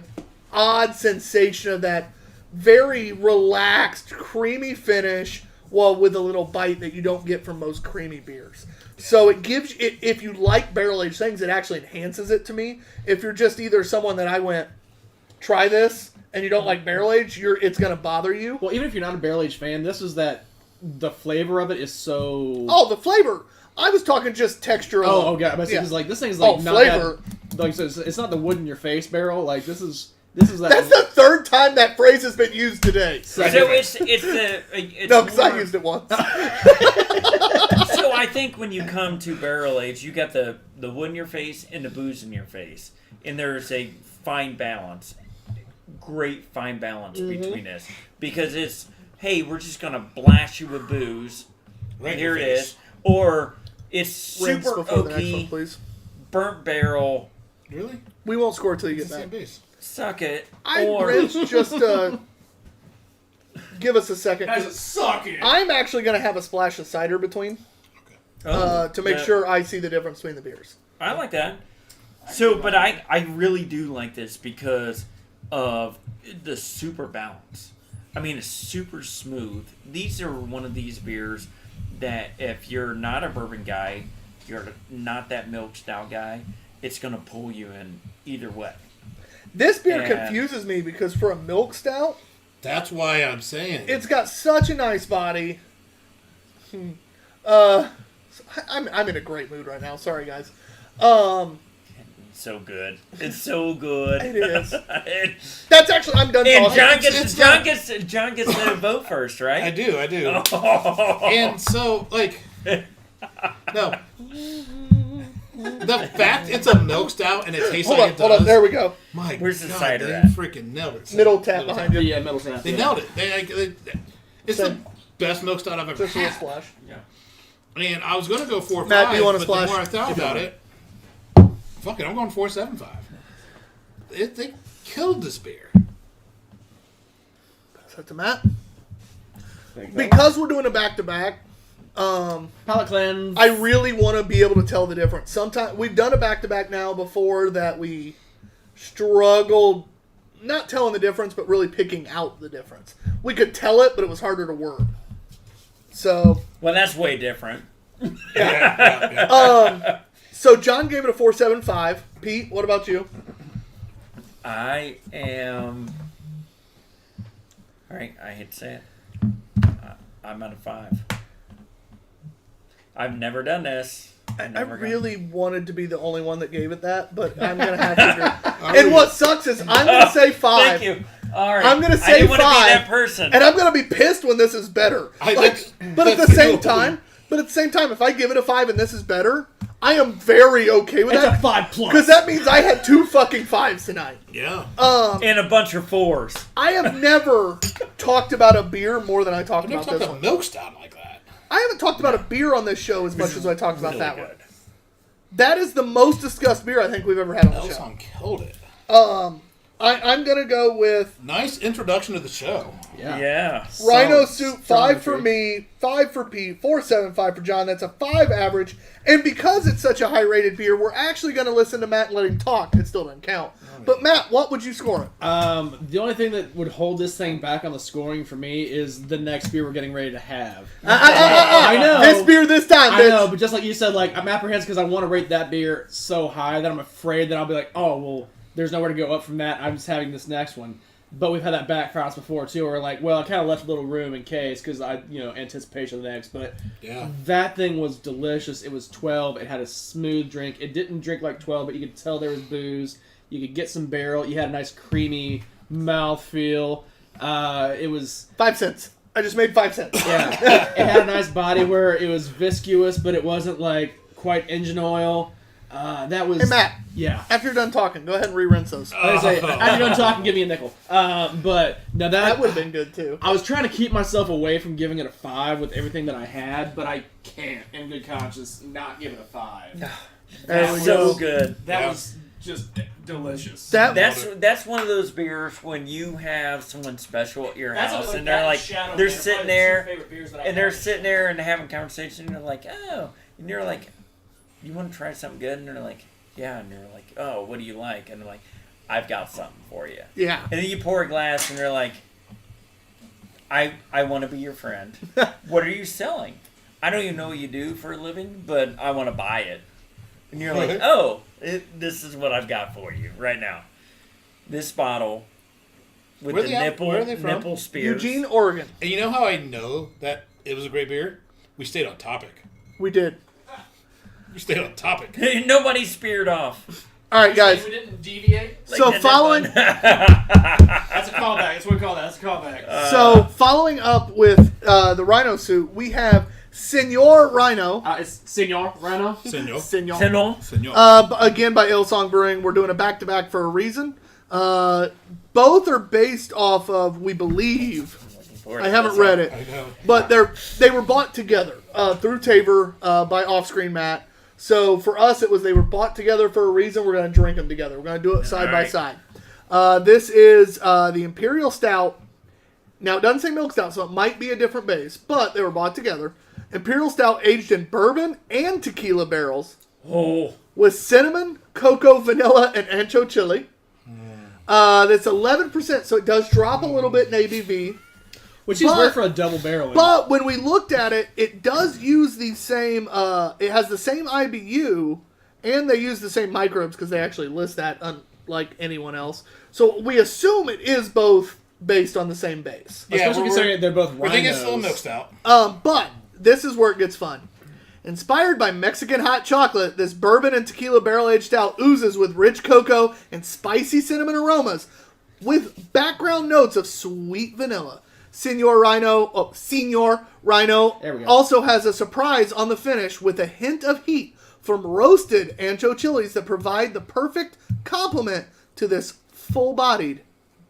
odd sensation of that very relaxed, creamy finish, while with a little bite that you don't get from most creamy beers. So it gives you, if you like barrel aged things, it actually enhances it to me. If you're just either someone that I went, try this, and you don't like barrel aged, it's going to bother you. Well, even if you're not a barrel aged fan, this is that the flavor of it is so. Oh, the flavor. I was talking just texture alone. Oh, god! But Yeah. it's like this thing's like not flavor. That, like I said, it's not the wood in your face barrel. Like this is that. That's the third time that phrase has been used today. so it's No, because I more- used it once. So I think when you come to barrel age, you got the wood in your face and the booze in your face, and there's a fine balance, great fine balance between this because it's hey, we're just gonna blast you with booze, Right in here your it face. is, or it's Rinse super before the next one, oaky, please. burnt barrel, Really? We won't score till you It's get the same back. base. suck it, I or Rich, just give us a second. Guys, it's sucking. I'm actually going to have a splash of cider between to make that- sure I see the difference between the beers. I like that. So, but I really do like this because of the super balance. I mean, it's super smooth. These are one of these beers that if you're not a bourbon guy, you're not that milk stout guy, it's going to pull you in either way. This beer Yeah. confuses me because for a milk stout, That's why I'm saying. it's got such a nice body. I'm in a great mood right now. Sorry, guys. So good. It's so good. It is. and That's actually I'm done talking. John gets to vote first, right? I do. Oh. And so, like, no. The fact it's a milk stout and it tastes Hold like on, it hold does. on. There we go. My Where's the God, cider they at? freaking nailed it. Middle tap behind you. yeah, metal snap. They nailed it. It's the Same. best milk stout I've ever Just a little had. splash. And I was going to go 4 or 5, Matt, do you want a but splash? the more I thought about it, fuck it, I'm going 4.75. They killed this beer. Pass that to Matt. Because we're doing a back-to-back, Palate cleanse. I really want to be able to tell the difference. Sometimes we've done a back-to-back now before that we struggled not telling the difference, but really picking out the difference. We could tell it, but it was harder to word. So, Well, that's way different. so John gave it a 4.75. Pete, what about you? I am. All right, I hate to say it. I'm at a 5. I've never done this. I really wanted to be the only one that gave it that, but I'm gonna have to agree. And what sucks is I'm gonna say 5. Thank you. All right. I'm gonna I say didn't want to 5, be that person. and I'm gonna be pissed when this is better. But at the same time, if I give it a 5 and this is better, I am very okay with It's that. a 5+. Because that means I had 2 fucking 5s tonight. Yeah. And a bunch of 4s. I have never talked about a beer more than I talked I never about talked this about one. milk stout like that. I haven't talked about a beer on this show as much as I talked about Really that good. one. That is the most discussed beer I think we've ever had on the show. Elson killed it. I'm gonna go with Nice introduction to the show. Yeah. Rhino Solid, Soup, strong 5 for entry. me, 5 for Pete, 4.75 for John. That's a 5 average. And because it's such a high rated beer, we're actually going to listen to Matt and let him talk. It still doesn't count. But Matt, what would you score it? The only thing that would hold this thing back on the scoring for me is the next beer we're getting ready to have. I know. This beer this time, I bitch. know, but just like you said, like I'm apprehensive because I want to rate that beer so high that I'm afraid that I'll be like, oh well, there's nowhere to go up from that. I'm just having this next one. But we've had that backfire us before too. Where like, well, I kind of left a little room in case because anticipation of the next. But Yeah. that thing was delicious. It was 12. It had a smooth drink. It didn't drink like 12, but you could tell there was booze. You could get some barrel. You had a nice creamy mouthfeel. It was 5 cents. I just made 5 cents. yeah. It had a nice body where it was viscous, but it wasn't like quite engine oil. That was. Hey, Matt. Yeah. After you're done talking, go ahead and re-rinse those. Like I say, after you're done talking, give me a nickel. But no, That would have been good, too. I was trying to keep myself away from giving it a 5 with everything that I had, but I can't, in good conscience, not give it a 5. There we So go. good. That Yeah. was just delicious. That's one of those beers when you have someone special at your house and they're like they're sitting there and they're sitting there and having conversation and they're like, oh, and you're like, you want to try something good? And they're like, yeah, and you're like, oh, what do you like? And they're like, I've got something for you. Yeah. And then you pour a glass and they're like, I want to be your friend. What are you selling? I don't even know what you do for a living, but I want to buy it. And you're like, oh, this is what I've got for you right now. This bottle with Where the they at? nipple Where are they from? nipple spears. Eugene, Oregon. And you know how I know that it was a great beer? We stayed on topic. We did. We stayed on topic. Nobody speared off. All right, guys. We didn't deviate. So following... That's a callback. That's what we call that. That's a callback. So, following up with the Rhino Suit, we have Senor Rhino. It's Senor Rhino. Senor. Senor. Tenol. Senor. Again, by Illsong Brewing. We're doing a back-to-back for a reason. Both are based off of, we believe, I haven't read it, I know. but they were bought together through Tabor by Offscreen Matt. So for us, it was they were bought together for a reason. We're going to drink them together. We're going to do it side by Alright. side. This is the Imperial Stout. Now, it doesn't say milk stout, so it might be a different base, but they were bought together. Imperial Stout aged in bourbon and tequila barrels Oh, with cinnamon, cocoa, vanilla, and ancho chili. That's 11%, so it does drop a little bit in ABV. Which is But- rare for a double barrel. But when we looked at it, it does use the same, it has the same IBU, and they use the same microbes because they actually list that unlike anyone else. So we assume it is both based on the same base. Especially considering they're both We're thinking it's still a rhinos. milk stout. But this is where it gets fun. Inspired by Mexican hot chocolate, this bourbon and tequila barrel-aged stout oozes with rich cocoa and spicy cinnamon aromas with background notes of sweet vanilla. Senor Rhino There we go. also has a surprise on the finish with a hint of heat from roasted ancho chilies that provide the perfect complement to this full-bodied,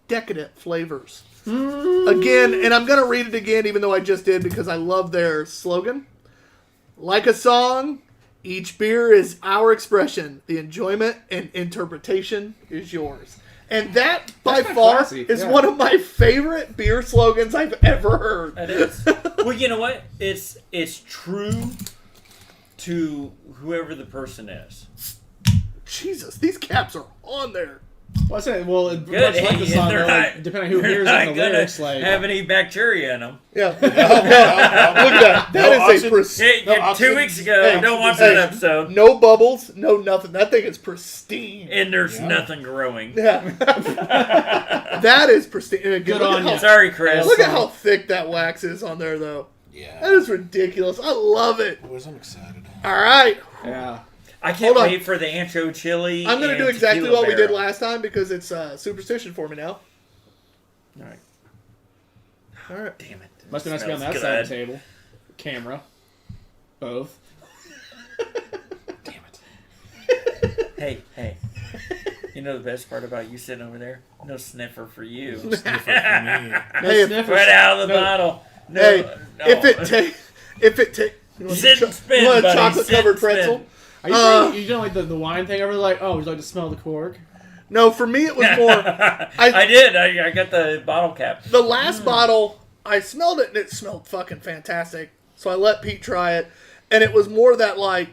decadent flavors. Again, and I'm going to read it again even though I just did because I love their slogan. Like a song, each beer is our expression. The enjoyment and interpretation is yours. And that, by That's kinda far, classy, is yeah. one of my favorite beer slogans I've ever heard. that is. Well, you know what? It's true to whoever the person is. Jesus, these caps are on there. Well, I say, well, Good. much like the Hey, song, they're though, like, not- depending on who they're hears not it in the gonna lyrics, like have any bacteria in them. Yeah. Look at that. That is a oxygen. pristine. No, 2 oxygen- weeks ago, Hey, don't watch hey. that episode. No bubbles, no nothing. That thing is pristine. And there's Yeah. nothing growing. Yeah. That is pristine. And again, Good look on at you. how, Sorry, Chris. look at how thick that wax is on there, though. That Yeah. is ridiculous. I love it. Boys, I'm excited. All right. yeah. I can't Hold on. wait for the ancho chili. I'm going to and do exactly tequila what we did barrel. last time because it's superstition for me now. All right. All right. Damn it. Must be nice to be on that Smells side of the good. table. Camera. Both. Damn it. Hey. You know the best part about you sitting over there? No sniffer for you. Sniffer for me. No Hey, if- sniffers. Right out of the No. bottle. No, Hey, no. if it take, you want Sit and spin, a buddy. chocolate Sit covered and spin. pretzel? Are you saying you don't like the wine thing over there? Like, oh, would you like to smell the cork? No, for me it was more. I did. I got the bottle cap. The last bottle, I smelled it and it smelled fucking fantastic. So I let Pete try it, and it was more that like,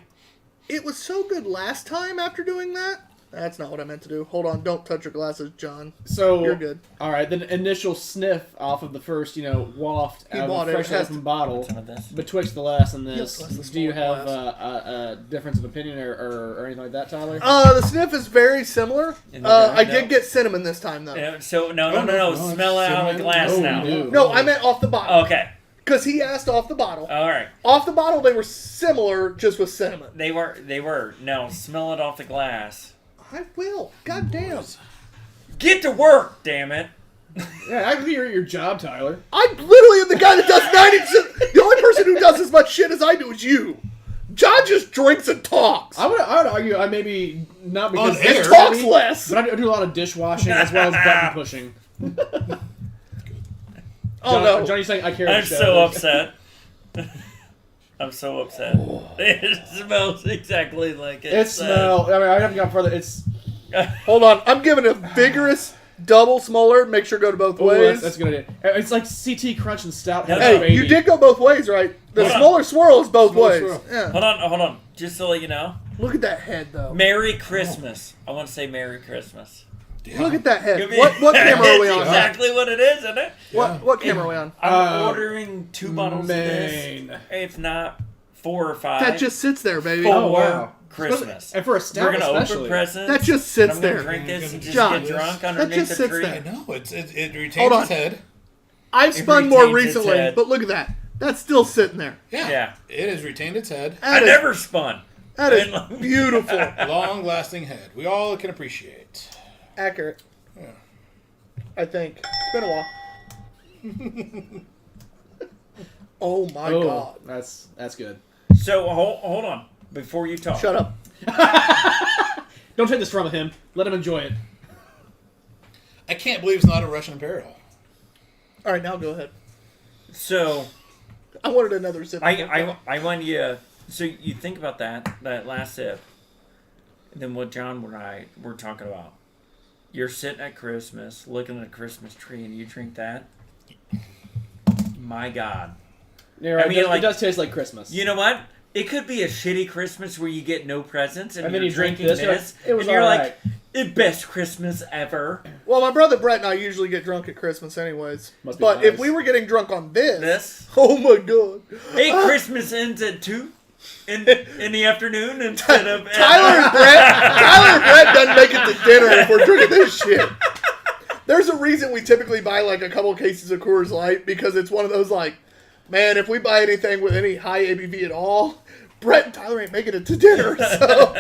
it was so good last time after doing that. That's not what I meant to do. Hold on, don't touch your glasses, John. So You're good. All right, the initial sniff off of the first, waft He out bought of it. the fresh It has open bottle. Some of this. Betwixt the last and this, Yes, that's the do you smaller have glass. a difference of opinion or anything like that, Tyler? The sniff is very similar. In the dark, I no. did get cinnamon this time though. Yeah, so no, no, smell it out of the glass Oh, now. no. No, I meant off the bottle. Okay. Because he asked off the bottle. All right. Off the bottle, they were similar, just with cinnamon. They were. No, smell it off the glass. I will. God damn. Get to work, damn it. Yeah, I can hear your job, Tyler. I literally am the guy that does 90%. The only person who does as much shit as I do is you. John just drinks and talks. I would argue I maybe not because On air. it's Talks heavy, less. but I do a lot of dishwashing as well as button pushing. Oh, no. Johnny saying I care. I'm so upset. I'm so upset. It smells exactly like it. It says. smells. I mean, I haven't gone further. It's Hold on. I'm giving a vigorous double smaller. Make sure go to both oh, ways. that's a good idea. It's like CT Crunch and Stout. No, Hey, baby. you did go both ways, right? The Hold on. smaller swirl is both Smaller ways. swirl. Yeah. Hold on. Just to let you know, Look at that head, though. Merry Christmas. I want to say Merry Christmas. Yeah. Look at that head. Give me- What camera are we It's on? exactly what it is, isn't it? What camera are we on? I'm ordering 2 bottles of Maine. this. If not 4 or 5. That just sits there, baby. for Oh, wow. Christmas. And for a We're stout, gonna especially. open presents. That just and sits I'm gonna there. drink this and just John, get drunk that underneath just the sits tree. there. No, it retains Hold on. its head. I've It spun more retains its recently, head. but look at that. That's still sitting there. Yeah. It has retained its head. That I is- never spun. That is beautiful. Long-lasting head. We all can appreciate. Accurate. Yeah. I think. It's been a while. Oh my Oh, god. that's good. So hold on before you talk. Shut up. Don't take this from him. Let him enjoy it. I can't believe it's not a Russian Imperial. All right, now go ahead. So I wanted another sip. I want you. So you think about that last sip, and then what John and I were talking about. You're sitting at Christmas, looking at a Christmas tree, and you drink that. My God. Yeah, right. I mean, it does taste like Christmas. You know what? It could be a shitty Christmas where you get no presents and And then you're you drink drinking this, you're like, this, it was and you're all like, right. the best Christmas ever. Well, my brother Brett and I usually get drunk at Christmas anyways. Must be But nice. if we were getting drunk on this, This. oh my god. Hey, Christmas ends at 2 in the afternoon instead of Tyler and Brett doesn't make it to dinner if we're drinking this shit. There's a reason we typically buy like a couple cases of Coors Light because it's one of those like, man, if we buy anything with any high ABV at all, Brett and Tyler ain't making it to dinner. So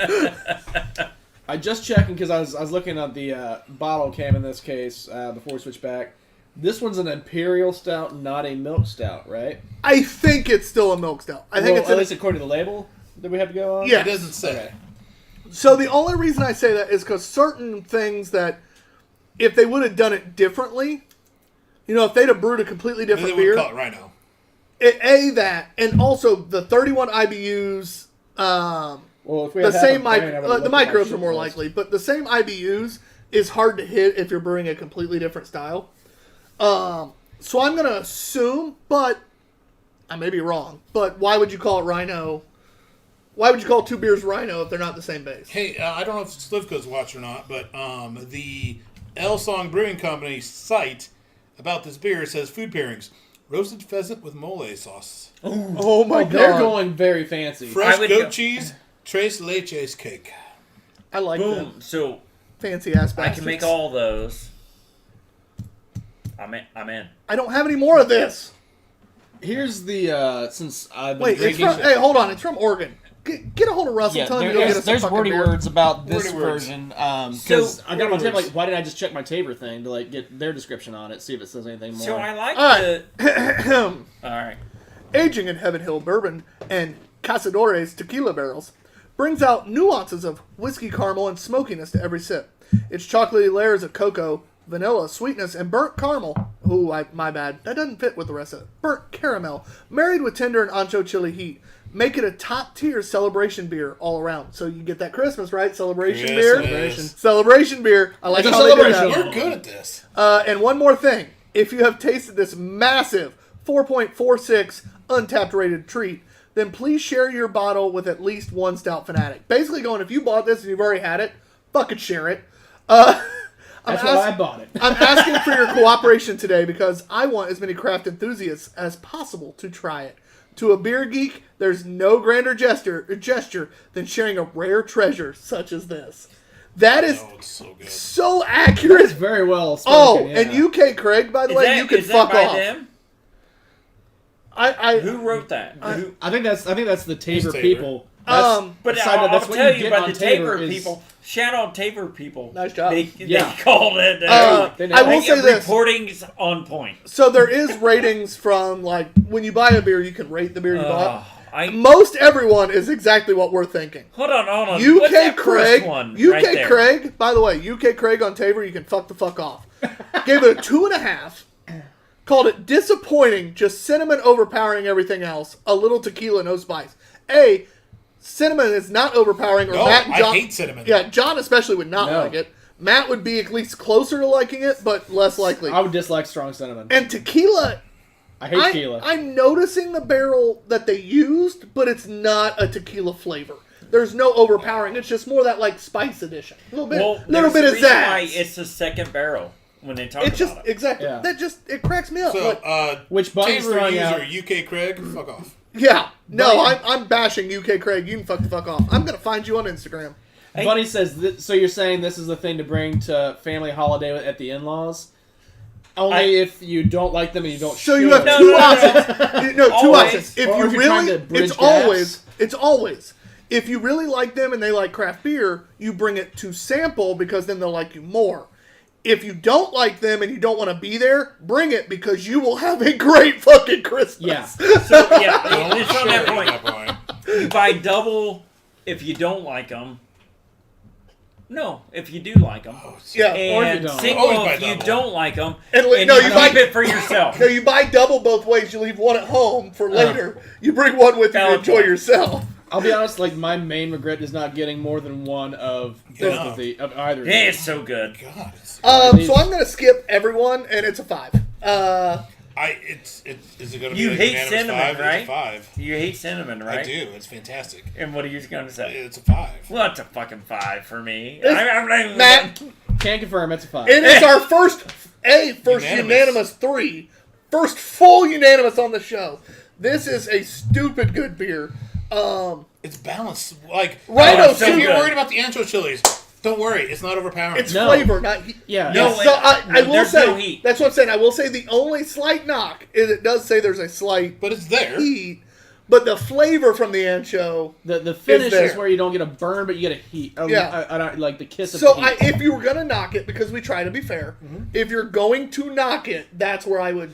I just checking because I was looking at the bottle cam in this case before we switch back. This one's an imperial stout, not a milk stout, right? I think it's still a milk stout. I think Well, it's at least according to the label that we have to go on. Yeah. It doesn't say. Okay. So the only reason I say that is because certain things that, if they would have done it differently, if they'd have brewed a completely They different would beer, call it Rhino. that, and also the 31 IBUs, Well, if we the had half same a brand, I would've the looked at my micros shit are more list. likely, but the same IBUs is hard to hit if you're brewing a completely different style. So I'm gonna assume, but I may be wrong. But why would you call it Rhino Why would you call two beers Rhino if they're not the same base? Hey, I don't know if Slivko's watched or not, but the El Song Brewing Company site about this beer says food pairings: roasted pheasant with mole sauce, Oh my They're god. going very fancy. fresh would goat go- cheese, tres leches cake. I like Boom. them. So Fancy ass I bastards. can make all those. I'm in. I don't have any more of this. Here's the since I've been Wait, it's drinking. from. Hey, hold on. It's from Oregon. Get a hold of Russell. Yeah, Tell him to go get us there's some wordy fucking beer. words about this Wordy words. version. Because I got my words. Tabor, like, why didn't I just check my Tabor thing to like get their description on it, see if it says anything more? So I like All the. right. All right. Aging in Heaven Hill bourbon and Cazadores tequila barrels brings out nuances of whiskey caramel and smokiness to every sip. Its chocolatey layers of cocoa, vanilla, sweetness, and burnt caramel. Ooh, my bad. That doesn't fit with the rest of it. Burnt caramel, married with tender and ancho chili heat, make it a top-tier celebration beer all around. So you get that Christmas, right? Celebration beer. Christmas. Celebration beer. I like It's a how they do celebration. that. We're good at this. And one more thing. If you have tasted this massive 4.46 untapped rated treat, then please share your bottle with at least one Stout Fanatic. Basically going, if you bought this and you've already had it, fucking share it. That's why I bought it. I'm asking for your cooperation today because I want as many craft enthusiasts as possible to try it. To a beer geek, there's no grander gesture than sharing a rare treasure such as this. That is Oh, it's so good. so accurate. It's very well spoken. Oh, yeah. and UK Craig, by the Is way, that, you can is fuck that by off. them? Who? Who wrote that? Who, I think that's the Tabor Tabor? people. That's, but side note, I'll that's what tell you you, get by on the Tabor is- people, shout out Tabor people. Nice job. They Yeah. called it. They I will say this. Reporting's on point. So there is ratings from like when you buy a beer, you can rate the beer you bought. I Most everyone is exactly what we're thinking. hold on. What's UK that Craig, first one UK right there? Craig. By the way, UK Craig on Tabor, you can fuck the fuck off. Gave it a 2.5. Called it disappointing, just cinnamon overpowering everything else. A little tequila, no spice. Cinnamon is not overpowering. Or No, Matt and I John, hate cinnamon. Yeah, John especially would not No. like it. Matt would be at least closer to liking it, but less likely. I would dislike strong cinnamon. And tequila, I hate tequila. I'm noticing the barrel that they used, but it's not a tequila flavor. There's no overpowering. It's just more that like spice addition. A little bit, Well, little there's bit the of reason that. why it's the second barrel when they talk It's just about it. exactly Yeah. that. Just it cracks me up. So, Like, Which Buddy's Tabor throwing user out. UK Craig, fuck off. yeah, no, Right. I'm bashing UK Craig. You can fuck the fuck off. I'm gonna find you on Instagram. Hey. Buddy says, so you're saying this is the thing to bring to family holiday at the in-laws? Only if you don't like them and you don't So share you have them. two no. options. No, two Always. options. If Or you if you're trying really, to bridge it's always. If you really like them and they like craft beer, you bring it to sample because then they'll like you more. If you don't like them and you don't want to be there, bring it because you will have a great fucking Christmas. Yeah. So yeah, Don't it's on that share point. at that point. You buy double if you don't like them. No, if you do like them. Yeah. Or if you And don't. single Always buy if you double. don't like them. And And, no, you you keep buy- it for yourself. No, you buy double both ways. You leave one at home for later. You bring one with you to Valid enjoy point. yourself. I'll be honest, like, my main regret is not getting more than one of both Yeah. of either of Yeah, these. it's so good. God, it's, So I'm gonna skip everyone, and it's a 5. is it going to be You a hate unanimous cinnamon, 5? right? It's a 5. You hate cinnamon, right? I do. It's fantastic. And what are you going to say? It's a 5. Well, that's a fucking 5 for me. It's- I'm not even Matt, Can't confirm, it's a 5. it is our first Unanimous. unanimous 3. First full unanimous on the show. This is a stupid good beer. It's balanced. Like, Rhino, if so you're good. worried about the ancho chilies, don't worry. It's not overpowering. It's No. flavor, not heat. Yeah. No, So I will there's say, no heat. that's what I'm saying. I will say the only slight knock is it does say there's a slight but it's there. heat, but the flavor from the ancho. The finish there. is where you don't get a burn, but you get a heat. Yeah. I don't like the kiss of So the heat. if you were gonna knock it, because we try to be fair, if you're going to knock it, that's where I would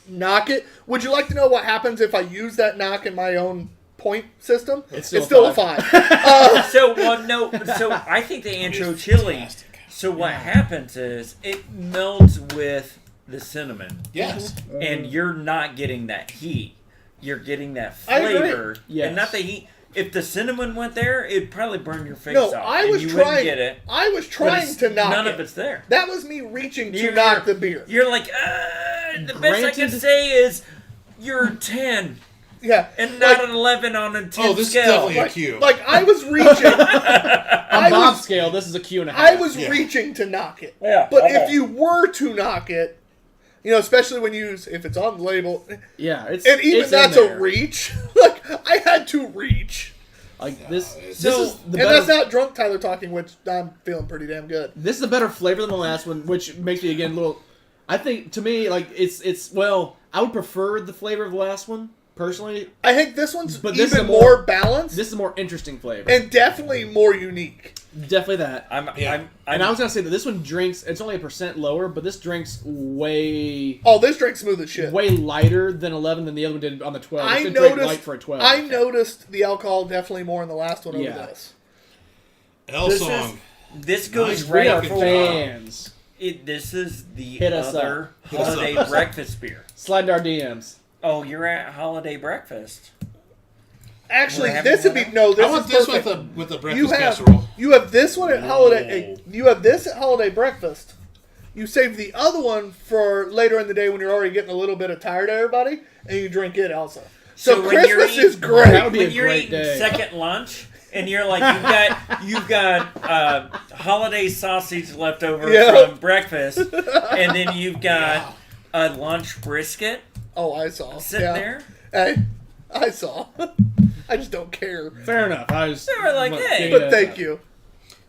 knock it. Would you like to know what happens if I use that knock in my own point system? It's It's still still a a 5. So, well, no. So I think the ancho is chili. fantastic. So what happens is it melts with the cinnamon, Yes. and you're not getting that heat. You're getting that I agree. flavor, Yes. and not the heat. If the cinnamon went there, it'd probably burn your face No, off. I and was you wouldn't trying. get it. I was but trying it's- to knock none it. of it's there. That was me reaching to You're- knock the beer. You're like, the best I can Granted- say is you're 10. Yeah. And not an 11 on a 10 Oh, this is scale. definitely a Q. Like I was reaching. On Bob's scale, this is a Q and a half. I was Yeah. reaching to knock it. Yeah. But Okay. if you were to knock it, you know, especially when you use if it's on the label, Yeah, it's and even it's that's in a there. reach. Like I had to reach, Like this. This So- is the and better. that's not drunk Tyler talking, which I'm feeling pretty damn good. This is a better flavor than the last one, which makes me again a little. I think to me, like it's well, I would prefer the flavor of the last one personally. I think this one's But this even is a more, more- balanced This is a more interesting flavor, and definitely more unique. definitely that. I'm And I was gonna say that this one drinks. It's only 1% lower, but this drinks way Oh, this drink's smooth as shit. way lighter than 11 than the other one did on the 12. I This did drink noticed. light for a 12. I noticed the alcohol definitely more in the last one over Yeah. this. L this song. this goes Nice right fucking for fans. this is the Hit us other Hit us holiday up. breakfast beer. Slide in our DMs. Oh, you're at holiday breakfast. Actually, We're having this would be one no. This I want is this perfect. with a You breakfast have casserole. you have this one at holiday. You have this at holiday breakfast. You save the other one for later in the day when you're already getting a little bit of tired of everybody, and you drink it also. So, when you're Christmas eating- is great. That would be When a you're great eating day. second lunch and you're like you've got holiday sausage left over Yeah. from breakfast, and then you've got a lunch brisket Oh, I saw. sitting Yeah. there. Hey, I saw. I just don't care. Fair enough. I was. They were like, want- hey. getting But that thank up. you.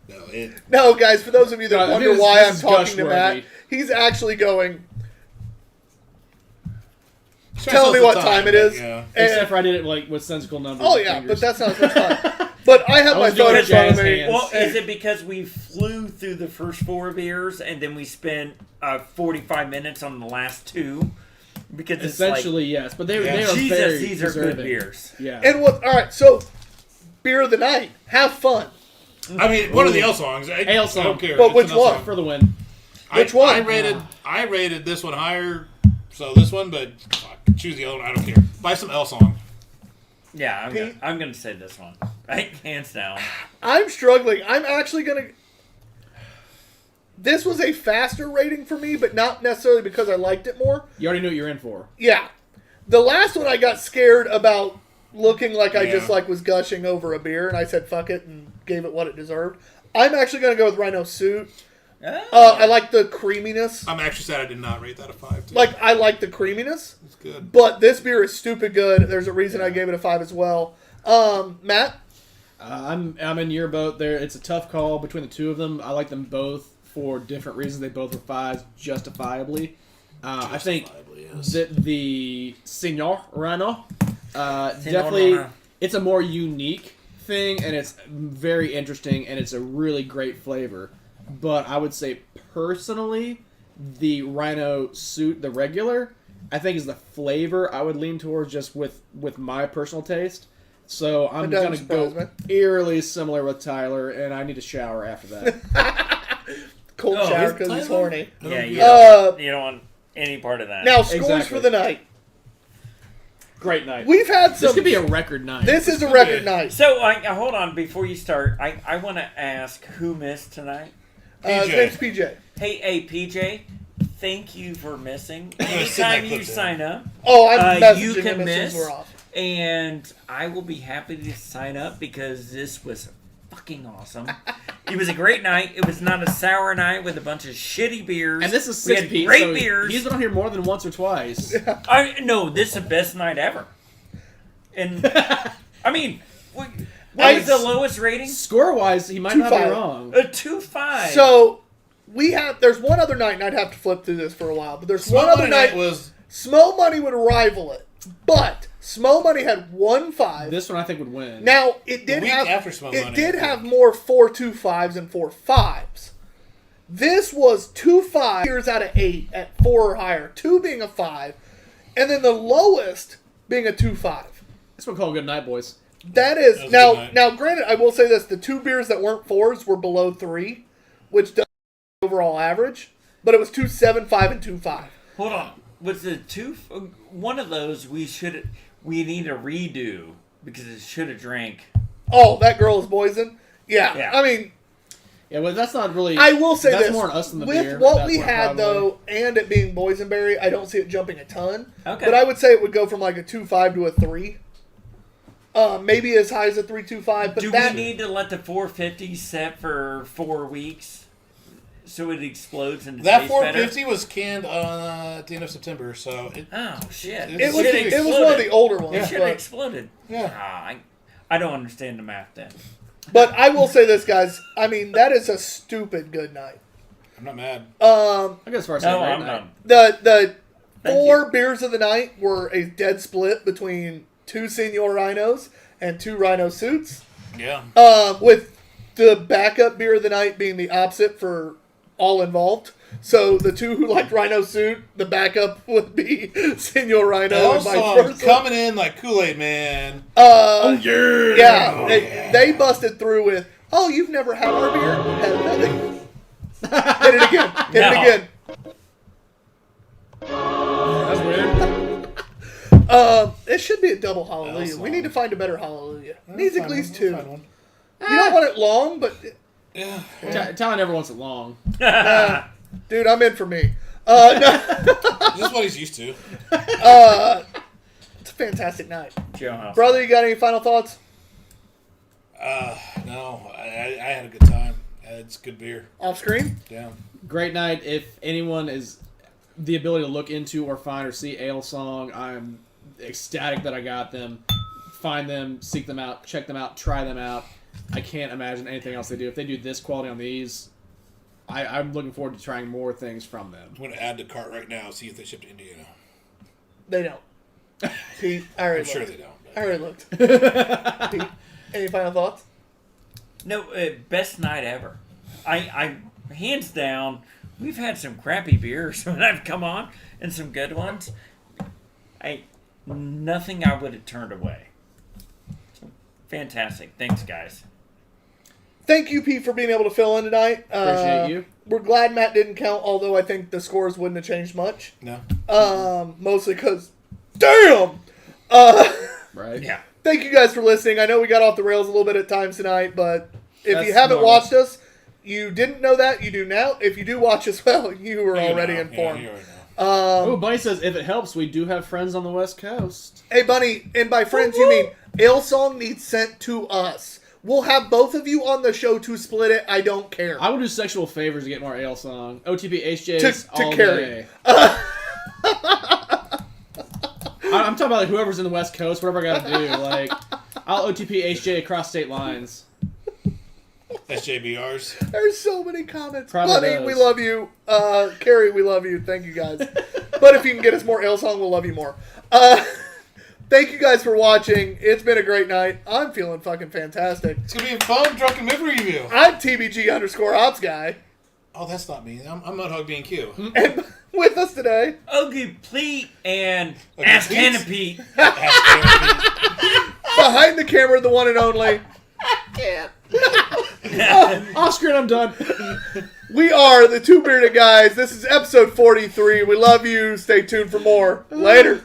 No, it. No, guys, for those of you that No, I wonder think why this I'm is talking to Matt, gush-worthy. he's actually going, Stress tell us me the what time it is. Yeah. And- Except for I did it like with sensical numbers. oh, and yeah, fingers. but that's not as much fun. But I have I my was doing phone in it front of jazz me. hands. Well, is it because we flew through the first 4 beers and then we spent 45 minutes on the last 2? Because it's Essentially, yes, but they Yeah. are like, Jesus, very these are good deserving. beers. Yeah. And what? All right, so beer of the night. Have fun. I mean, one of the L songs. I Ale song. I don't care. But It's which an L one? song. for the win. Which one? I rated this one higher, so this one, but fuck, choose the other one. I don't care. Buy some L song. Yeah, Pete? I'm gonna say this one. Hands down. I'm struggling. I'm actually going to. This was a faster rating for me, but not necessarily because I liked it more. You already knew what you're in for. Yeah. The last one I got scared about looking like I Yeah. just like was gushing over a beer, and I said fuck it and gave it what it deserved. I'm actually going to go with Rhino Suit. I like the creaminess. I'm actually sad I did not rate that a 5. Too. Like, I like the creaminess. it's good. But this beer is stupid good. There's a reason I gave it a 5 as well. Matt? I'm in your boat there. It's a tough call between the two of them. I like them both for different reasons. They both were 5s justifiably. I think Justifiably, yes. that the Senor Rano definitely Rano. it's a more unique thing, and it's very interesting, and it's a really great flavor. But I would say personally, the Rhino Suit, the regular, I think is the flavor I would lean towards just with my personal taste. So I'm It doesn't gonna go surprise eerily similar with Tyler, and I need a shower after that. Cold Oh, shower is because he's Tyler? horny. Yeah, You don't want any part of that. Now, scores Exactly. for the night. Great night. We've had some. This could be a record night. This is a could record be. night. So, hold on before you start. I want to ask who missed tonight. His PJ. name's PJ. Hey, PJ, thank you for missing. send that Anytime clip you to sign up, Oh, I'm messaging you him can as soon miss, as we're off. and I will be happy to sign up because this was fucking awesome. It was a great night. It was not a sour night with a bunch of shitty beers. and this is we 6 had Pete, great so beers. he's been on here more than once or twice. No, this is the best night ever. And I mean, what I- was the lowest rating? Score wise, he might not be 2-5. wrong. A 2.5. So, there's one other night, and I'd have to flip through this for a while, but there's Small one other Money night. was Smo Money would rival it, but Smo Money had 1-5. This one I think would win. Now it did week have after Smo it Money, did I have think. more 4.25s and 4.5s. This was 2.5 years out of 8 at 4 or higher, 2 being a 5, and then the lowest being a 2.5. This one called good night, boys. That is That was a good now. night. Now, granted, I will say this: the 2 beers that weren't 4s were below 3, which does overall average. But it was 2.75 and 2.5. Hold on. Was the one of those we need a redo because it should have drank. Oh, that girl is poison. Yeah, Yeah. I mean, Yeah, well, that's not really. I will say that's this. more on us than the with beer. what That's we more had, probably. though, and it being boysenberry, I don't see it jumping a ton. Okay. But I would say it would go from like a 2.5 to a 3. Maybe as high as a 3.25. But Do that, we need to let the 450 set for 4 weeks so it explodes and That tastes better? 450 was canned at the end of September, so Oh shit! It it was should've it was one of the older It ones. should have But, exploded. Yeah. Ah, I don't understand the math then. but I will say this, guys. I mean, that is a stupid good night. I'm not mad. I guess as far as No, saying I'm right done. The Thank 4 you. beers of the night were a dead split between 2 Senior Rhinos and 2 Rhino Suits. Yeah. With the backup beer of the night being the opposite for all involved. So the 2 who liked Rhino Suit, the backup would be Senior Rhino and vice Also, versa. coming in like Kool-Aid Man. Yeah, they busted through with, oh, you've never had our beer? Had another. Hit it again. Hit No. it again. That's weird. It should be a double hallelujah. That's We long. need to find a better hallelujah. It needs at Fine least one, 2. fine one. You don't want it long, but Yeah. Talon never wants it long. dude, I'm in for me. No, This is what he's used to. it's a fantastic night. Joe House. Brother, you got any final thoughts? No, I had a good time. It's good beer. Off screen? Yeah. Great night. If anyone is the ability to look into or find or see Ale Song, I'm ecstatic that I got them. Find them, seek them out, check them out, try them out. I can't imagine anything else they do. If they do this quality on these, I'm looking forward to trying more things from them. I'm going to add to cart right now, see if they ship to Indiana. They don't. Pete, I already I'm sure looked. they don't. I already looked. Pete, any final thoughts? No, best night ever. I hands down. We've had some crappy beers when I've come on, and some good ones. Nothing I would have turned away. So, fantastic. Thanks, guys. Thank you, Pete, for being able to fill in tonight. Appreciate you. We're glad Matt didn't count, although I think the scores wouldn't have changed much. No. Mostly because, damn! Right? Yeah. Thank you guys for listening. I know we got off the rails a little bit at times tonight, but if That's you haven't normal. watched us, you didn't know that, you do now. If you do watch us, well, you were already know. informed. Yeah, you already know. Oh, Bunny says, if it helps, we do have friends on the West Coast. Hey, Bunny, and by friends, you mean Ale Song needs sent to us. We'll have both of you on the show to split it. I don't care. I will do sexual favors to get more Ale Song. OTP HJs To all carry. day. I'm talking about like whoever's in the West Coast, whatever I gotta do. Like, I'll OTP HJ across state lines. SJBRs. There's so many comments. Probably Bunny, does. we love you. Carrie, we love you. Thank you guys. But if you can get us more Ale Song, we'll love you more. Thank you guys for watching. It's been a great night. I'm feeling fucking fantastic. It's going to be a fun drunken mid review. I'm TBG_Ops guy. Oh, that's not me. I'm Mudhog B&Q. And with us today, Ugly Pleat and Ugly Ask Pleat? Hannah Pete. behind the camera, the one and only, Oscar, and I'm done. we are the Two Bearded Guys. This is episode 43. We love you. Stay tuned for more. Later.